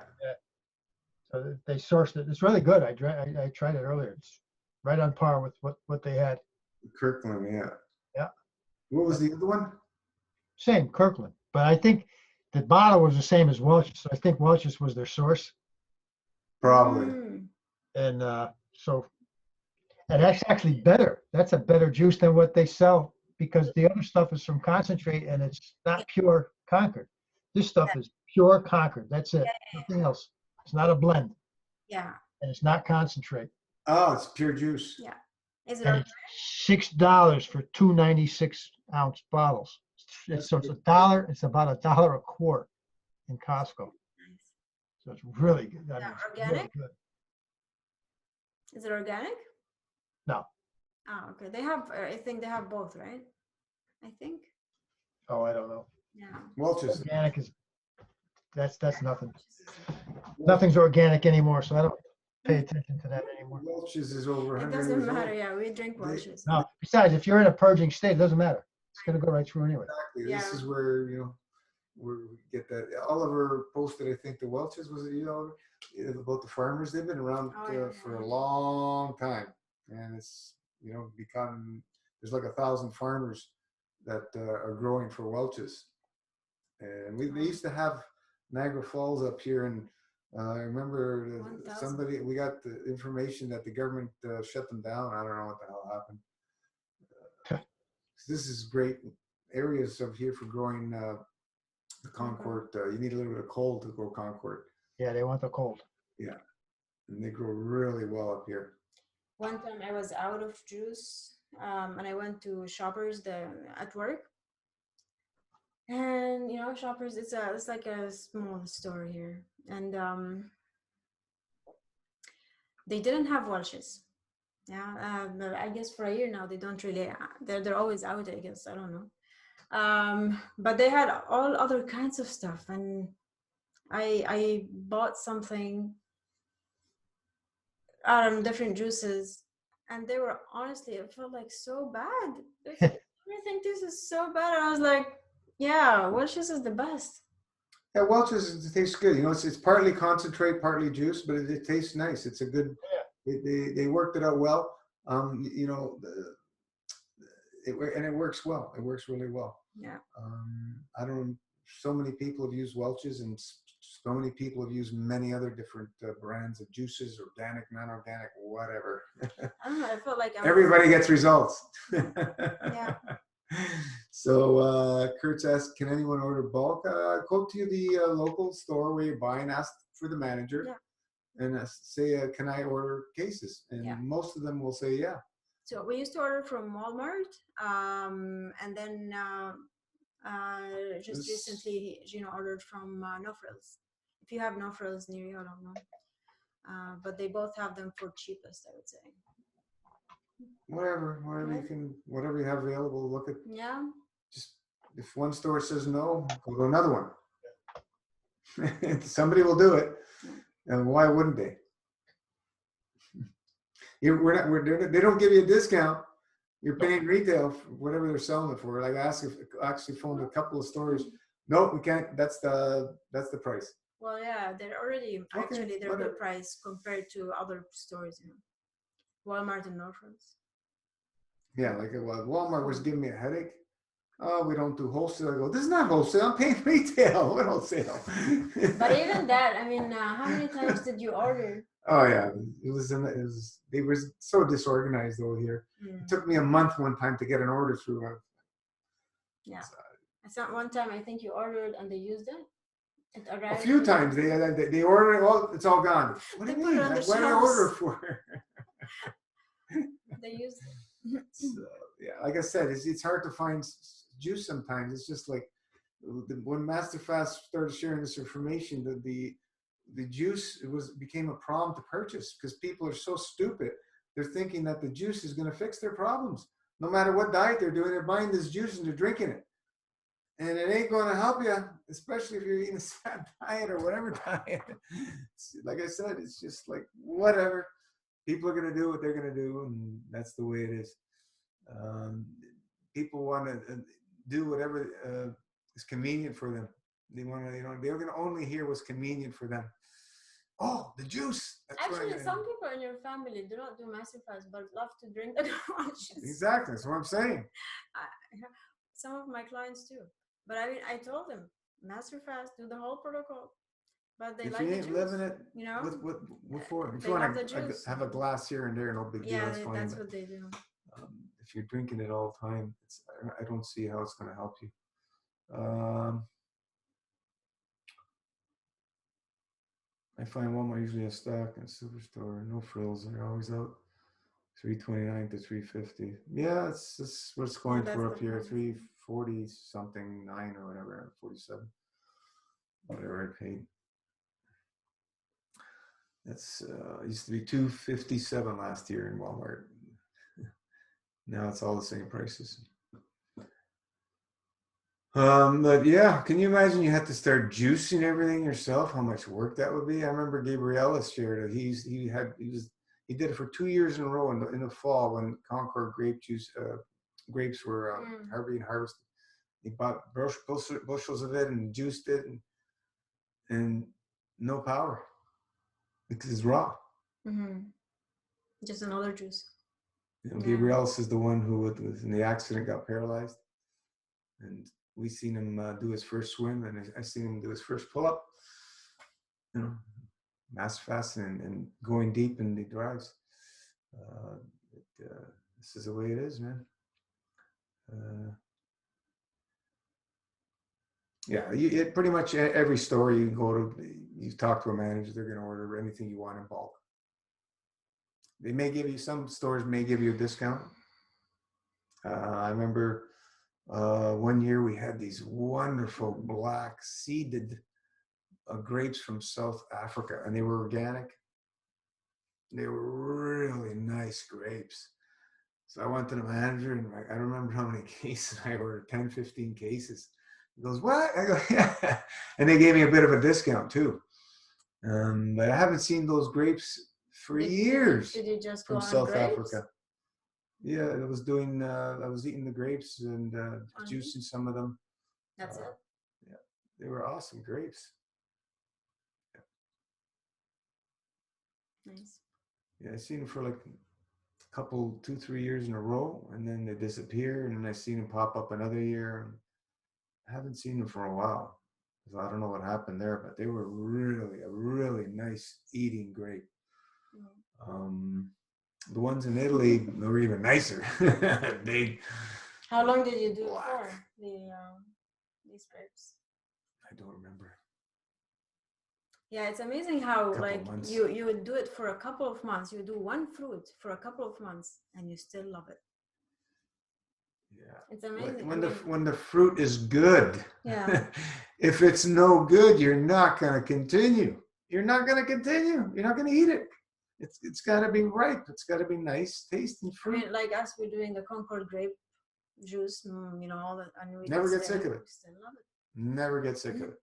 So they sourced it. It's really good. I tried it earlier. It's right on par with what they had. Kirkland, yeah. Yeah. What was the other one? Same, Kirkland. But I think the bottle was the same as Welch's. So I think Welch's was their source. Probably. And so, and that's actually better. That's a better juice than what they sell, because the other stuff is from concentrate and it's not pure Concord. This stuff is pure Concord. That's it. Nothing else. It's not a blend. Yeah. And it's not concentrate. Oh, it's pure juice. Yeah. Is and it's $6 for 296 ounce bottles. So it's $1. It's about $1 a quart in Costco. So it's really good. I mean, Yeah, it's really organic? good. Is it organic? No. Oh, okay. They have, I think they have both, right? I think. Oh, I don't know. Yeah. Welch's. Organic is, that's nothing. Nothing's organic anymore, so I don't pay attention to that anymore. Welch's is over It 100 doesn't years matter. old. Yeah, we drink Welch's. No, besides, if you're in a purging state, it doesn't matter. It's gonna go right through anyway. Exactly. Yeah. This is where, you know, where we get that. Oliver posted, I think, the Welch's, was it you, Oliver? About the farmers. They've been around Oh, yeah, for yeah. a long time. And it's, you know, become, there's like 1,000 farmers that are growing for Welch's. And they used to have Niagara Falls up here, and I remember 1,000. somebody, we got the information that the government shut them down. I don't know what the hell happened. This is great areas of here for growing the Concord. You need a little bit of cold to grow Concord. Yeah, they want the cold. Yeah, and they grow really well up here. One time I was out of juice, and I went to Shoppers at work. And you know, Shoppers, it's like a small store here, and they didn't have Welch's. Yeah, but I guess for a year now they don't really. They're always out. I guess I don't know. But they had all other kinds of stuff, and I bought something different juices, and they were, honestly, it felt like so bad. I think this is so bad. And I was like, yeah, Welch's is the best. Yeah, Welch's, it tastes good. You know, it's partly concentrate, partly juice, but it tastes nice. It's a good. They worked it out well. You know, and it works well. It works really well. Yeah. I don't. So many people have used Welch's, and so many people have used many other different brands of juices, organic, non-organic, whatever. I don't know. I felt like Everybody gets results. Yeah. So Kurt's asked, can anyone order bulk? Go to the local store where you buy and ask for the manager. Yeah. And say, can I order cases? And Yeah. most of them will say, yeah. So we used to order from Walmart, and then just recently, ordered from No Frills. If you have No Frills near you, I don't know. But they both have them for cheapest, I would say. Whatever you can, whatever you have available, look at. Yeah. Just if one store says no, go to another one. Somebody will do it, and why wouldn't they? They don't give you a discount. You're paying retail for whatever they're selling it for. Like I actually phoned a couple of stores. Nope, we can't. That's the price. Well, yeah, they're already actually they're good price compared to other stores, Walmart and No Frills. Yeah, like Walmart was giving me a headache. Oh, we don't do wholesale. I go, this is not wholesale. I'm paying retail. What wholesale? But even that, I mean, how many times did you order? Oh yeah, they were so disorganized over here. It took me a month one time to get an order through. Yeah, it's not one time. I think you ordered and they used it. It arrived. A few times they ordered it. Well, it's all gone. What do you mean? What did I order for? They used it. So, yeah, like I said, it's hard to find juice sometimes. It's just like when MasterFast started sharing this information, that the juice became a problem to purchase because people are so stupid. They're thinking that the juice is going to fix their problems. No matter what diet they're doing, they're buying this juice and they're drinking it. And it ain't going to help you, especially if you're eating a fat diet or whatever diet. Like I said, it's just like whatever. People are going to do what they're going to do, and that's the way it is. People want to do whatever is convenient for them. They want to, they're going to only hear what's convenient for them. Oh, the juice. That's actually, some people in your family do not do MasterFast, but love to drink the juice. Exactly, that's what I'm saying. Some of my clients too. But I mean, I told them, MasterFast, do the whole protocol. But they like the juice. If you ain't living it, what for? If you want to have a glass here and there, no big deal, that's fine. That's what they do. If you're drinking it all the time, I don't see how it's going to help you. I find Walmart usually has stock in Superstore, No Frills, and they're always out. $329 to $350. Yeah, that's what it's going for up here. $340 something 9 or whatever, 47. Whatever I paid. That's used to be $257 last year in Walmart. Now it's all the same prices. But yeah, can you imagine you had to start juicing everything yourself? How much work that would be? I remember Gabriella shared it. He did it for 2 years in a row in the fall when Concord grapes were being harvested. He bought bushels of it and juiced it, and no power because it's raw. Mm-hmm. Just another juice. You know, Gabrielis is the one who was in the accident, got paralyzed, and we seen him do his first swim, and I seen him do his first pull up. You know, mass fast and going deep in the drives. This is the way it is, man. Yeah, it pretty much every store you go to, you talk to a manager, they're going to order anything you want in bulk. They may give you, some stores may give you a discount. I remember 1 year we had these wonderful black seeded grapes from South Africa, and they were organic. They were really nice grapes. So I went to the manager, and I don't remember how many cases I ordered, 10, 15 cases. He goes, what? I go, yeah. And they gave me a bit of a discount too. But I haven't seen those grapes for years. Did you just from go on South grapes? Africa? Yeah, I was eating the grapes and juicing some of them. That's it. Yeah, they were awesome grapes. Yeah. Nice. Yeah, I seen them for like a couple, 2-3 years in a row, and then they disappear, and then I seen them pop up another year. I haven't seen them for a while, so I don't know what happened there, but they were really a really nice eating grape. Mm-hmm. The ones in Italy were even nicer. Big. How long did you do it for? These grapes? I don't remember. Yeah, it's amazing how like you would do it for a couple of months. You do one fruit for a couple of months and you still love it. Yeah, it's amazing. When the fruit is good. Yeah. If it's no good, you're not gonna continue. You're not gonna continue. You're not gonna eat it. It's got to be ripe. It's got to be nice tasting fruit. I mean, like us, we're doing the Concord grape juice. You know, all that. And we never get sick of it. Still love it. Never get sick of it.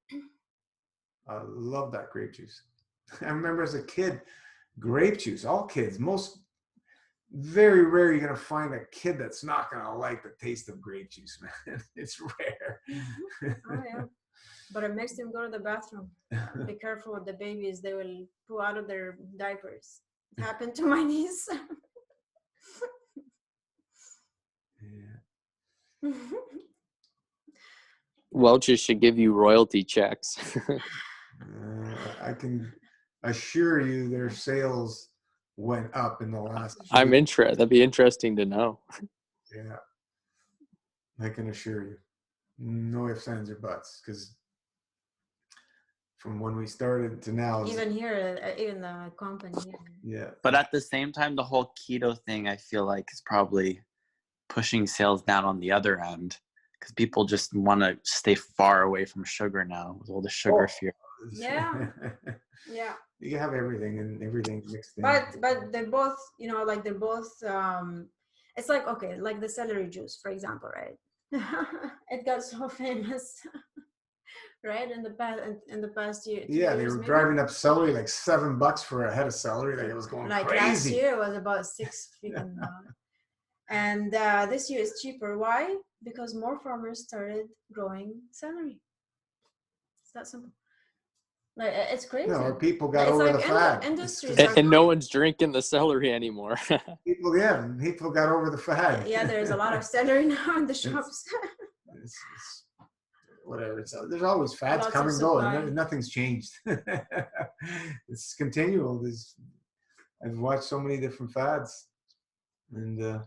I love that grape juice. I remember as a kid, grape juice. All kids, very rare you're gonna find a kid that's not gonna like the taste of grape juice, man. It's rare. Oh yeah. But it makes them go to the bathroom. Be careful with the babies; they will poo out of their diapers. It happened to my niece. Yeah. Welch's should give you royalty checks. I can assure you their sales went up in the last year. I'm interested. That'd be interesting to know. Yeah, I can assure you. No ifs, ands, or buts, because from when we started to now. Even here, even the company. Yeah. But at the same time, the whole keto thing, I feel like, is probably pushing sales down on the other end because people just want to stay far away from sugar now with all the sugar fear. Yeah. Yeah. You have everything and everything mixed in. But they both, you know, like they're both. It's like, okay, like the celery juice, for example, right? It got so famous. Right, in the past year. Yeah, they were driving up celery like $7 for a head of celery. Like it was going like crazy. Last year it was about $6 freaking and this year is cheaper. Why? Because more farmers started growing celery. It's that simple. Like it's crazy. No, or people got over the fad. And no one's drinking the celery anymore. people got over the fad. Yeah, there's a lot of celery now in the shops. It's whatever. There's always fads come and go, and nothing's changed. It's continual. I've watched so many different fads, and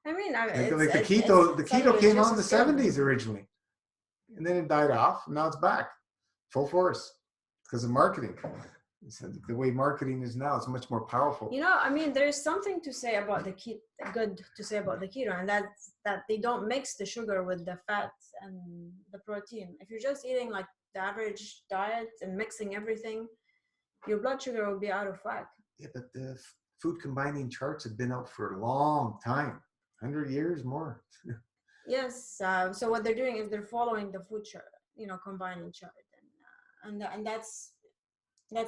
I mean, like the keto came out in the 70s originally, and then it died off, and now it's back, full force, because of marketing. The way marketing is now, it's much more powerful. You know, I mean, there's something to say about the keto, good to say about the keto, and that's that they don't mix the sugar with the fats and the protein. If you're just eating like the average diet and mixing everything, your blood sugar will be out of whack. Yeah, but the food combining charts have been out for a long time, 100 years more. Yes. So what they're doing is they're following the food chart, combining chart, and that's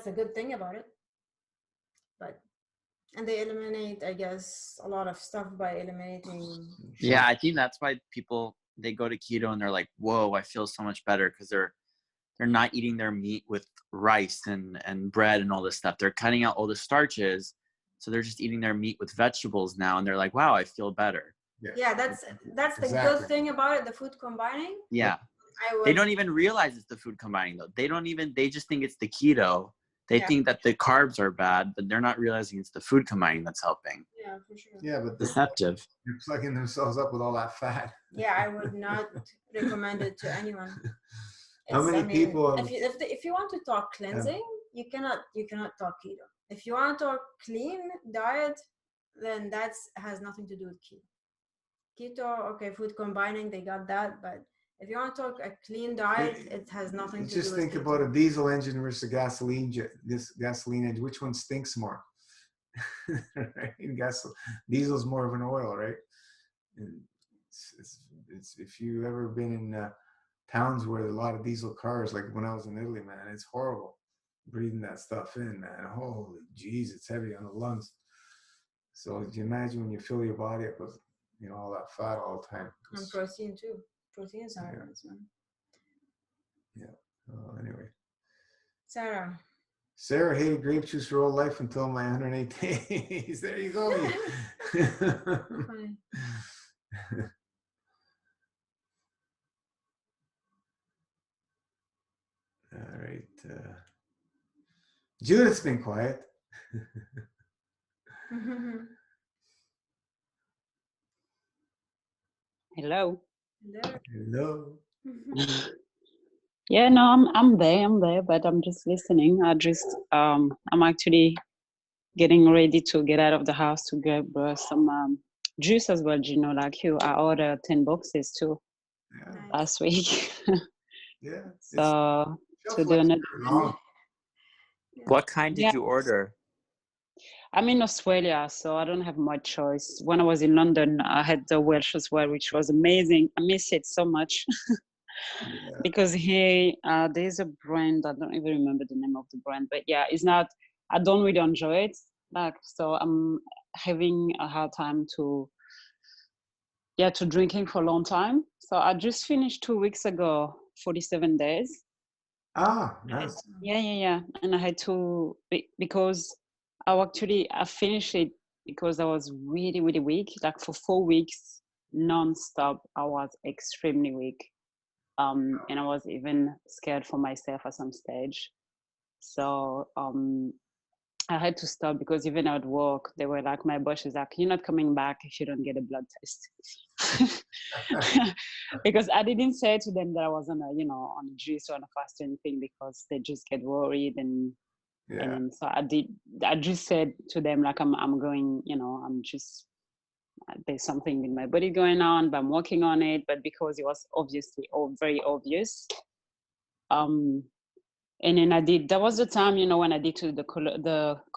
a good thing about it. And they eliminate, I guess, a lot of stuff by eliminating. Yeah, I think that's why people, they go to keto and they're like, whoa, I feel so much better, because they're not eating their meat with rice and bread and all this stuff. They're cutting out all the starches, so they're just eating their meat with vegetables now, and they're like, wow, I feel better. Yeah, that's the good thing about it, the food combining. Yeah. They don't even realize it's the food combining though. They just think it's the keto. They think that the carbs are bad, but they're not realizing it's the food combining that's helping. Yeah, for sure. Yeah, but deceptive. They're plugging themselves up with all that fat. Yeah, I would not recommend it to anyone. How many people? If you want to talk cleansing, you cannot talk keto. If you want to talk clean diet, then that has nothing to do with keto. Keto, okay, food combining, they got that, but if you want to talk a clean diet, it has nothing to do with Just think about a diesel engine versus a gasoline engine. Which one stinks more? Right? Diesel's more of an oil, right? And it's if you've ever been in towns where there are a lot of diesel cars, like when I was in Italy, man, it's horrible breathing that stuff in, man. Holy jeez, it's heavy on the lungs. So you imagine when you fill your body up with all that fat all the time. And protein too. Protein is hard, man. Yeah. Anyway. Sarah hated grape juice her whole life until my 108 days. There you go. All right. Judith's been quiet. Hello. Hello. Yeah, no, I'm there, but I'm just listening. I'm actually getting ready to get out of the house to grab some juice as well, like you. I ordered 10 boxes too last week. Yeah. So to do another one. What kind did you order? I'm in Australia, so I don't have much choice. When I was in London, I had the Welsh as well, which was amazing. I miss it so much. Because here, there's a brand, I don't even remember the name of the brand, but yeah, I don't really enjoy it. So I'm having a hard time to drinking for a long time. So I just finished 2 weeks ago, 47 days. Ah, nice. Yeah. And I had to, because I finished it because I was really, really weak. Like for 4 weeks, non-stop, I was extremely weak. And I was even scared for myself at some stage. So I had to stop because even at work, they were like, my boss is like, you're not coming back if you don't get a blood test. Because I didn't say to them that I was on a juice or on a fast or anything, because they just get worried. And so I just said to them, like, I'm going, there's something in my body going on, but I'm working on it. But because it was obviously very obvious, and then that was the time, when I did the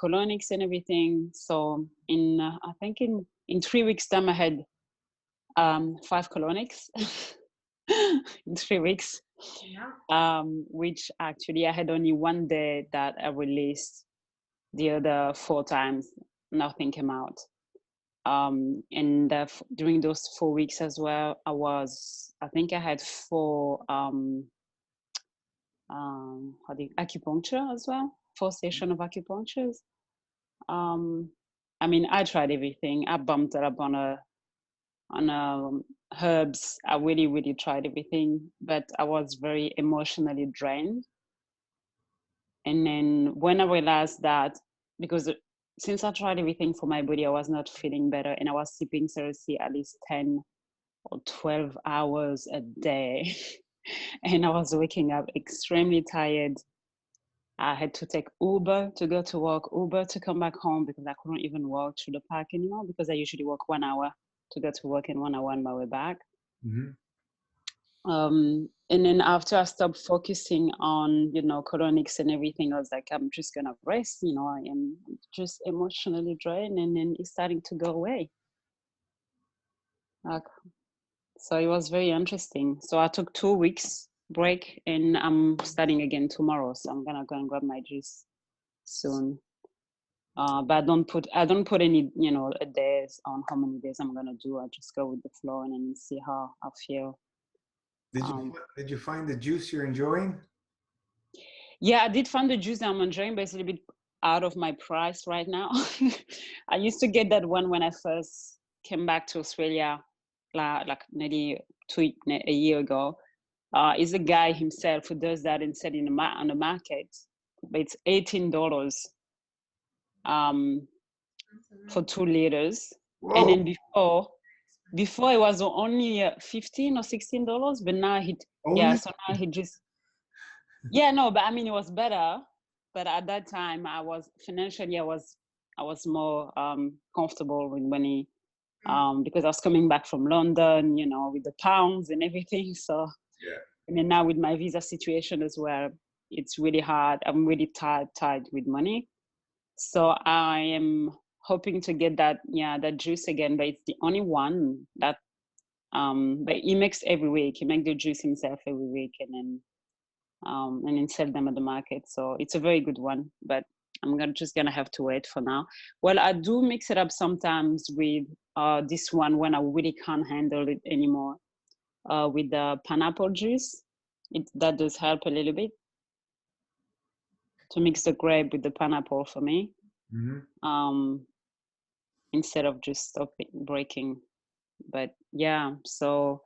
colonics and everything. So I think in 3 weeks time, I had 5 colonics in 3 weeks, which actually I had only one day that I released. The other 4 times, nothing came out. And during those 4 weeks as well, I think I had 4 acupuncture as well, 4 sessions of acupunctures. I tried everything. I bumped it up on herbs. I really, really tried everything, but I was very emotionally drained. And then when I realized that, because since I tried everything for my body, I was not feeling better, and I was sleeping seriously at least 10 or 12 hours a day. And I was waking up extremely tired. I had to take Uber to go to work, Uber to come back home, because I couldn't even walk through the park anymore, because I usually walk 1 hour to go to work and 1 hour on my way back. Mm-hmm. And then after I stopped focusing on, you know, colonics and everything, I was like, I'm just gonna rest, you know, I am just emotionally drained, and then it's starting to go away. Like, so it was very interesting. So I took 2 weeks break, and I'm starting again tomorrow. So I'm gonna go and grab my juice soon. But I don't put any, you know, days on how many days I'm gonna do. I just go with the flow and then see how I feel. Did you find the juice you're enjoying? Yeah, I did find the juice that I'm enjoying, but it's a little bit out of my price right now. I used to get that one when I first came back to Australia, like nearly a year ago. Is a guy himself who does that and sell on the market, but it's $18 for 2 liters. Whoa. And then before it was only $15 or $16, but now so now he just no, but I mean it was better. But at that time, I was financially I was more comfortable with money because I was coming back from London, you know, with the pounds and everything. So and then now with my visa situation as well, it's really hard. I'm really tied with money. So I am hoping to get that juice again, but it's the only one that but he makes every week. He makes the juice himself every week, and then sell them at the market. So it's a very good one, but I'm just gonna have to wait for now. Well, I do mix it up sometimes with this one when I really can't handle it anymore. With the pineapple juice, that does help a little bit to mix the grape with the pineapple for me. Instead of just breaking. But yeah, so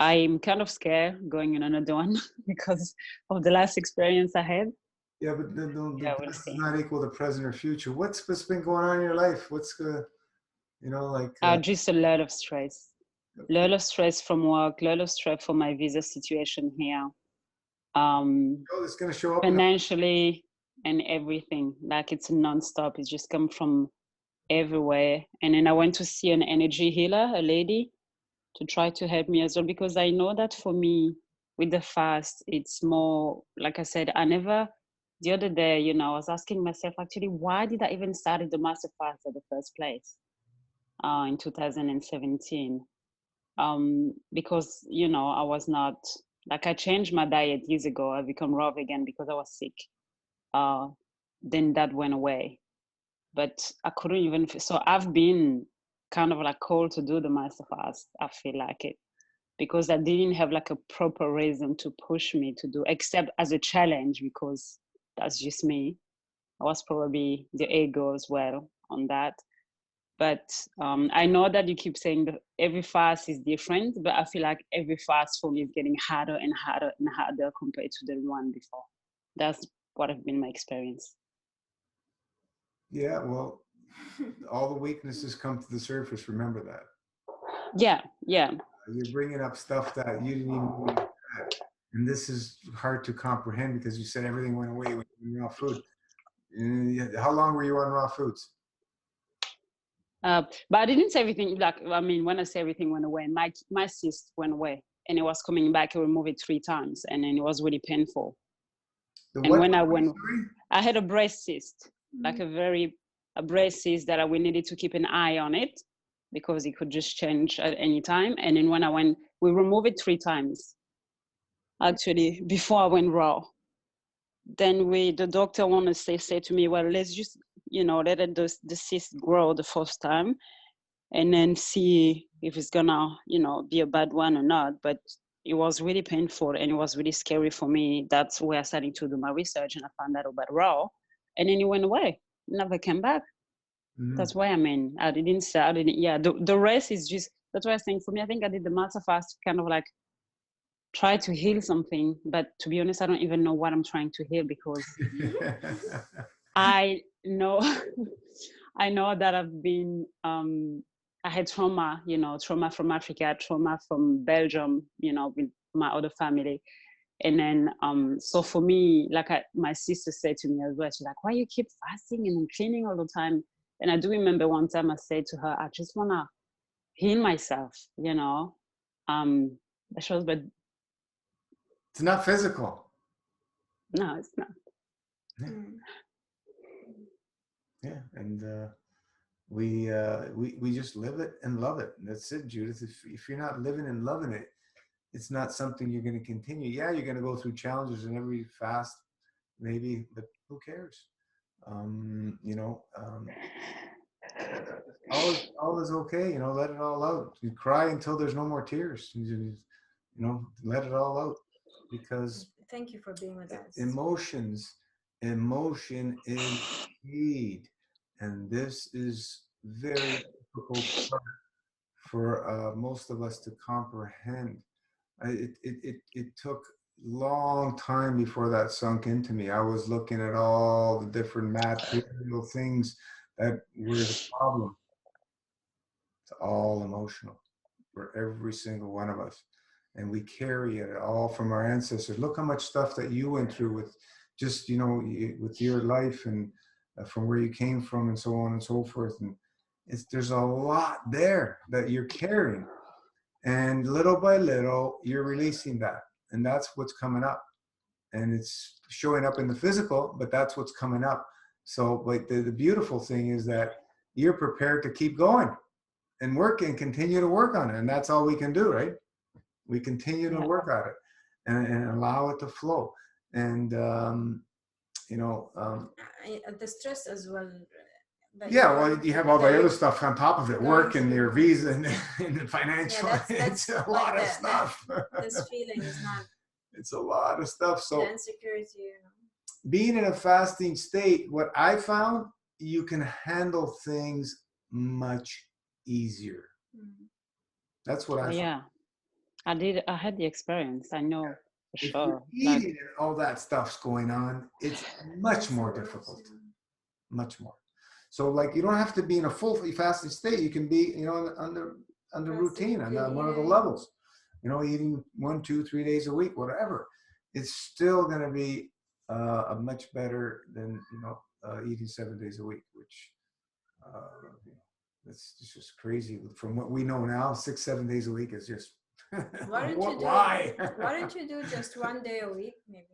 I'm kind of scared going in another one because of the last experience I had. Yeah, but the past does not equal the present or future. What's been going on in your life? What's you know, like just a lot of stress. Lot of stress from work, lot of stress for my visa situation here. It's gonna show up financially and everything. Like it's non-stop. It's just come from everywhere. And then I went to see an energy healer, a lady, to try to help me as well, because I know that for me with the fast, it's more, like I said, the other day, you know, I was asking myself, actually, why did I even start the master fast at the first place in 2017? Because, you know, I was not, like I changed my diet years ago. I become raw vegan because I was sick. Then that went away. But I couldn't even, so I've been kind of like called to do the master fast. I feel like it because I didn't have like a proper reason to push me to do, except as a challenge, because that's just me. I was probably the ego as well on that. But I know that you keep saying that every fast is different, but I feel like every fast for me is getting harder and harder and harder compared to the one before. That's what has been my experience. Yeah, well, all the weaknesses come to the surface. Remember that. Yeah. You're bringing up stuff that you didn't even know you had. And this is hard to comprehend because you said everything went away when you were raw food. How long were you on raw foods? But I didn't say everything. Like, I mean, when I say everything went away, my cyst went away, and it was coming back. I removed it 3 times, and then it was really painful. When I had a breast cyst, like a breast cyst that we needed to keep an eye on it because it could just change at any time. And then when we removed it 3 times, actually, before I went raw. Then the doctor wanted to say to me, well, let's just, you know, let the cyst grow the first time and then see if it's gonna, you know, be a bad one or not. But it was really painful and it was really scary for me. That's where I started to do my research and I found out about raw, and then it went away, never came back. That's why I didn't say, the rest is just, that's why I think for me, I think I did the master fast kind of like try to heal something, but to be honest, I don't even know what I'm trying to heal because I know that I've been I had trauma, you know, trauma from Africa, trauma from Belgium, you know, with my other family. And then so for me, like my sister said to me as well, she's like, why you keep fasting and cleaning all the time? And I do remember one time I said to her, I just wanna heal myself, you know. But It's not physical. No, it's not. Yeah. Mm. Yeah, and we just live it and love it. And that's it, Judith. If you're not living and loving it, it's not something you're going to continue. Yeah, you're going to go through challenges in every fast, maybe, but who cares? You know, all is okay. You know, let it all out. You cry until there's no more tears. You know, let it all out, because Thank you for being with us. emotion is need, and this is very difficult for most of us to comprehend. It took long time before that sunk into me. I was looking at all the different material things that were the problem. It's all emotional for every single one of us, and we carry it all from our ancestors. Look how much stuff that you went through with just, you know, with your life, and from where you came from, and so on and so forth. And there's a lot there that you're carrying, and little by little you're releasing that, and that's what's coming up, and it's showing up in the physical, but that's what's coming up. So like the beautiful thing is that you're prepared to keep going and work and continue to work on it, and that's all we can do, right? We continue to work at it and allow it to flow. And you know, the stress as well. Yeah, well, you have all the other stuff on top of it, work and your visa and the financial. Yeah, it's a like lot of stuff. This feeling is not. It's a lot of stuff. So the insecurity, you know. Being in a fasting state, what I found, you can handle things much easier. Mm. That's what I found. Yeah, I had the experience. I know for If sure. you're eating and all that stuff's going on, it's much more difficult. Much more. So like, you don't have to be in a full fasting state. You can be, you know, under routine, on one of the levels, you know, eating 1, 2, 3 days a week, whatever. It's still going to be a much better than, you know, eating 7 days a week, which you know, it's just crazy. From what we know now, 6, 7 days a week is just Why don't you do just 1 day a week, maybe,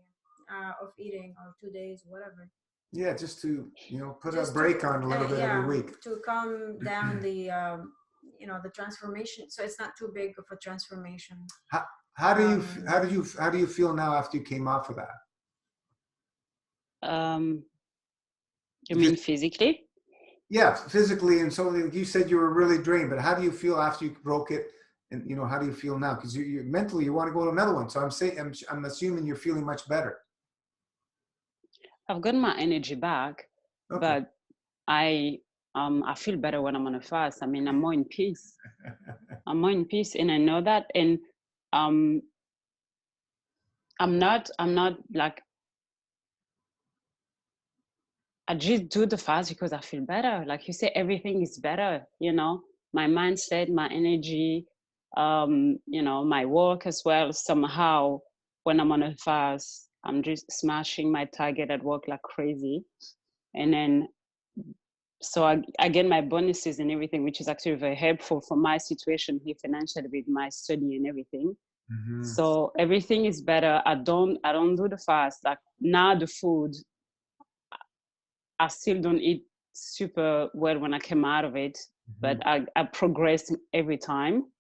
of eating, or 2 days, whatever. Yeah, just to, you know, put a break on a little bit every week. To calm down the, you know, the transformation. So it's not too big of a transformation. How do you feel now after you came off of that? You mean physically? Yeah, physically. And so you said you were really drained, but how do you feel after you broke it? And, you know, how do you feel now? Because you mentally, you want to go to another one. So I'm assuming you're feeling much better. I've gotten my energy back, but I feel better when I'm on a fast. I mean, I'm more in peace. I'm more in peace, and I know that. And I'm not like, I just do the fast because I feel better. Like you say, everything is better, you know, my mindset, my energy, you know, my work as well. Somehow when I'm on a fast, I'm just smashing my target at work like crazy. And then, so I get my bonuses and everything, which is actually very helpful for my situation here financially with my study and everything. Mm-hmm. So everything is better. I don't do the fast. Like now the food, I still don't eat super well when I came out of it, but I progress every time.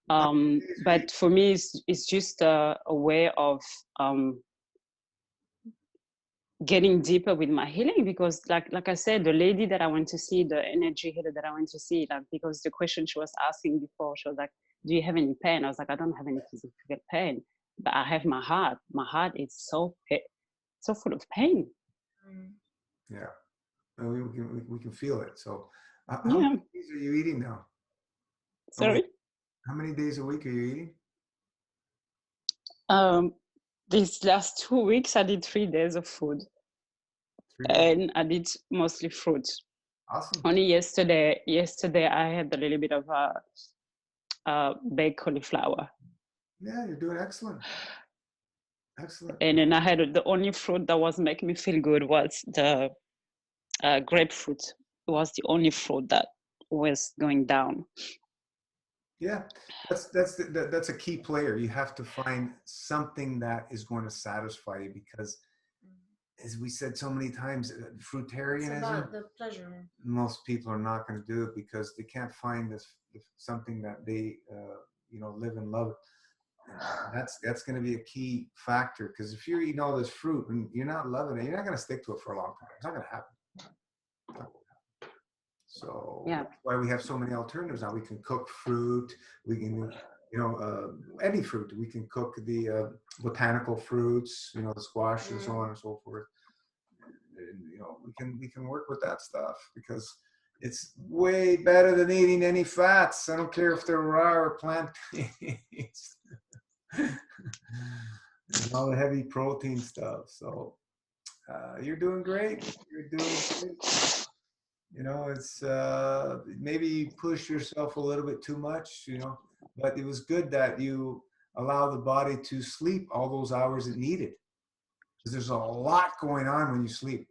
But for me, it's just a way of getting deeper with my healing, because like I said, the lady that I went to see, the energy healer that I went to see, like, because the question she was asking before, she was like, do you have any pain? I was like, I don't have any physical pain, but I have my heart. My heart is so full of pain. Yeah, we can feel it. So how many days are you eating now? Sorry? How many days a week are you eating? These last 2 weeks, I did 3 days of food. 3 days. And I did mostly fruit. Awesome. Only yesterday I had a little bit of baked cauliflower. Yeah, you're doing excellent. Excellent. And then I had the only fruit that was making me feel good was the grapefruit. It was the only fruit that was going down. Yeah, that's a key player. You have to find something that is going to satisfy you because, as we said so many times, fruitarianism. It's about the pleasure. Most people are not going to do it because they can't find this something that they live and love. And that's going to be a key factor, because if you're eating all this fruit and you're not loving it, you're not going to stick to it for a long time. It's not going to happen. So Yeah. that's why we have so many alternatives now. We can cook fruit. We can, any fruit. We can cook the botanical fruits, the squash and so on and so forth. And, we can work with that stuff because it's way better than eating any fats. I don't care if they're raw or plant-based. And all the heavy protein stuff. So you're doing great. You're doing great. It's maybe you push yourself a little bit too much, but it was good that you allow the body to sleep all those hours it needed, because there's a lot going on when you sleep,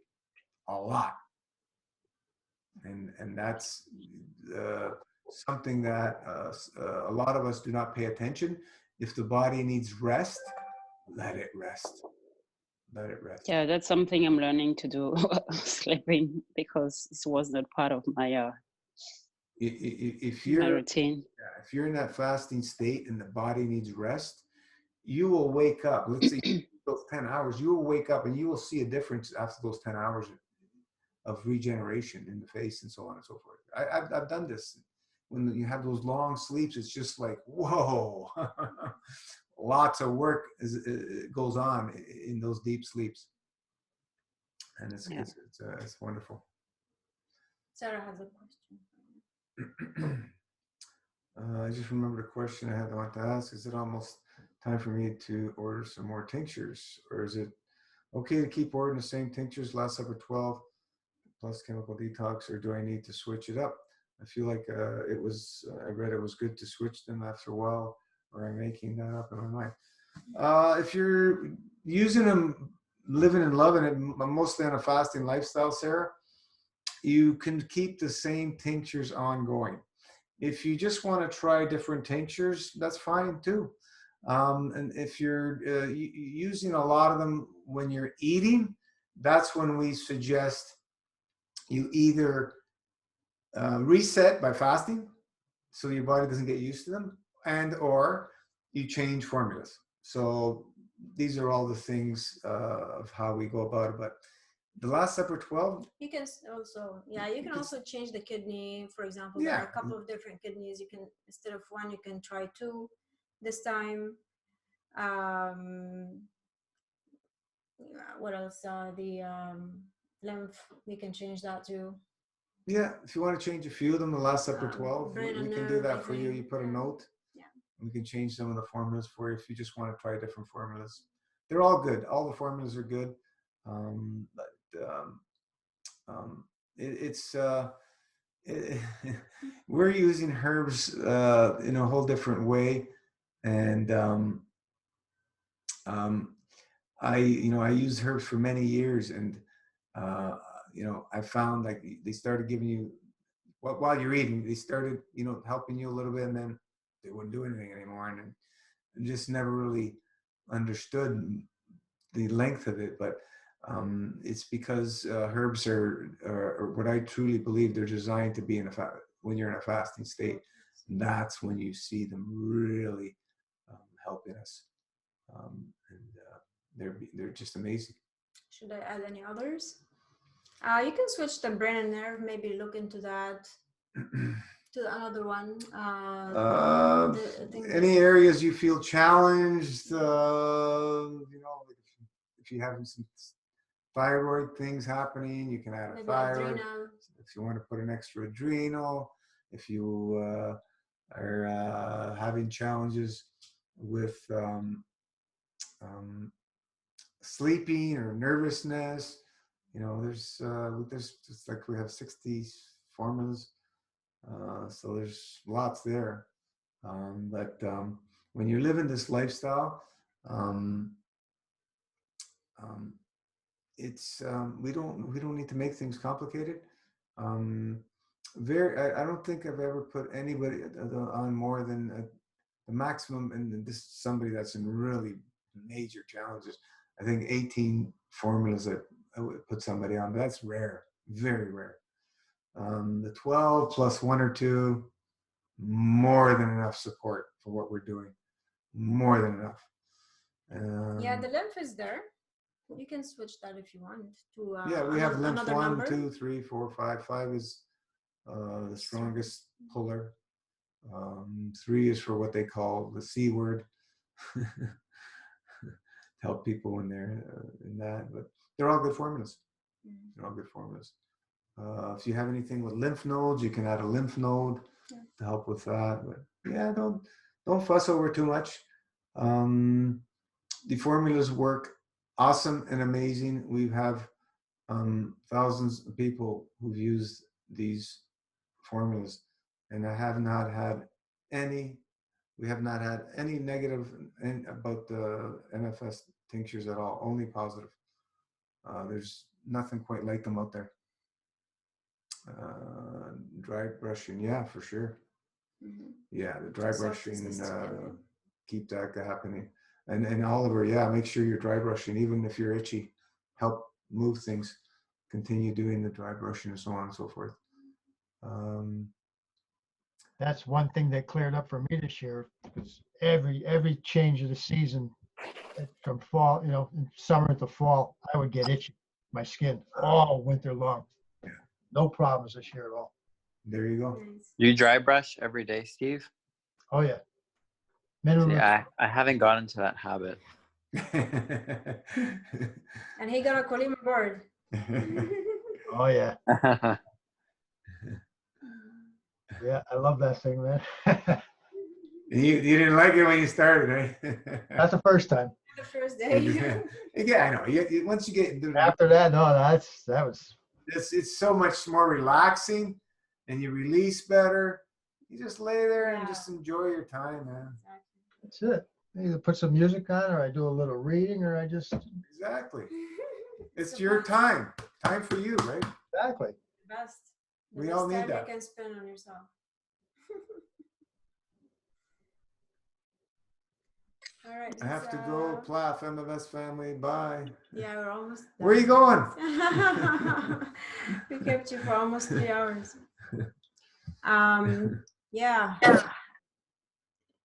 a lot. And that's something that a lot of us do not pay attention. If the body needs rest, let it rest. Let it rest. Yeah, that's something I'm learning to do, sleeping, because this was not part of my if my you're routine. if you're in that fasting state and the body needs rest, you will wake up. Let's say those 10 hours, you will wake up and you will see a difference after those 10 hours of regeneration in the face and so on and so forth. I've done this. When you have those long sleeps, it's just like, whoa. Lots of work goes on in those deep sleeps, and it's wonderful. Sarah has a question. I just remembered a question I want to ask. Is it almost time for me to order some more tinctures, or is it okay to keep ordering the same tinctures, Last Supper 12 plus chemical detox, or do I need to switch it up? I feel like I read it was good to switch them after a while, or I'm making that up in my mind. If you're using them, living and loving it, mostly on a fasting lifestyle, Sarah, you can keep the same tinctures ongoing. If you just want to try different tinctures, that's fine too. And if you're using a lot of them when you're eating, that's when we suggest you either reset by fasting, so your body doesn't get used to them, and or you change formulas. So these are all the things of how we go about it. But the Last Supper 12, you can also change the kidney. For example, there are a couple of different kidneys. You can, instead of one, you can try two this time. What else? The lymph, we can change that too. Yeah, if you want to change a few of them, the Last Supper 12, we can do that for you. You put a note. Yeah. We can change some of the formulas for you if you just want to try different formulas. They're all good. All the formulas are good. We're using herbs in a whole different way. And I used herbs for many years, and I found like they started giving you, while you're eating, they started helping you a little bit, and then they wouldn't do anything anymore, and just never really understood the length of it. But it's because herbs are what I truly believe they're designed to be when you're in a fasting state. And that's when you see them really helping us, and they're just amazing. Should I add any others? You can switch the brain and nerve. Maybe look into that. To another one. Any areas you feel challenged, if you have some thyroid things happening, you can add a thyroid. Adrenal. If you want to put an extra adrenal, if you are having challenges with sleeping or nervousness, there's it's like we have 60 formulas. So there's lots there. But when you're living this lifestyle, it's we don't need to make things complicated. I don't think I've ever put anybody on more than the maximum, and this is somebody that's in really major challenges. I think 18 formulas that I would put somebody on, but that's rare, very rare. The 12 plus 1 or 2, more than enough support for what we're doing. More than enough. Yeah, the lymph is there. You can switch that if you want to. Yeah, we have lymph 1, number. 2, 3, 4, 5. 5 is the strongest puller. 3 is for what they call the C word. Help people when they're in that, but they're all good formulas. They're all good formulas. If you have anything with lymph nodes, you can add a lymph node to help with that. But yeah, don't fuss over too much. The formulas work awesome and amazing. We have thousands of people who've used these formulas, and I have not had any. We have not had any negative about the NFS tinctures at all. Only positive. There's nothing quite like them out there. Dry brushing, yeah, for sure. Yeah, the dry brushing, keep that happening. And Oliver, yeah, make sure you're dry brushing, even if you're itchy. Help move things. Continue doing the dry brushing and so on and so forth. That's one thing that cleared up for me this year, because every change of the season, from fall, summer to fall, I would get itchy, my skin, all winter long. Yeah. No problems this year at all. There you go. You dry brush every day, Steve? Oh yeah. Minimum. See, I haven't gotten into that habit. And he got a Colima board. Oh yeah. Yeah, I love that thing, man. You didn't like it when you started, right? That's the first time. The first day. Yeah, I know. Once you get after that, no, that was. It's so much more relaxing, and you release better. You just lay there and just enjoy your time, man. That's it. I either put some music on, or I do a little reading, or I just. Exactly. It's your time. Time for you, right? Exactly. The best. We all need that. You can spend on yourself. All right. I have to go. Plaf, MFS family. Bye. Yeah, we're almost done. Where are you going? We kept you for almost 3 hours. Yeah.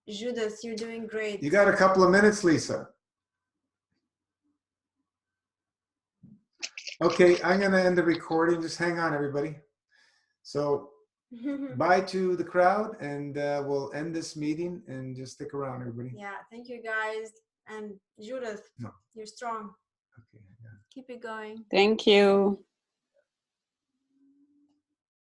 Judith, you're doing great. You got a couple of minutes, Lisa. Okay, I'm going to end the recording. Just hang on, everybody. So bye to the crowd, and we'll end this meeting, and just stick around, everybody. Yeah, thank you, guys. And Judith, you're strong. Okay. Yeah. Keep it going. Thank you.